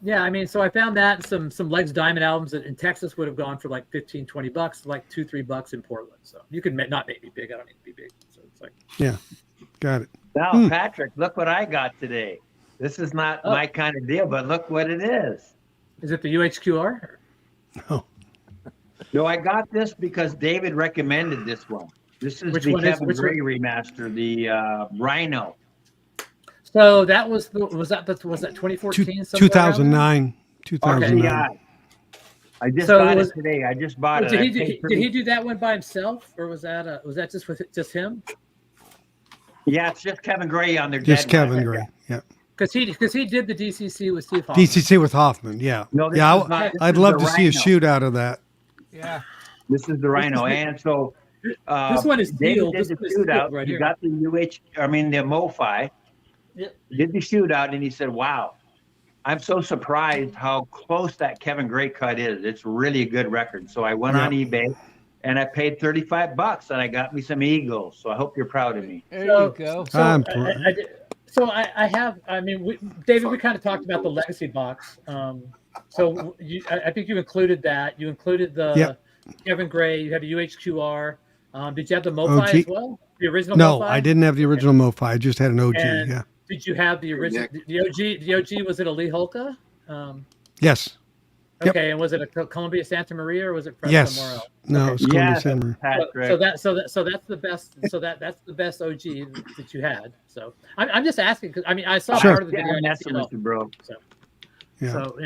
Yeah, so I found that some Legs Diamond albums that in Texas would have gone for like $15-20, like $2-3 in Portland. So you can not make me big. I don't need to be big. So it's like Got it. Now, Patrick, look what I got today. This is not my kind of deal, but look what it is. Is it the UHQR? Oh. No, I got this because David recommended this one. This is Which the one is- Kevin which Gray remaster, the Rhino. So that was that 2014? 2009. 2009. Yeah. I just So got was- it today. I just bought it. Did I he, paid did he do that one by himself, or was that just him? Yeah, it's just Kevin Gray on there. Just Kevin Gray. Yeah. Because he did the DCC with Steve Hoffman. DCC with Hoffman. Yeah. No, this Yeah. is not- this I'd is love the to see a Rhino. shootout of that. Yeah. This is the Rhino, and so This one is David sealed. did This the one is sealed shootout. right He here. got the the Mofi. Yep. Did the shootout, and he said, "Wow, I'm so surprised how close that Kevin Gray cut is. It's really a good record." So I went on eBay, and I paid $35, and I got me some Eagles. So I hope you're proud of me. There you go. David, we kind of talked about the legacy box. So I think you included that. You included the Kevin Gray. You had the UHQR. Did you have the Mofi as well? The original No, Mofi? I didn't have the original Mofi. I just had an OG. And yeah. Did you have the original? The OG. The OG, was it a Lee Holka? Yes. Yep. Okay, and was it a Columbia Santa Maria, or was it from Yes. somewhere else? No, it's Columbia Santa Maria. So that's the best. So that's the best OG that you had. So I'm just asking because I saw part of the video. Yeah, and I that's didn't see it all. bro. So, Yeah. so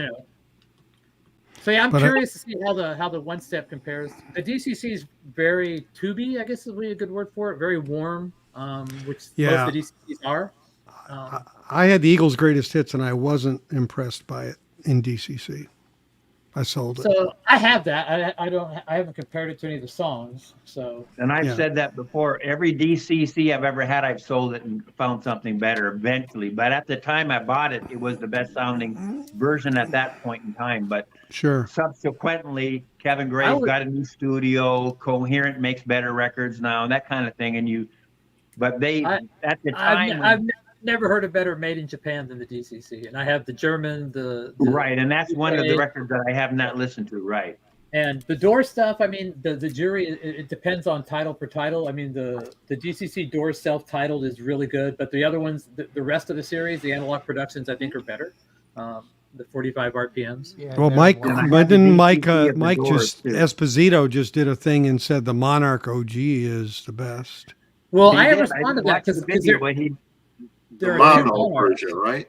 So yeah, I'm But curious to see how the one step compares. The DCC is very tubey, I guess would be a good word for it. Very warm, which most of the DCCs are. I had the Eagles' greatest hits, and I wasn't impressed by it in DCC. I sold it. So I have that. I haven't compared it to any of the songs. So And I've said that before. Every DCC I've ever had, I've sold it and found something better eventually. But at the time I bought it, it was the best sounding version at that point in time. But subsequently, Kevin Gray's got a new studio. Coherent makes better records now, and that kind of thing. At the time, I've never heard a better made in Japan than the DCC, and I have the German, the right, and that's one of the records that I have not listened to. Right. And the Doors stuff, I mean, the jury, it depends on title per title. I mean, the DCC Doors self-titled is really good, but the other ones, the rest of the series, the analog productions, I think are better. The 45 RPMs. Yeah, well, Mike Esposito just did a thing and said the Monarch OG is the best. Well, He I did. respond to that watched because the video, but he The there are two mono monarchs. version, right?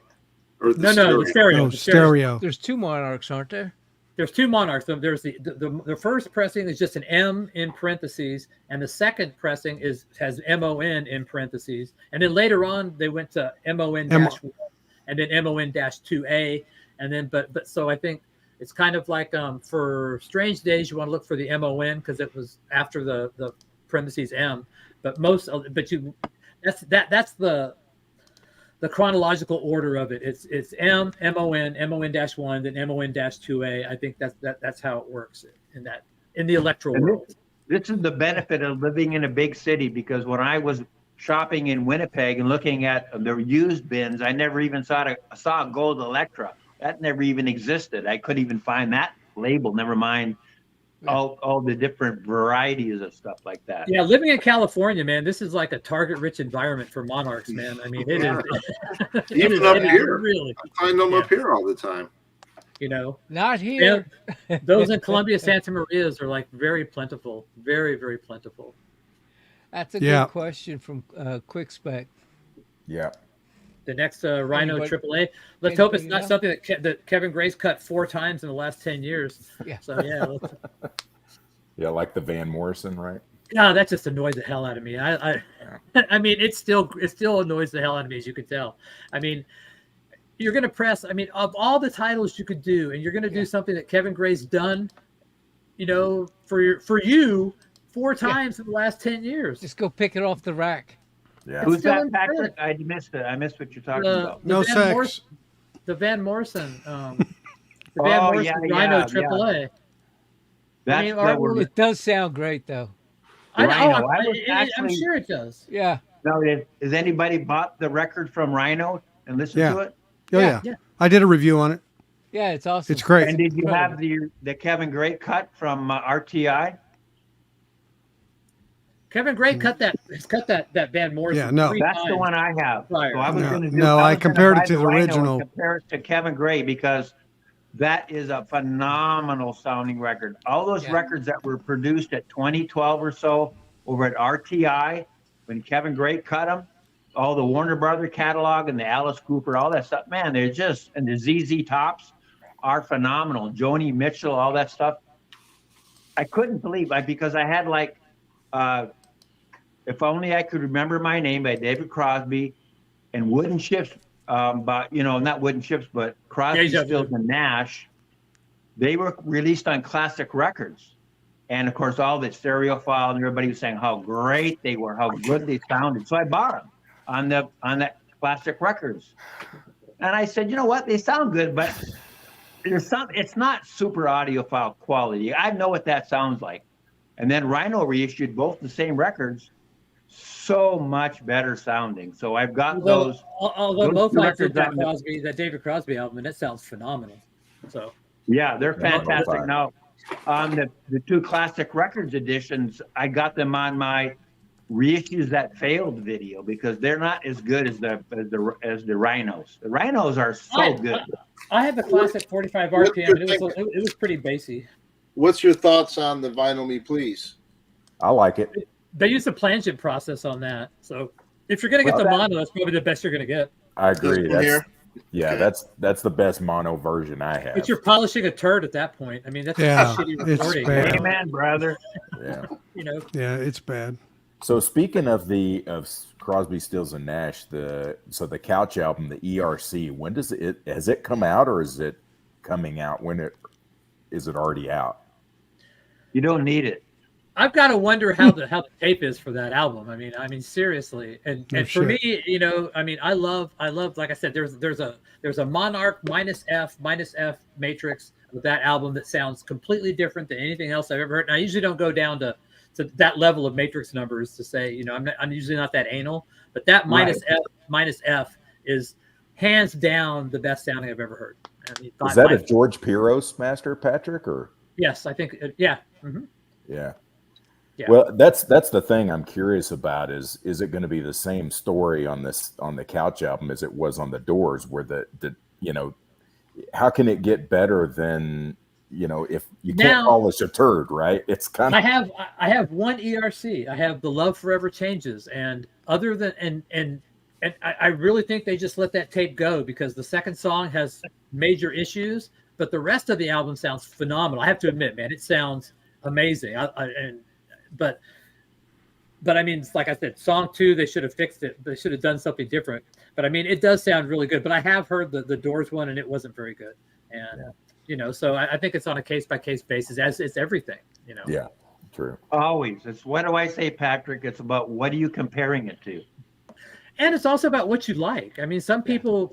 Or the No, the stereo. No, the stereo. stereo. There's two monarchs, aren't there? There's two monarchs. There's the first pressing is just an M in parentheses, and the second pressing has MON in parentheses, and then later on they went to MON-1 and then MON-2A, and then but so I think it's kind of like for Strange Days you want to look for the MON because it was after the parentheses M, but that's the chronological order of it. It's MON, MON-1, then MON-2A. I think that's how it works in the electoral world. This is the benefit of living in a big city, because when I was shopping in Winnipeg and looking at the used bins, I never even saw a gold Electra. That never even existed. I couldn't even find that label. Never mind all the different varieties of stuff like that. Yeah, living in California, man, this is like a target-rich environment for monarchs, man. I mean, it is. Even up here, really. I find them up here all the time. You know, Not here. those in Columbia, Santa Maria's are like very plentiful, very, very plentiful. That's a good question from Quick Spec. Yeah. The next Rhino Anybody- AAA. Let's hope it's not else? something that Kevin Gray's cut 4 times in the last 10 years. Yeah. So yeah. Yeah, like the Van Morrison, right? No, that just annoys the hell out of me. I mean, it still annoys the hell out of me, as you can tell. I mean, you're gonna press. I mean, of all the titles you could do, and you're gonna do something that Kevin Gray's done, you know, for you 4 times in the last 10 years. Just go pick it off the rack. Yeah. Who's that, Patrick? I missed it. I missed what you're talking about. No Van sex. Morrison, the Van Morrison. The Van Morrison Rhino AAA. That's It does sound great, though. I'm actually- sure it does. Yeah. Now, has anybody bought the record from Rhino and listened to it? Oh yeah. I did a review on it. Yeah, it's awesome. It's great. And did you have the Kevin Gray cut from RTI? Kevin Gray cut that Van Morrison. Yeah, no. 3 That's the times one I have. So prior. I was going to do. No, I was gonna compared it buy to the Rhino and original. Compare it to Kevin Gray, because that is a phenomenal sounding record. All those records that were produced at 2012 or so over at RTI, when Kevin Gray cut them, all the Warner Brother catalog and the Alice Cooper, all that stuff, man, they're just, and the ZZ Tops are phenomenal. Joni Mitchell, all that stuff. I couldn't believe because I had like, If Only I Could Remember My Name by David Crosby, and Wooden Ships, not Wooden Ships, but Crosby, Stills and Nash. They were released on classic records. And of course, all the Audiophile and everybody was saying how great they were, how good they sounded. So I bought them on that classic records. And I said, you know what? They sound good, but it's not super audiophile quality. I know what that sounds like. And then Rhino reissued both the same records, so much better sounding. So I've got those. Although both records that David Crosby album, and it sounds phenomenal. So yeah, they're fantastic. Now, on the 2 classic records editions, I got them on my reissues that failed video, because they're not as good as the Rhinos. The Rhinos are so good. I had the classic 45 RPM. It was pretty bassy. What's your thoughts on the Vinyl Me Please? I like it. They use the plangent process on that. So if you're going to get the mono, that's probably the best you're going to get. I agree. That's the best mono version I have. But you're polishing a turd at that point. I mean, that's a shitty recording. It's bad. Amen, brother. Yeah. Yeah, it's bad. So speaking of Crosby, Stills and Nash, the Couch album, the ERC, when has it come out, or is it coming out? Is it already out? You don't need it. I've got to wonder how the tape is for that album. I mean, seriously. And for me, I love, like I said, there's a Monarch -F matrix of that album that sounds completely different than anything else I've ever heard. And I usually don't go down to that level of matrix numbers to say, I'm usually not that anal, but that -F is hands down the best sounding I've ever heard. I mean, is that a George Piros master, Patrick, or? Yes, I think. Yeah. Mm-hmm. Yeah. Yeah. Well, that's the thing I'm curious about is it going to be the same story on the Couch album as it was on the Doors, where how can it get better than if you Now- can't polish a turd, right? It's kind I of. have one ERC. I have The Love Forever Changes, and other than and I really think they just let that tape go because the second song has major issues, but the rest of the album sounds phenomenal. I have to admit, man, it sounds amazing. But I mean, it's like I said, song 2, they should have fixed it. They should have done something different. But I mean, it does sound really good. But I have heard the Doors one, and it wasn't very good. And so I think it's on a case by case basis, as it's everything. Yeah, true. Always. It's what do I say, Patrick? It's about what are you comparing it to? And it's also about what you like. I mean, some people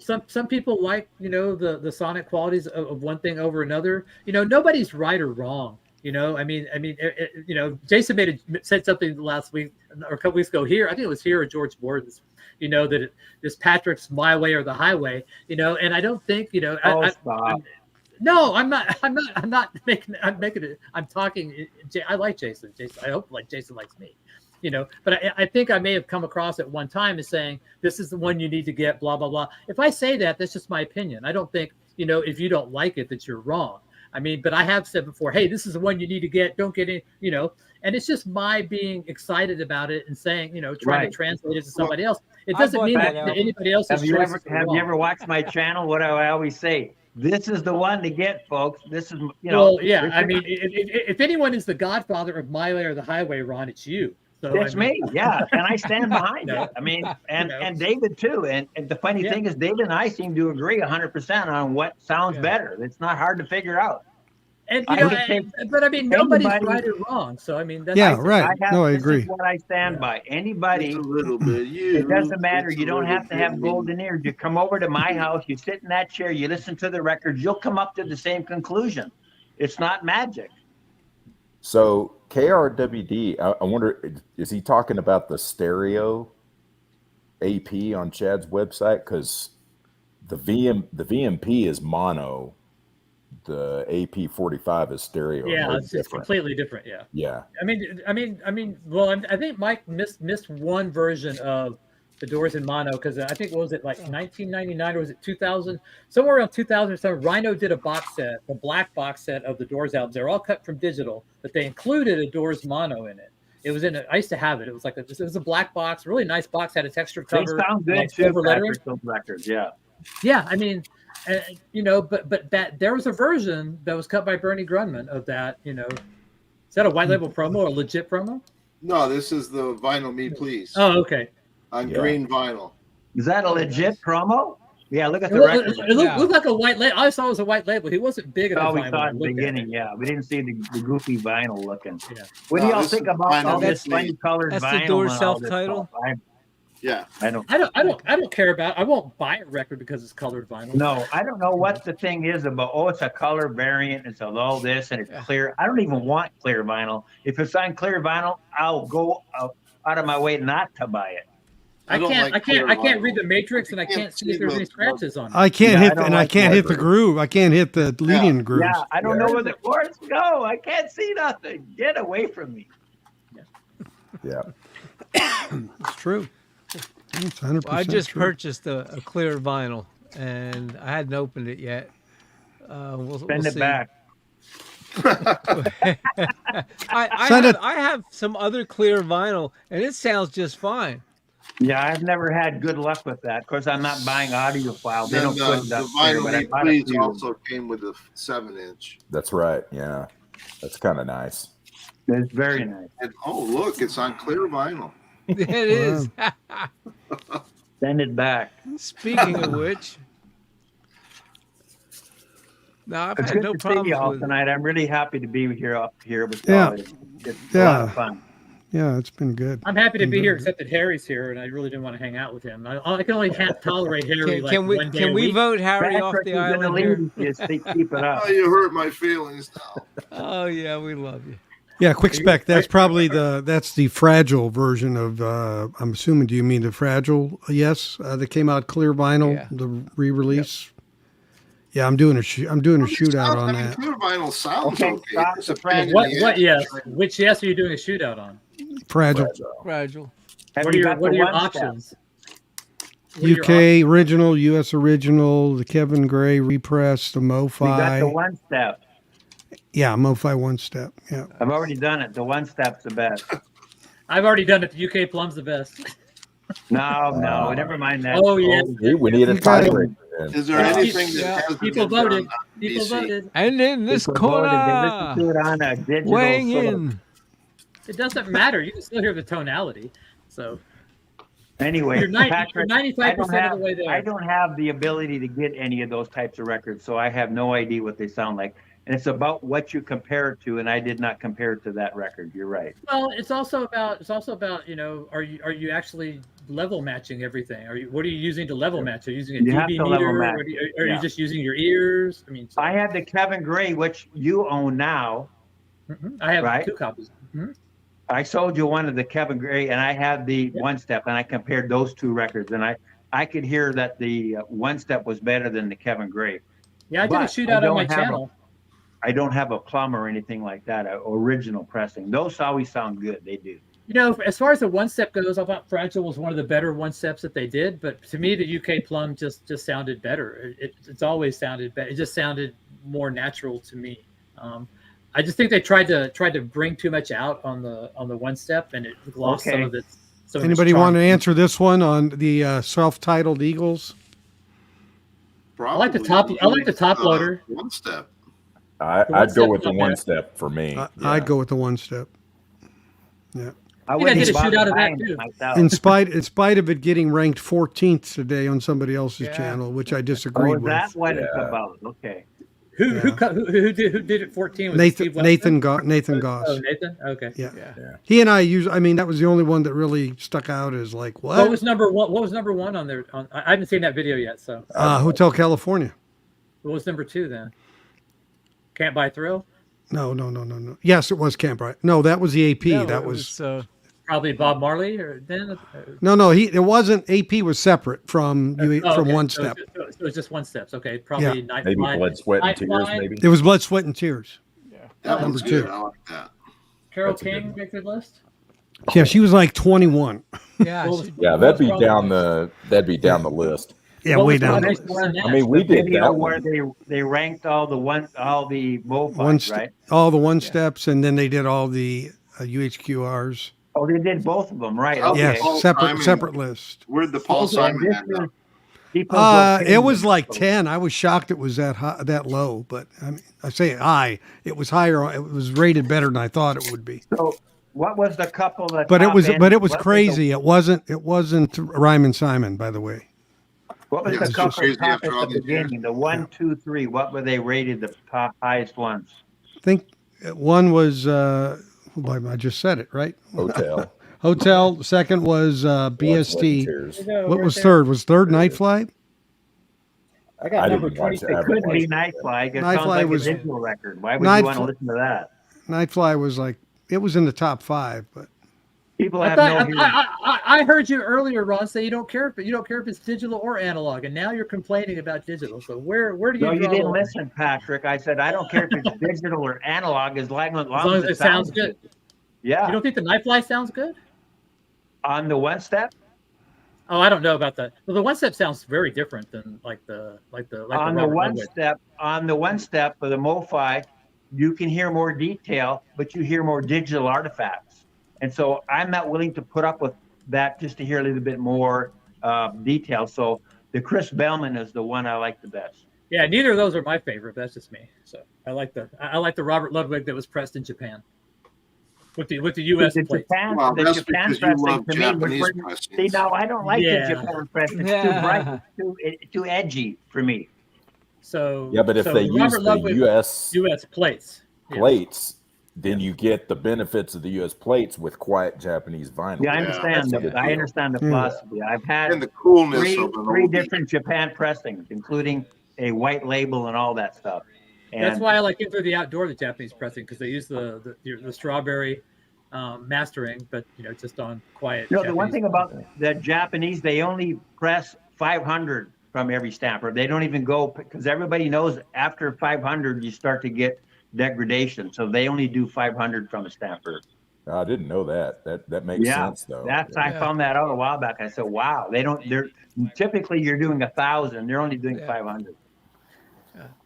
like the sonic qualities of one thing over another. Nobody's right or wrong. I mean, Jason said something last week or a couple weeks ago here. I think it was here or George Borden's. That this Patrick's my way or the highway. And I don't think Stop. No, I'm not. I'm not making. I'm making it. I'm talking. I like Jason. I hope Jason likes me. But I think I may have come across at one time as saying this is the one you need to get. Blah blah blah. If I say that, that's just my opinion. I don't think if you don't like it that you're wrong. I mean, but I have said before, hey, this is the one you need to get. Don't get it. And it's just my being excited about it and saying, trying to translate it to somebody else. It doesn't mean that anybody else Have you ever watched my channel? What do I always say? This is the one to get, folks. This is, Well, yeah. I mean, if anyone is the godfather of my way or the highway, Ron, it's you. So, it's me, yeah, and I stand behind it. I mean, and David too. And the funny thing is, David and I seem to agree 100% on what sounds better. It's not hard to figure out. And but I mean, nobody's right or wrong. So I mean, that's right. I agree. This is what I stand by. Anybody, a little bit. It doesn't matter. You don't have to have golden ears. You come over to my house, you sit in that chair, you listen to the records, you'll come up to the same conclusion. It's not magic. So KRWD, I wonder, is he talking about the stereo AP on Chad's website? Because the VMP is mono, the AP45 is stereo. Yeah, it's completely different. Yeah. Yeah. I mean. Well, I think Mike missed one version of the Doors in mono because I think what was it like 1999 or was it 2000? Somewhere around 2000 or something. Rhino did a box set, a black box set of the Doors albums. They're all cut from digital, but they included a Doors mono in it. It was I used to have it. It was like it was a black box, really nice box, had a textured cover. They sound good too. Those records, yeah. Yeah, I mean, but that there was a version that was cut by Bernie Grunman of that. Is that a white label promo or a legit promo? No, this is the Vinyl Me Please. Oh, okay. On green vinyl. Is that a legit promo? Yeah, look at the record. It looked like a white label. I saw it was a white label. He wasn't big enough. Oh, we saw it in the beginning. Yeah, we didn't see the goofy vinyl looking. Yeah. What do y'all think about all this funny colored vinyl? That's the Doors self-title. Yeah, I don't care about. I won't buy a record because it's colored vinyl. No, I don't know what the thing is about. Oh, it's a color variant. It's all this and it's clear. I don't even want clear vinyl. If it's on clear vinyl, I'll go out of my way not to buy it. I can't read the matrix, and I can't see if there's any scratches on it. I can't hit the groove. I can't hit the leading groove. Yeah, I don't know where the chords go. I can't see nothing. Get away from me. Yeah, it's true. It's 100%. Well, I just true. purchased a clear vinyl, and I hadn't opened it yet. We'll it see. back. I have some other clear vinyl, and it sounds just fine. Yeah, I've never had good luck with that. Of course, I'm not buying Audiophile. They don't put the that Vinyl Me Please also came with a 7-inch. that's right. Yeah, that's kind of nice. It's very nice. And, oh, look, it's on clear vinyl. It is. Send it back. Speaking of which, no, I've It's had good no to see problems you all with tonight. I'm really happy to be here up here with y'all. It's a lot of fun. Yeah, it's been good. I'm happy to be here, except that Harry's here, and I really didn't want to hang out with him. I can only tolerate Harry. Can we vote Harry off the island here? Keep it up. Oh, you hurt my feelings now. Oh yeah, we love you. Yeah, quick spec. That's probably the fragile version of. I'm assuming. Do you mean the fragile? Yes, that came out clear vinyl, the re-release. Yeah, I'm doing a shootout on that. Clear vinyl sounds okay. It's a what? Yes. Which yes are you doing a shootout on? Fragile. What are your options? UK original, US original, the Kevin Gray repress, the Mofi. We got the one step. Yeah, Mofi one step. Yeah. I've already done it. The one step's the best. I've already done it. The UK Plum's the best. No, never mind that. Oh, yes. We need a You gotta- tiebreaker. Is there anything that hasn't People been done voted. on People BC? voted. And in this People voted, they corner, listened to it on a digital weighing sort of- in. It doesn't matter. You can still hear the tonality. So Anyway, you're 90, Patrick, 95% of the way there. I don't have the ability to get any of those types of records, so I have no idea what they sound like. And it's about what you compare it to, and I did not compare it to that record. You're right. Well, it's also about are you actually level matching everything? What are you using to level match? Are you using a You have dB to level meter? match. Are you just using your ears? I mean, I had the Kevin Gray, which you own now. I have right? 2 copies. I sold you one of the Kevin Gray, and I had the one step, and I compared those 2 records, and I could hear that the one step was better than the Kevin Gray. Yeah, I did a But shootout I on my don't have channel. I don't have a plum or anything like that, original pressing. Those always sound good. They do. You know, as far as the one step goes, I thought Fragile was one of the better one steps that they did. But to me, the UK Plum just sounded better. It's always sounded better. It just sounded more natural to me. I just think they tried to bring too much out on the one step, and it lost some of its. Anybody want to answer this one on the self-titled Eagles? I like the top loader. One step. I'd go with the one step for me. I'd go with the one step. Yeah. I think I did a shootout of that too. myself. In spite of it getting ranked 14th today on somebody else's channel, which I disagreed with. That's what it's about. Okay. Who did it 14? Was Nathan Goss. Oh, Nathan. Okay. Yeah. He and I that was the only one that really stuck out as like what? What was number one? What was number one on there? I haven't seen that video yet. So. Hotel California. What was number 2 then? Can't Buy Thrill. No. Yes, it was Camp Right. No, that was the AP. No, that it was probably Bob Marley or then. No. It wasn't. AP was separate from One Step. So it was just one steps. Okay, probably Night Maybe Flight. Blood, Sweat, and Night Tears. Flight. Maybe It was Blood, Sweat, and Tears. That Number one's 2. good. I like that. Carol That's a good King one. make the list. Yeah, she was like 21. Yeah, Yeah, that'd be down the list. Yeah, What way was the down. next one I mean, we The did video that where one. they ranked all the Mofi, One right? all the one steps, and then they did all the UHQRs. Oh, they did both of them, right? Oh, Okay. Yes, Paul separate Simon. list. Where'd the Paul Also, Simon this end up? People go It was crazy. like 10. I was shocked it was that low, but I mean, I say high. It was higher. It was rated better than I thought it would be. So, what was the couple that? But it top was ended? What crazy. It wasn't Ryman Simon, by the way. What was Yeah, the it's so couple crazy top after all at the these years. beginning? The 1, 2, 3. What were they rated? The top highest ones. I think one was I just said it, right? Hotel. Hotel. The second was Blood, Sweat, and BST. Tears. What was third? Was third Night Flight? I got I number didn't watch 26. that. It couldn't be Night Flag. It Night sounds Flag like was- a digital record. Why would Night you want to Fl- listen to that? Night Fly was like it was in the top 5, but People I have thought no hearing. I heard you earlier, Ron, say you don't care if it's digital or analog, and now you're complaining about digital. So where do you No, you draw the didn't line? listen, Patrick. I said I don't care if it's digital or analog as long as it sounds good. Yeah. You don't think the Night Fly sounds good? On the one step. Oh, I don't know about that. Well, the one step sounds very different than like the On the Robert one Ludwig. step for the Mofi, you can hear more detail, but you hear more digital artifacts. And so I'm not willing to put up with that just to hear a little bit more detail. So the Chris Bellman is the one I like the best. Yeah, neither of those are my favorite. But that's just me. So I like the Robert Ludwig that was pressed in Japan with the U.S. The plate. Well, the that's Japan because you pressing love to me Japanese was pressings. see now I don't like Yeah. the Japan press. It's Yeah. too bright, it's too edgy for me. So Yeah, but if so they use Robert the Ludwig, U.S. U.S. plates. Yeah. plates, then you get the benefits of the U.S. plates with quiet Japanese vinyl. Yeah, I Yeah, understand. that's a good I deal. understand the philosophy. I've had And the coolness three of an three old different Japan pressings, including a white label and all that stuff. And That's why I like Into the Outdoor, the Japanese pressing, because they use the strawberry mastering, but just on quiet. you know, the one Japanese thing about the Japanese, they only press 500 from every stamper. They don't even go because everybody knows after 500 you start to get degradation. So they only do 500 from a stamper. I didn't know that. That makes sense though. I found that out a while back. I said, wow, they're typically you're doing 1,000. They're only doing 500.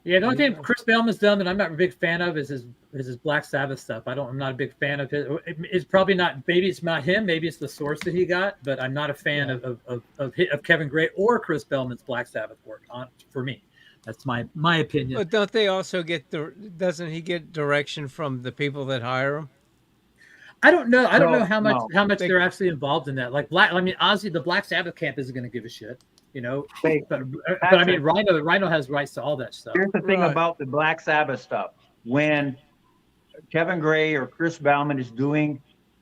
Yeah, the only thing Chris Bellman's done that I'm not a big fan of is his Black Sabbath stuff. I'm not a big fan of it. It's probably not. Maybe it's not him. Maybe it's the source that he got. But I'm not a fan of Kevin Gray or Chris Bellman's Black Sabbath work. For me, that's my opinion. But don't they also get doesn't he get direction from the people that hire him? I don't know. I don't know how much they're actually involved in that. Like Ozzy, the Black Sabbath camp isn't going to give a shit. But I mean, Rhino has rights to all that stuff. Here's the thing about the Black Sabbath stuff. When Kevin Gray or Chris Bauman is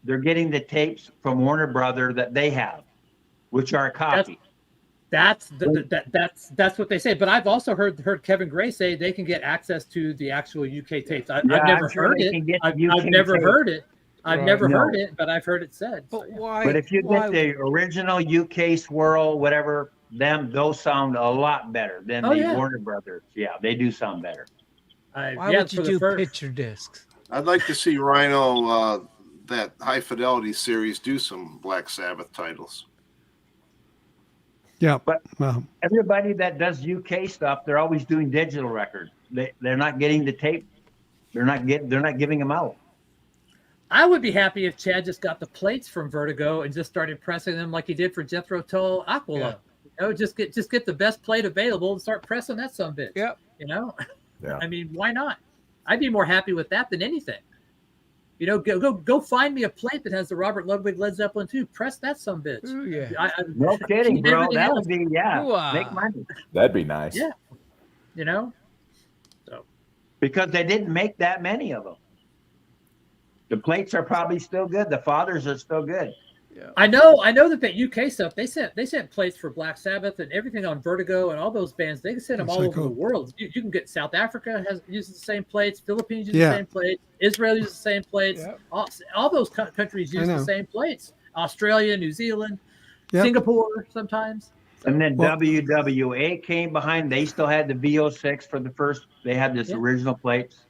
they're getting the tapes from Warner Brother that they have, which are a copy. That's what they say. But I've also heard Kevin Gray say they can get access to the actual UK tapes. I've never heard it. I've never heard it. I've never heard it, but I've heard it said. But why? But if you get the original UK swirl, whatever, those sound a lot better than Warner Brothers. Yeah, they do sound better. Why would you do picture discs? I'd like to see Rhino, that High Fidelity series, do some Black Sabbath titles. Yeah, but everybody that does UK stuff, they're always doing digital records. They're not getting the tape. They're not giving them out. I would be happy if Chad just got the plates from Vertigo and just started pressing them like he did for Jethro Tull Aquila. Yeah. Just get the best plate available and start pressing that sumbitch. Yep. Yeah. I mean, why not? I'd be more happy with that than anything. Go find me a plate that has the Robert Ludwig Led Zeppelin 2. Press that sumbitch. Ooh, yeah. No kidding, bro. That would be make money. That'd be nice. Yeah. So because they didn't make that many of them. The plates are probably still good. The fathers are still good. Yeah. I know that UK stuff, they sent plates for Black Sabbath and everything on Vertigo and all those bands. They send them all over the world. You can get South Africa uses the same plates, Philippines uses the same plates, Israel uses the same plates. Yep. All those countries use the same plates. Australia, New Zealand, Singapore sometimes. So. And then WWA came behind. They still had the VO6 for the first. They had this original plates.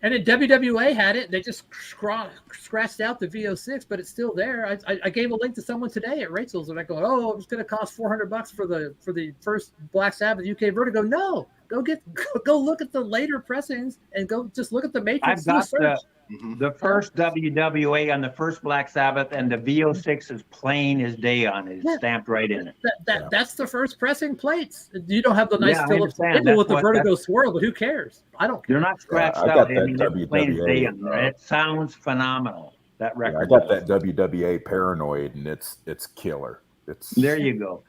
And then WWA had it. They just scratched out the VO6, but it's still there. I gave a link to someone today at Rachel's, and I go, "Oh, it was going to cost $400 for the first Black Sabbath UK Vertigo." No, go look at the later pressings and go just look at the matrix. I've got the first WWA on the first Black Sabbath, and the VO6 is plain as day on it. It's stamped right in it. That's the first pressing plates. You don't have the nice Phillips label with the Vertigo swirl, but who cares? I don't care. They're not scratched out. I mean, it's plain as day on there. It sounds phenomenal. That record. I got that WWA Paranoid, and it's killer. There you go.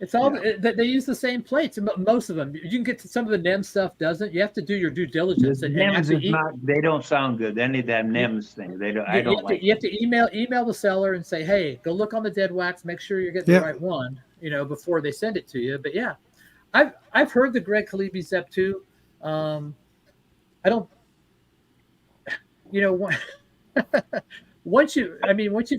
It's all they use the same plates. Most of them. You can get to some of the NEM stuff. Doesn't you have to do your due diligence? They don't sound good. Any of that NEMS thing. They don't. I don't like. You have to email the seller and say, hey, go look on the dead wax. Make sure you're getting the right one. Before they send it to you. But yeah, I've heard the Greg Khalibi Zep too. I don't. Once you've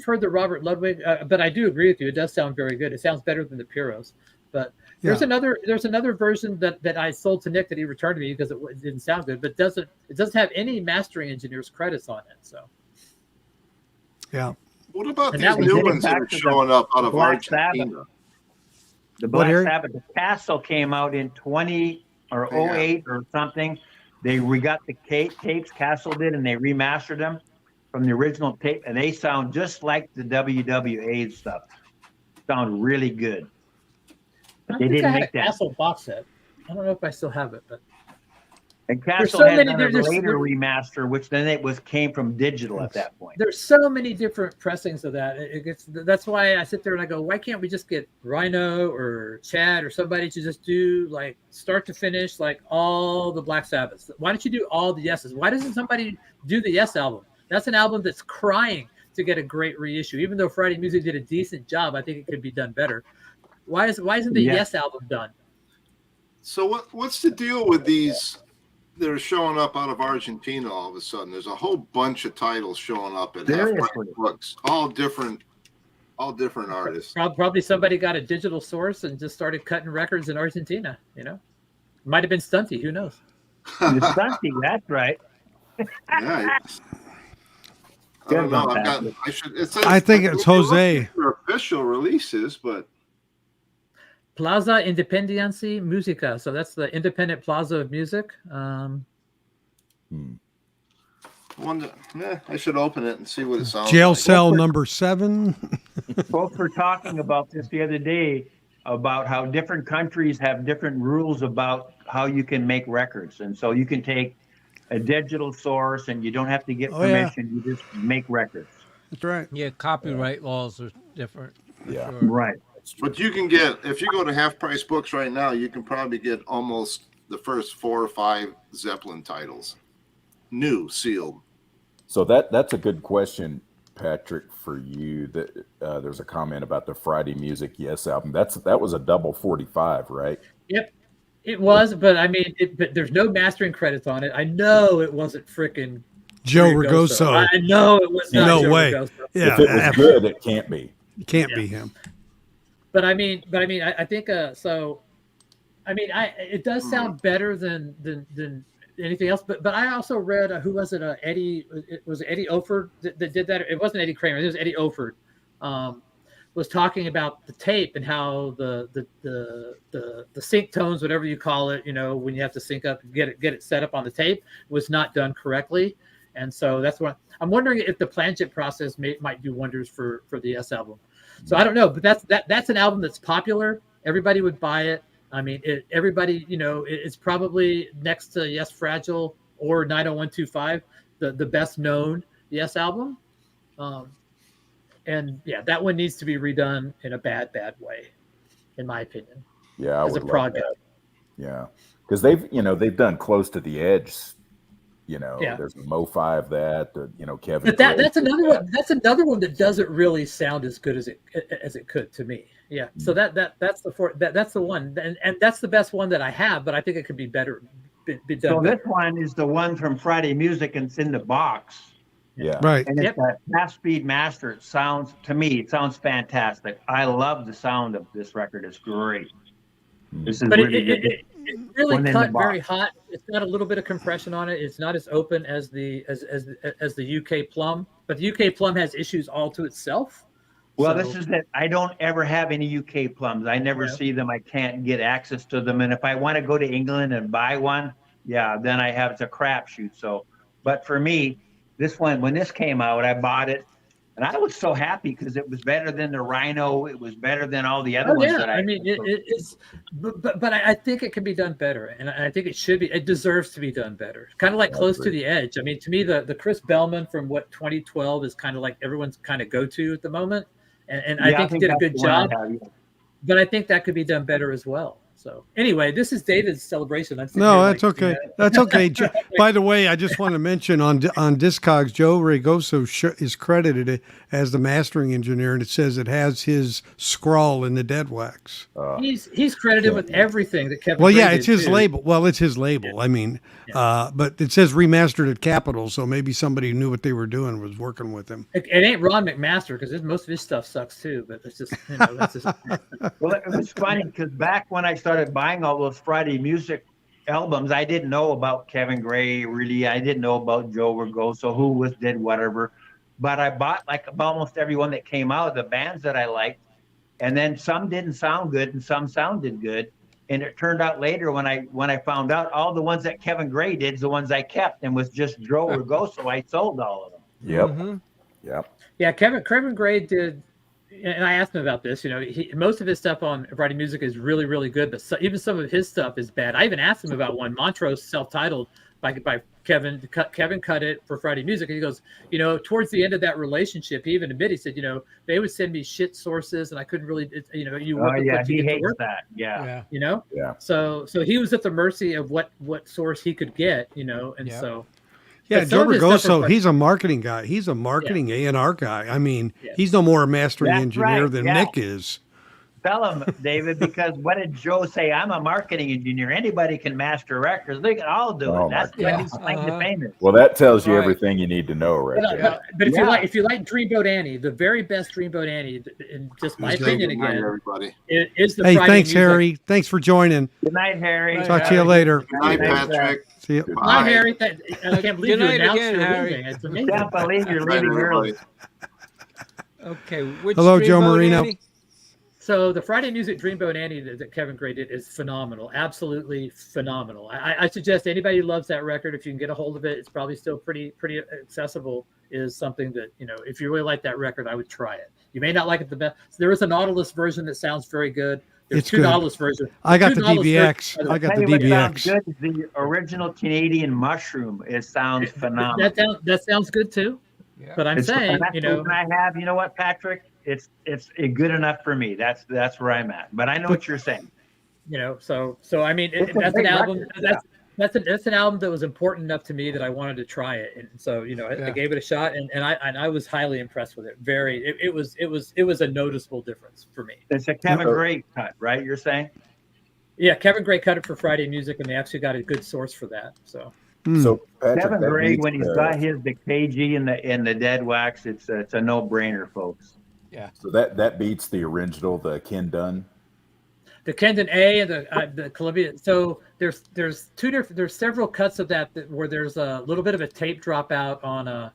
heard the Robert Ludwig, but I do agree with you. It does sound very good. It sounds better than the Pyros. But there's another version that I sold to Nick that he returned to me because it didn't sound good, but it doesn't have any mastering engineers credits on it. So yeah. What about these new ones that are showing up out of Argentina? The Black Sabbath, the Castle came out in 20 or 08 or something. We got the tapes Castle did, and they remastered them from the original tape, and they sound just like the WWA stuff. Sound really good. But they didn't make that. Castle box set. I don't know if I still have it, but and Castle had a later remaster, which then came from digital at that point. There's so many different pressings of that. That's why I sit there and I go, why can't we just get Rhino or Chad or somebody to just do like start to finish like all the Black Sabbaths? Why don't you do all the yeses? Why doesn't somebody do the Yes album? That's an album that's crying to get a great reissue. Even though Friday Music did a decent job, I think it could be done better. Why isn't the Yes album done? So what's the deal with these? They're showing up out of Argentina all of a sudden. There's a whole bunch of titles showing up at half-price books, all different artists. Probably somebody got a digital source and just started cutting records in Argentina. Might have been Stunty. Who knows? Stunty, that's right. Yeah. I don't know. I think it's Jose. Official releases, but Plaza Independencia Musica. So that's the independent plaza of music. I should open it and see what it sounds Jail like. cell number 7. Folks were talking about this the other day about how different countries have different rules about how you can make records. And so you can take a digital source and you don't have to get permission. You just make records. That's right. Yeah, copyright laws are different. Yeah. Sure. Right. But you can get, if you go to Half Price Books right now, you can probably get almost the first 4 or 5 Zeppelin titles, new, sealed. So that's a good question, Patrick, for you. That there's a comment about the Friday Music Yes album. That was a double 45, right? Yep, it was. But I mean, but there's no mastering credits on it. I know it wasn't freaking Joe Ragoso. I know it was not. No Joe way. Ragoso. Yeah, if it was good, it can't be. Can't be him. But I mean, I think so. I mean, it does sound better than anything else. But I also read who was it? Eddie. It was Eddie Oford that did that. It wasn't Eddie Kramer. It was Eddie Oford. Was talking about the tape and how the sync tones, whatever you call it, when you have to sync up and get it set up on the tape, was not done correctly. And so that's what I'm wondering if the Planjet process might do wonders for the Yes album. So I don't know, but that's an album that's popular. Everybody would buy it. I mean, everybody, it's probably next to Yes Fragile or 90125, the best known Yes album. And yeah, that one needs to be redone in a bad way, in my opinion. Yeah, I as would a prog love that. Yeah, because they've done Close to the Edge. There's Mofi of that. Kevin. But that's another one. That's another one that doesn't really sound as good as it could to me. Yeah. So that's the one, and that's the best one that I have. But I think it could be better. Be done So better. this one is the one from Friday Music, and it's in the box. Yeah. Right. And it's a half-speed master. It sounds fantastic. I love the sound of this record. It's great. This is But really good. it really One in cut the box. very hot. It's got a little bit of compression on it. It's not as open as the UK Plum, but the UK Plum has issues all to itself. Well, So- this is that I don't ever have any UK plums. I never see them. I can't get access to them. And if I want to go to England and buy one, then I have it's a crapshoot. So, but for me, this one, when this came out, I bought it, and I was so happy because it was better than the Rhino. It was better than all the other ones that I mean, it's, but I think it can be done better, and I think it should be. It deserves to be done better. Kind of like Close to the Edge. I mean, to me, the Chris Bellman from 2012 is kind of like everyone's kind of go-to at the moment, and I think he did a good job. But I think that could be done better as well. So anyway, this is David's celebration. No, that's okay. That's okay. By the way, I just want to mention on Discogs, Joe Ragoso is credited as the mastering engineer, and it says it has his scrawl in the dead wax. He's credited with everything that Kevin. Well, Gray yeah, did it's his too. label. Well, it's his label. Yeah. I mean, but it says remastered at Capitol, so maybe somebody who knew what they were doing was working with him. It ain't Ron McMaster because most of his stuff sucks too. But it's just that's just. Well, it was funny because back when I started buying all those Friday Music albums, I didn't know about Kevin Gray really. I didn't know about Joe Ragoso, who did whatever. But I bought like almost everyone that came out, the bands that I liked, and then some didn't sound good and some sounded good. And it turned out later when I found out all the ones that Kevin Gray did is the ones I kept, and was just Joe Ragoso. I sold all of them. Yep. Mm-hmm. Yep. Yeah, Kevin Gray did, and I asked him about this. Most of his stuff on Friday Music is really, really good, but even some of his stuff is bad. I even asked him about one, Montrose, self-titled by Kevin. Kevin cut it for Friday Music, and he goes, towards the end of that relationship, he even admitted, he said, they would send me shit sources, and I couldn't really, you work with what he you get to hates work. that. Yeah. Yeah. So he was at the mercy of what source he could get, and so. Yeah, But Joe some of his stuff Ragoso, he's a marketing guy. He's a marketing A&R guy. I mean, he's no more a mastering That's engineer right, than yeah. Nick is. Tell him, David, because what did Joe say? I'm a marketing engineer. Anybody can master records. They can all do it. That's what he's claim to fame is. Well, that tells you everything you need to know, right there. But if you like Dreamboat Annie, the very best Dreamboat Annie, in just my opinion again, everybody. Is the Hey, Friday thanks, Music. Harry. Thanks for joining. Good night, Harry. Talk to you later. Good night, Patrick. See you. Hi, Harry. I can't believe Good you night announced again, you're Harry. leaving. It's amazing. Can't believe you're Good night, leaving early. everybody. Okay. Which Hello, Joe Dreamboat Marino. Annie? So the Friday Music Dreamboat Annie that Kevin Gray did is phenomenal, absolutely phenomenal. I suggest anybody who loves that record, if you can get a hold of it, it's probably still pretty accessible. Is something that, you know, if you really like that record, I would try it. You may not like it the best. There is a Nautilus version that sounds very good. There's It's two good. Nautilus versions. I got the Nautilus DBX. versions- I got the Tell you what sounds DBX. good is the original Canadian Mushroom. It sounds phenomenal. That sounds good too. Yeah. But I'm It's the saying, best you know, version I have. You know what, Patrick? It's good enough for me. That's where I'm at. But I know what you're saying. you know, so I mean, It's a that's an great album. record, That's an album that was important enough to me that I wanted to try it, and so, you know, I gave it a shot, and I was highly impressed with it. It was a noticeable difference for me. It's a Kevin Gray cut, right? You're saying? Yeah, Kevin Gray cut it for Friday Music, and they actually got a good source for that. So So Patrick, Kevin that Gray, means, when he's got his the KG and the dead wax, it's a no brainer, folks. Yeah. so that beats the original, the Ken Dunn. the Kendon A and the Columbia. So there's two different. There's several cuts of that where there's a little bit of a tape dropout on a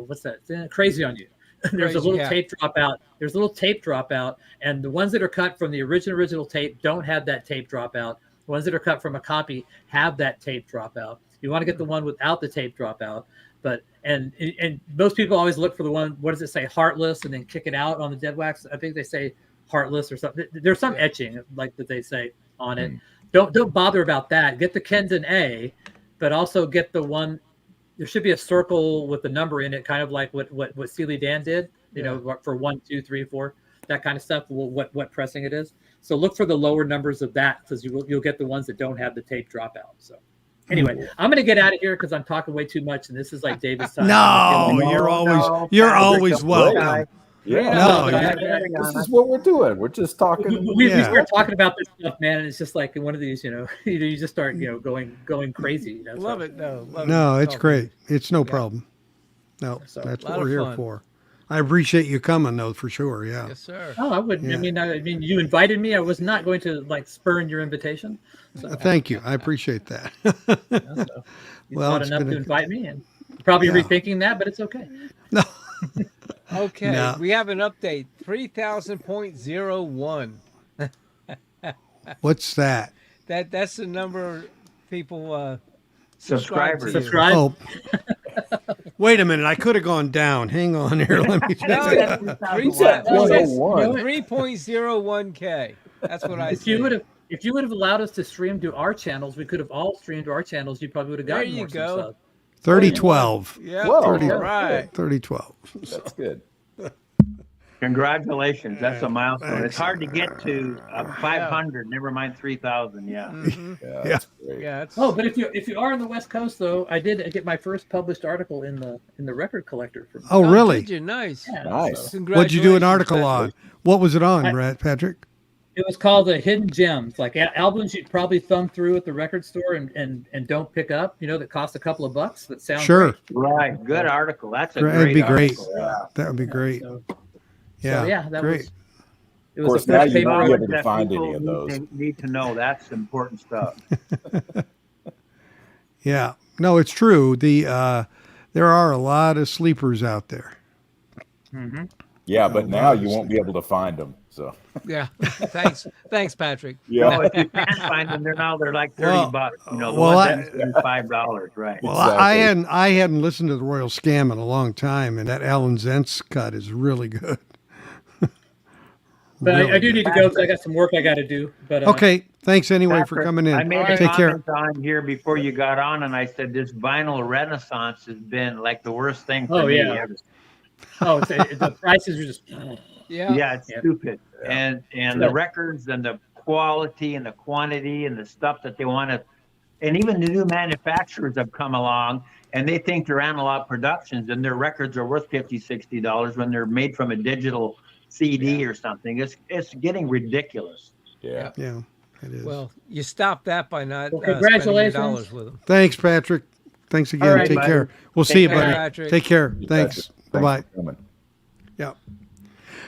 what's that? Crazy on You. There's a little tape dropout. There's a little tape dropout, and the ones that are cut from the original tape don't have that tape dropout. The ones that are cut from a copy have that tape dropout. You want to get the one without the tape dropout, but and most people always look for the one. What does it say? Heartless, and then kick it out on the dead wax. I think they say Heartless or something. There's some etching like that they say on it. Don't bother about that. Get the Kendon A, but also get the one. There should be a circle with the number in it, kind of like what Steely Dan did. You know, for 1, 2, 3, 4, that kind of stuff. What pressing it is. So look for the lower numbers of that, because you'll get the ones that don't have the tape dropout. So anyway, I'm gonna get out of here because I'm talking way too much, and this is like David's time. No, you're always welcome. Yeah, No, this is what we're doing. We're just talking. We start talking about this stuff, man, and it's just like one of these, you know, you just start, you know, going crazy. You know, Love it, though. No, it's great. It's no problem. No, So, that's lot what of we're here fun. for. I appreciate you coming, though, for sure. Yeah. Yes, sir. Oh, I wouldn't. Yeah. I mean, you invited me. I was not going to like spurn your invitation. So, Thank you. I appreciate that. so you Well, thought it's enough been to a- invite me, and probably Yeah. rethinking that, but it's okay. No. Okay, No. we have an update. 3,000.01. What's that? That's the number of people Subscribers. subscribe to you. Oh. Wait a minute. I could have gone down. Hang on here. Let me No, check. it's at 101? 3.01K. That's what I If see. you would have allowed us to stream to our channels, we could have all streamed to our channels. You probably would have There gotten you more go. subs. 3012. Yeah, Whoa. 30, all right. 3012. That's good. Congratulations. That's a milestone. It's hard to get to 500, never mind 3,000. Yeah. Yeah, that's great. Yeah, it's, Oh, but if you are on the West Coast, though, I did get my first published article in the record collector. Oh, really? Did you? Nice. Yeah, Nice. so What'd you do an Congratulations, article on? What was it on, Patrick? it was called the Hidden Gems, like albums you'd probably thumb through at the record store and don't pick up. You know, that cost a couple of bucks. That sounds Sure. Right. Good article. That's a That'd great be great. article. Yeah. That would be great. So, Yeah. that great. was. It Of was course, the now first you paper. won't be able to That find people any of those. Need to know. That's important stuff. Yeah. No, it's true. There are a lot of sleepers out there. Yeah, but now you won't be able to find them. So yeah. Thanks, Patrick. No, if you can't find them, they're like 30 Well, bucks. You know, the well, ones that are $5, right? Well, Exactly. I hadn't listened to the Royal Scam in a long time, and that Alan Zentz cut is really good. But Really I do good. need to go because I got some work I got to do. But Okay. Thanks anyway for Patrick, coming in. I made a Take care. comment on here before you got on, and I said this vinyl renaissance has been like the worst thing for Oh, me yeah. ever. The prices are just. Yeah. Yeah, it's Yeah. stupid. And Yeah. the records and the quality and the quantity and the stuff that they want to, and even the new manufacturers have come along and they think they're Analog Productions and their records are worth $50, $60 when they're made from a digital CD or something. It's getting ridiculous. yeah. Yeah, it is. Well, you stop that by not Well, spending your congratulations. dollars with them. Thanks, Patrick. Thanks again. All right, Take buddy. care. We'll Take see you, care, buddy. Patrick. Take care. Thanks. Bye bye. for coming. Yeah.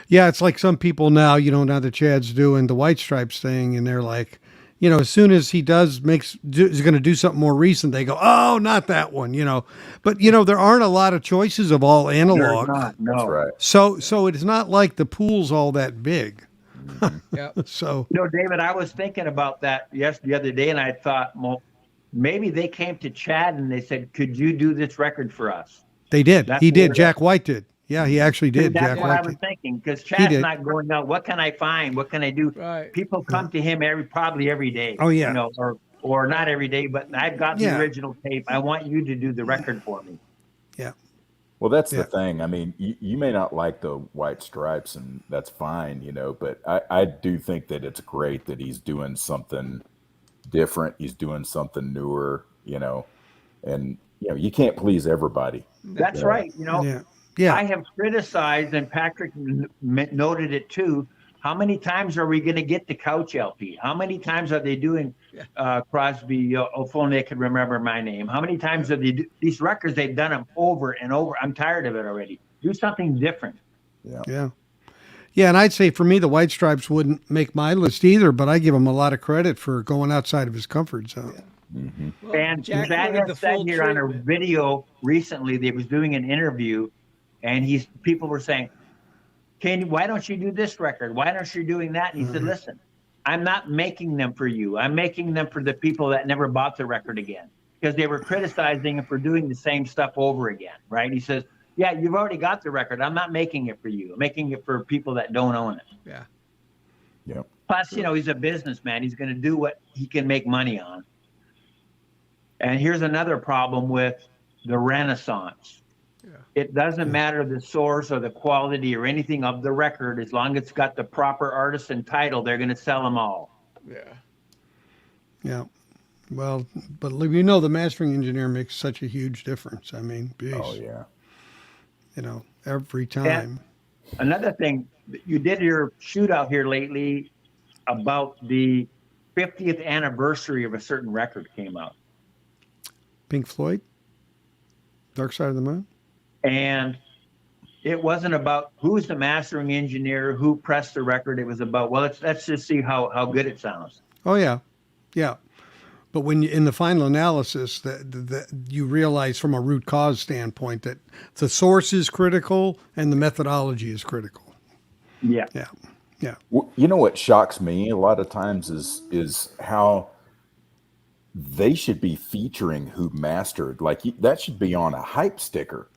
Yeah, it's like some people now, now that Chad's doing the White Stripes thing, and they're like, as soon as he is going to do something more recent, they go, oh, not that one, But, there aren't a lot of choices of all analog. There's not, no. That's right. So it's not like the pool's all that big. Yeah. So, David, I was thinking about that the other day, and I thought, well, maybe they came to Chad and they said, "Could you do this record for us?" they did. That's He did. where Jack White did. Yeah, he actually did. That's Jack what I White was did. thinking, because Chad's did. not going out. What can I find? What can I do? Right. People come to him probably every day. Oh, yeah. Or not every day, but I've got the Yeah. original tape. I want you to do the record for me. Yeah. Well, that's the thing. I mean, you may not like the White Stripes, and that's fine, but I do think that it's great that he's doing something different. He's doing something newer, and, you can't please everybody. That's right. Yeah. I have criticized, and Patrick noted it too. How many times are we going to get the Couch LP? How many times are they doing Crosby, if only I could remember my name? How many times have they these records? They've done them over and over. I'm tired of it already. Do something different. Yeah. Yeah, and I'd say for me, the White Stripes wouldn't make my list either, but I give him a lot of credit for going outside of his comfort zone. Yeah. Well, And Jack Chad wanted the has said full here on a treatment. video recently, they was doing an interview, and people were saying, why don't you do this record? Why aren't you doing that? And he said, listen, I'm not making them for you. I'm making them for the people that never bought the record again, because they were criticizing him for doing the same stuff over again, right? He says, yeah, you've already got the record. I'm not making it for you. I'm making it for people that don't own it. Yeah. Yeah. Plus, he's a businessman. He's going to do what he can make money on. And here's another problem with the Renaissance. It doesn't matter the source or the quality or anything of the record. As long as it's got the proper artist and title, they're going to sell them all. Yeah. Yeah. Well, but the mastering engineer makes such a huge difference. I mean, geez, Oh, yeah. Every time. Another thing, you did your shootout here lately about the 50th anniversary of a certain record came out. Pink Floyd, Dark Side of the Moon. And it wasn't about who's the mastering engineer, who pressed the record. It was about, well, let's just see how good it sounds. Oh yeah, yeah. But when in the final analysis, that you realize from a root cause standpoint that the source is critical and the methodology is critical. Yeah. Yeah. Yeah. Well, what shocks me a lot of times is how they should be featuring who mastered. Like that should be on a hype sticker.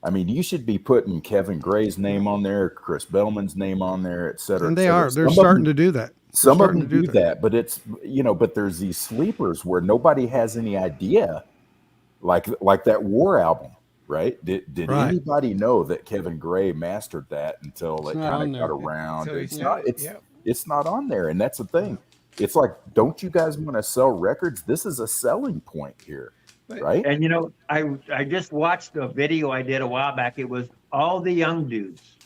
I mean, you should be putting Kevin Gray's name on there, Chris Bellman's name on there, et cetera. And they are. They're starting to do that. Some of them do that, but it's but there's these sleepers where nobody has any idea, like that War album, right? Did anybody know that Kevin Gray mastered that until it kind of got around? It's not on there, and that's the thing. It's like, don't you guys want to sell records? This is a selling point here, right? And I just watched a video I did a while back. It was all the young dudes.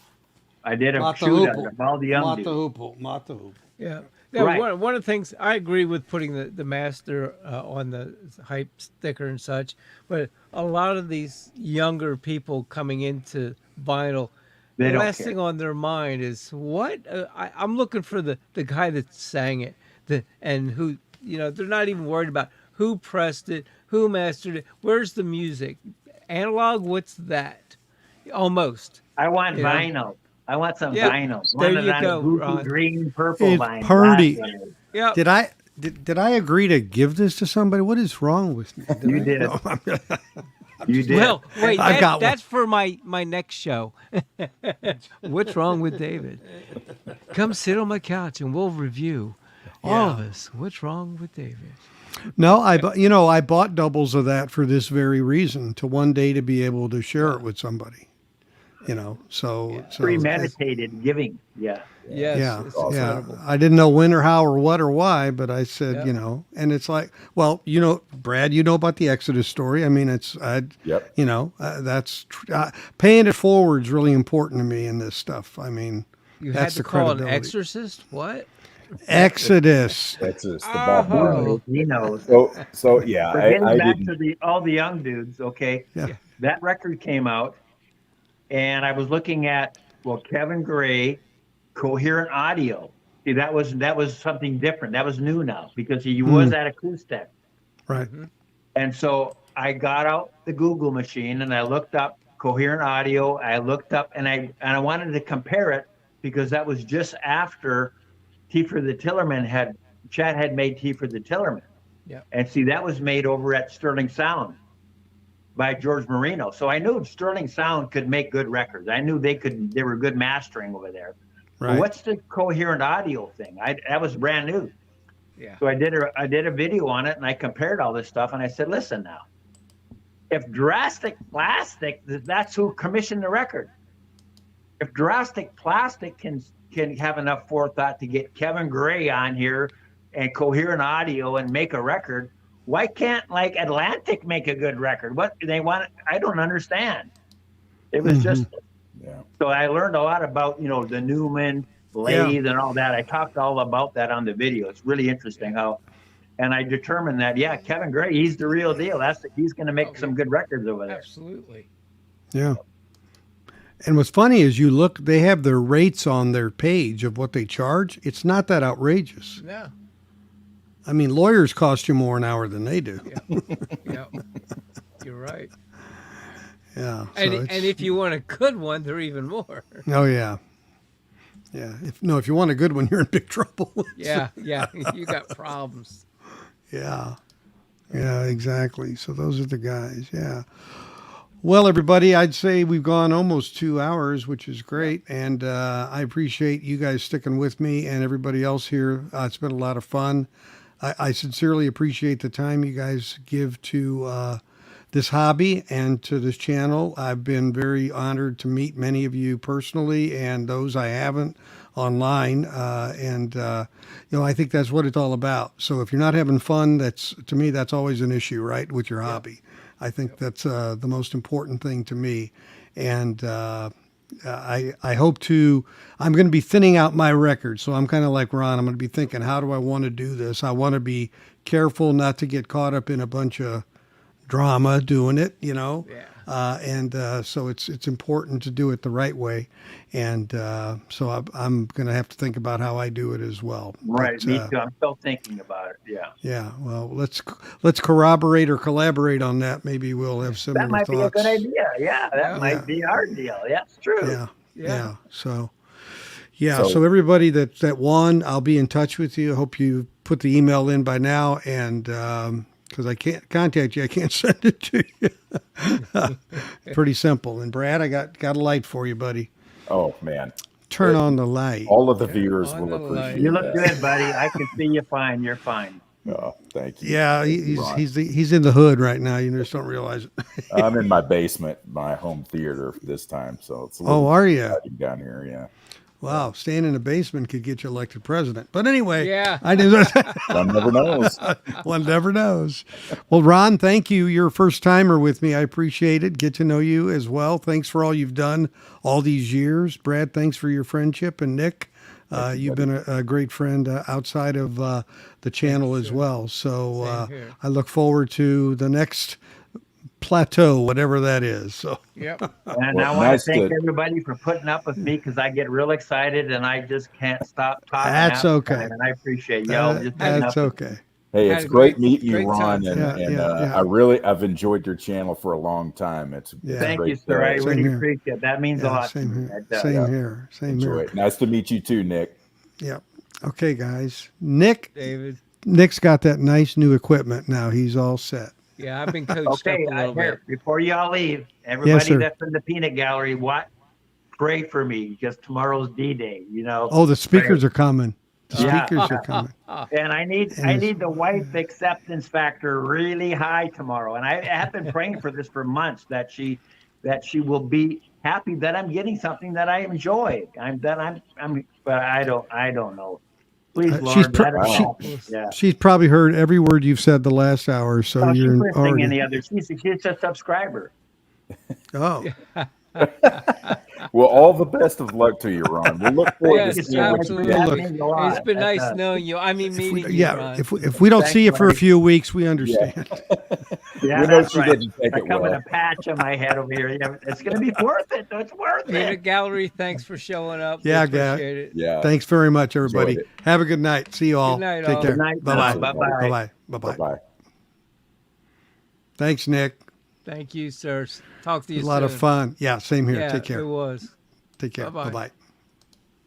I did a shootout of all the young dudes. Mata. Yeah. Yeah, Right. one of the things I agree with putting the master on the hype sticker and such, but a lot of these younger people coming into vinyl, They the don't last care. thing on their mind is what I'm looking for the guy that sang it, and who they're not even worried about who pressed it, who mastered it, where's the music, analog, what's that? Almost. I want vinyl. I want some vinyl. There One you on go, goofy Ron. green, purple It's vinyl. Perri. That's what it is. Yeah. Did I agree to give this to somebody? What is wrong with me? You did. You did. Well, wait, I've got one. that's for my next show. What's wrong with David? Come sit on my couch and we'll review all of us. What's wrong with David? No, I bought doubles of that for this very reason, to one day to be able to share it with somebody. So Premeditated giving. Yeah. Yes, yeah, it's yeah. incredible. I didn't know when or how or what or why, but I said, and it's like, well, Brad, about the Exodus story. I mean, that's paying it forward is really important to me in this stuff. I mean, You that's had to the call an credibility. exorcist? What? Exodus. Texas, the Oh. He knows. So yeah, But getting I back didn't. to all the young dudes, okay? Yeah. That record came out, and I was looking at, Kevin Gray, Coherent Audio. See, that was something different. That was new now, because he was at acoustic. Right. And so I got out the Google machine and I looked up Coherent Audio. I looked up and I wanted to compare it because that was just after Tea for the Tillerman Chad had made Tea for the Tillerman. Yeah. And see, that was made over at Sterling Sound by George Marino. So I knew Sterling Sound could make good records. I knew they were good mastering over there. Right. But what's the coherent audio thing? That was brand new. Yeah. So I did a video on it, and I compared all this stuff, and I said, listen now, if Drastic Plastic, that's who commissioned the record. If Drastic Plastic can have enough forethought to get Kevin Gray on here and coherent audio and make a record, why can't like Atlantic make a good record? What they want? I don't understand. It was just, so I learned a lot about, the Newman, lathe and all that. I talked all about that on the video. It's really interesting how, and I determined that, Kevin Gray, he's the real deal. He's going to make some good records over there. Absolutely. Yeah. And what's funny is you look, they have their rates on their page of what they charge. It's not that outrageous. No. I mean, lawyers cost you more an hour than they do. Yeah. You're right. Yeah. And if you want a good one, they're even more. Oh, yeah. Yeah. If you want a good one, you're in big trouble. Yeah. You got problems. Yeah. Yeah, exactly. So those are the guys. Yeah. Well, everybody, I'd say we've gone almost 2 hours, which is great. And I appreciate you guys sticking with me and everybody else here. It's been a lot of fun. I sincerely appreciate the time you guys give to this hobby and to this channel. I've been very honored to meet many of you personally and those I haven't online. I think that's what it's all about. So if you're not having fun, to me, that's always an issue, right, with your hobby. I think that's the most important thing to me. And I hope I'm going to be thinning out my record. So I'm kind of like Ron. I'm going to be thinking, how do I want to do this? I want to be careful not to get caught up in a bunch of drama doing it, Yeah. So it's important to do it the right way. And so I'm going to have to think about how I do it as well. Right. But, me too. I'm still thinking about it. Yeah. Yeah. Well, let's corroborate or collaborate on that. Maybe we'll have similar thoughts. That might be a good idea. Yeah. That might be our deal. That's true. Yeah. So everybody that won, I'll be in touch with you. I hope you put the email in by now. And, because I can't contact you, I can't send it to you. Pretty simple. And Brad, I got a light for you, buddy. Oh man! Turn on the light. All of the viewers will appreciate. You look good, buddy. I can see you fine. You're fine. Oh, thank you. Yeah, he's in the hood right now. You just don't realize it. I'm in my basement, my home theater this time, so it's a little are you down here? Yeah. Wow, staying in a basement could get you elected president. But anyway, I one never knows. One never knows. Well, Ron, thank you. You're a first timer with me. I appreciate it. Get to know you as well. Thanks for all you've done all these years. Brad, thanks for your friendship. And Nick, you've been a great friend outside of the channel as well. So I look forward to the next plateau, whatever that is. So yep. And I want to thank everybody for putting up with me because I get real excited and I just can't stop talking. That's okay. And I appreciate y'all. That's okay. Hey, it's great meeting you, Ron, I've enjoyed your channel for a long time. Thank you, sir. I really appreciate it. That means a lot. Same here. Same here. Nice to meet you too, Nick. Yep. Okay, guys. Nick's got that nice new equipment now. He's all set. Yeah, I've been coached up a little bit. Before y'all leave, everybody that's in the peanut gallery, pray for me because tomorrow's D-Day. Oh, the speakers are coming. The speakers are coming. And I need the wife acceptance factor really high tomorrow. And I have been praying for this for months that she will be happy that I'm getting something that I enjoy. But I don't know. Please, Lord, she's probably heard every word you've said the last hour, so you're already. Any other? She's a subscriber. Oh. Well, all the best of luck to you, Ron. We look forward to seeing absolutely. It's been nice knowing you. I mean, meeting you, Ron. If we don't see you for a few weeks, we understand. Yeah, that's right. I come with a patch on my head over here. It's going to be worth it. It's worth it. Peanut Gallery, thanks for showing up. Yeah, appreciate it. Yeah. Thanks very much, everybody. Have a good night. See you all. Good night, Take care. Good night. Bye-bye. Bye-bye. Bye-bye. Thanks, Nick. Thank you, sir. Talk to you soon. A lot of fun. Yeah, same here. Yeah, Take care. It was. Take care. Bye-bye.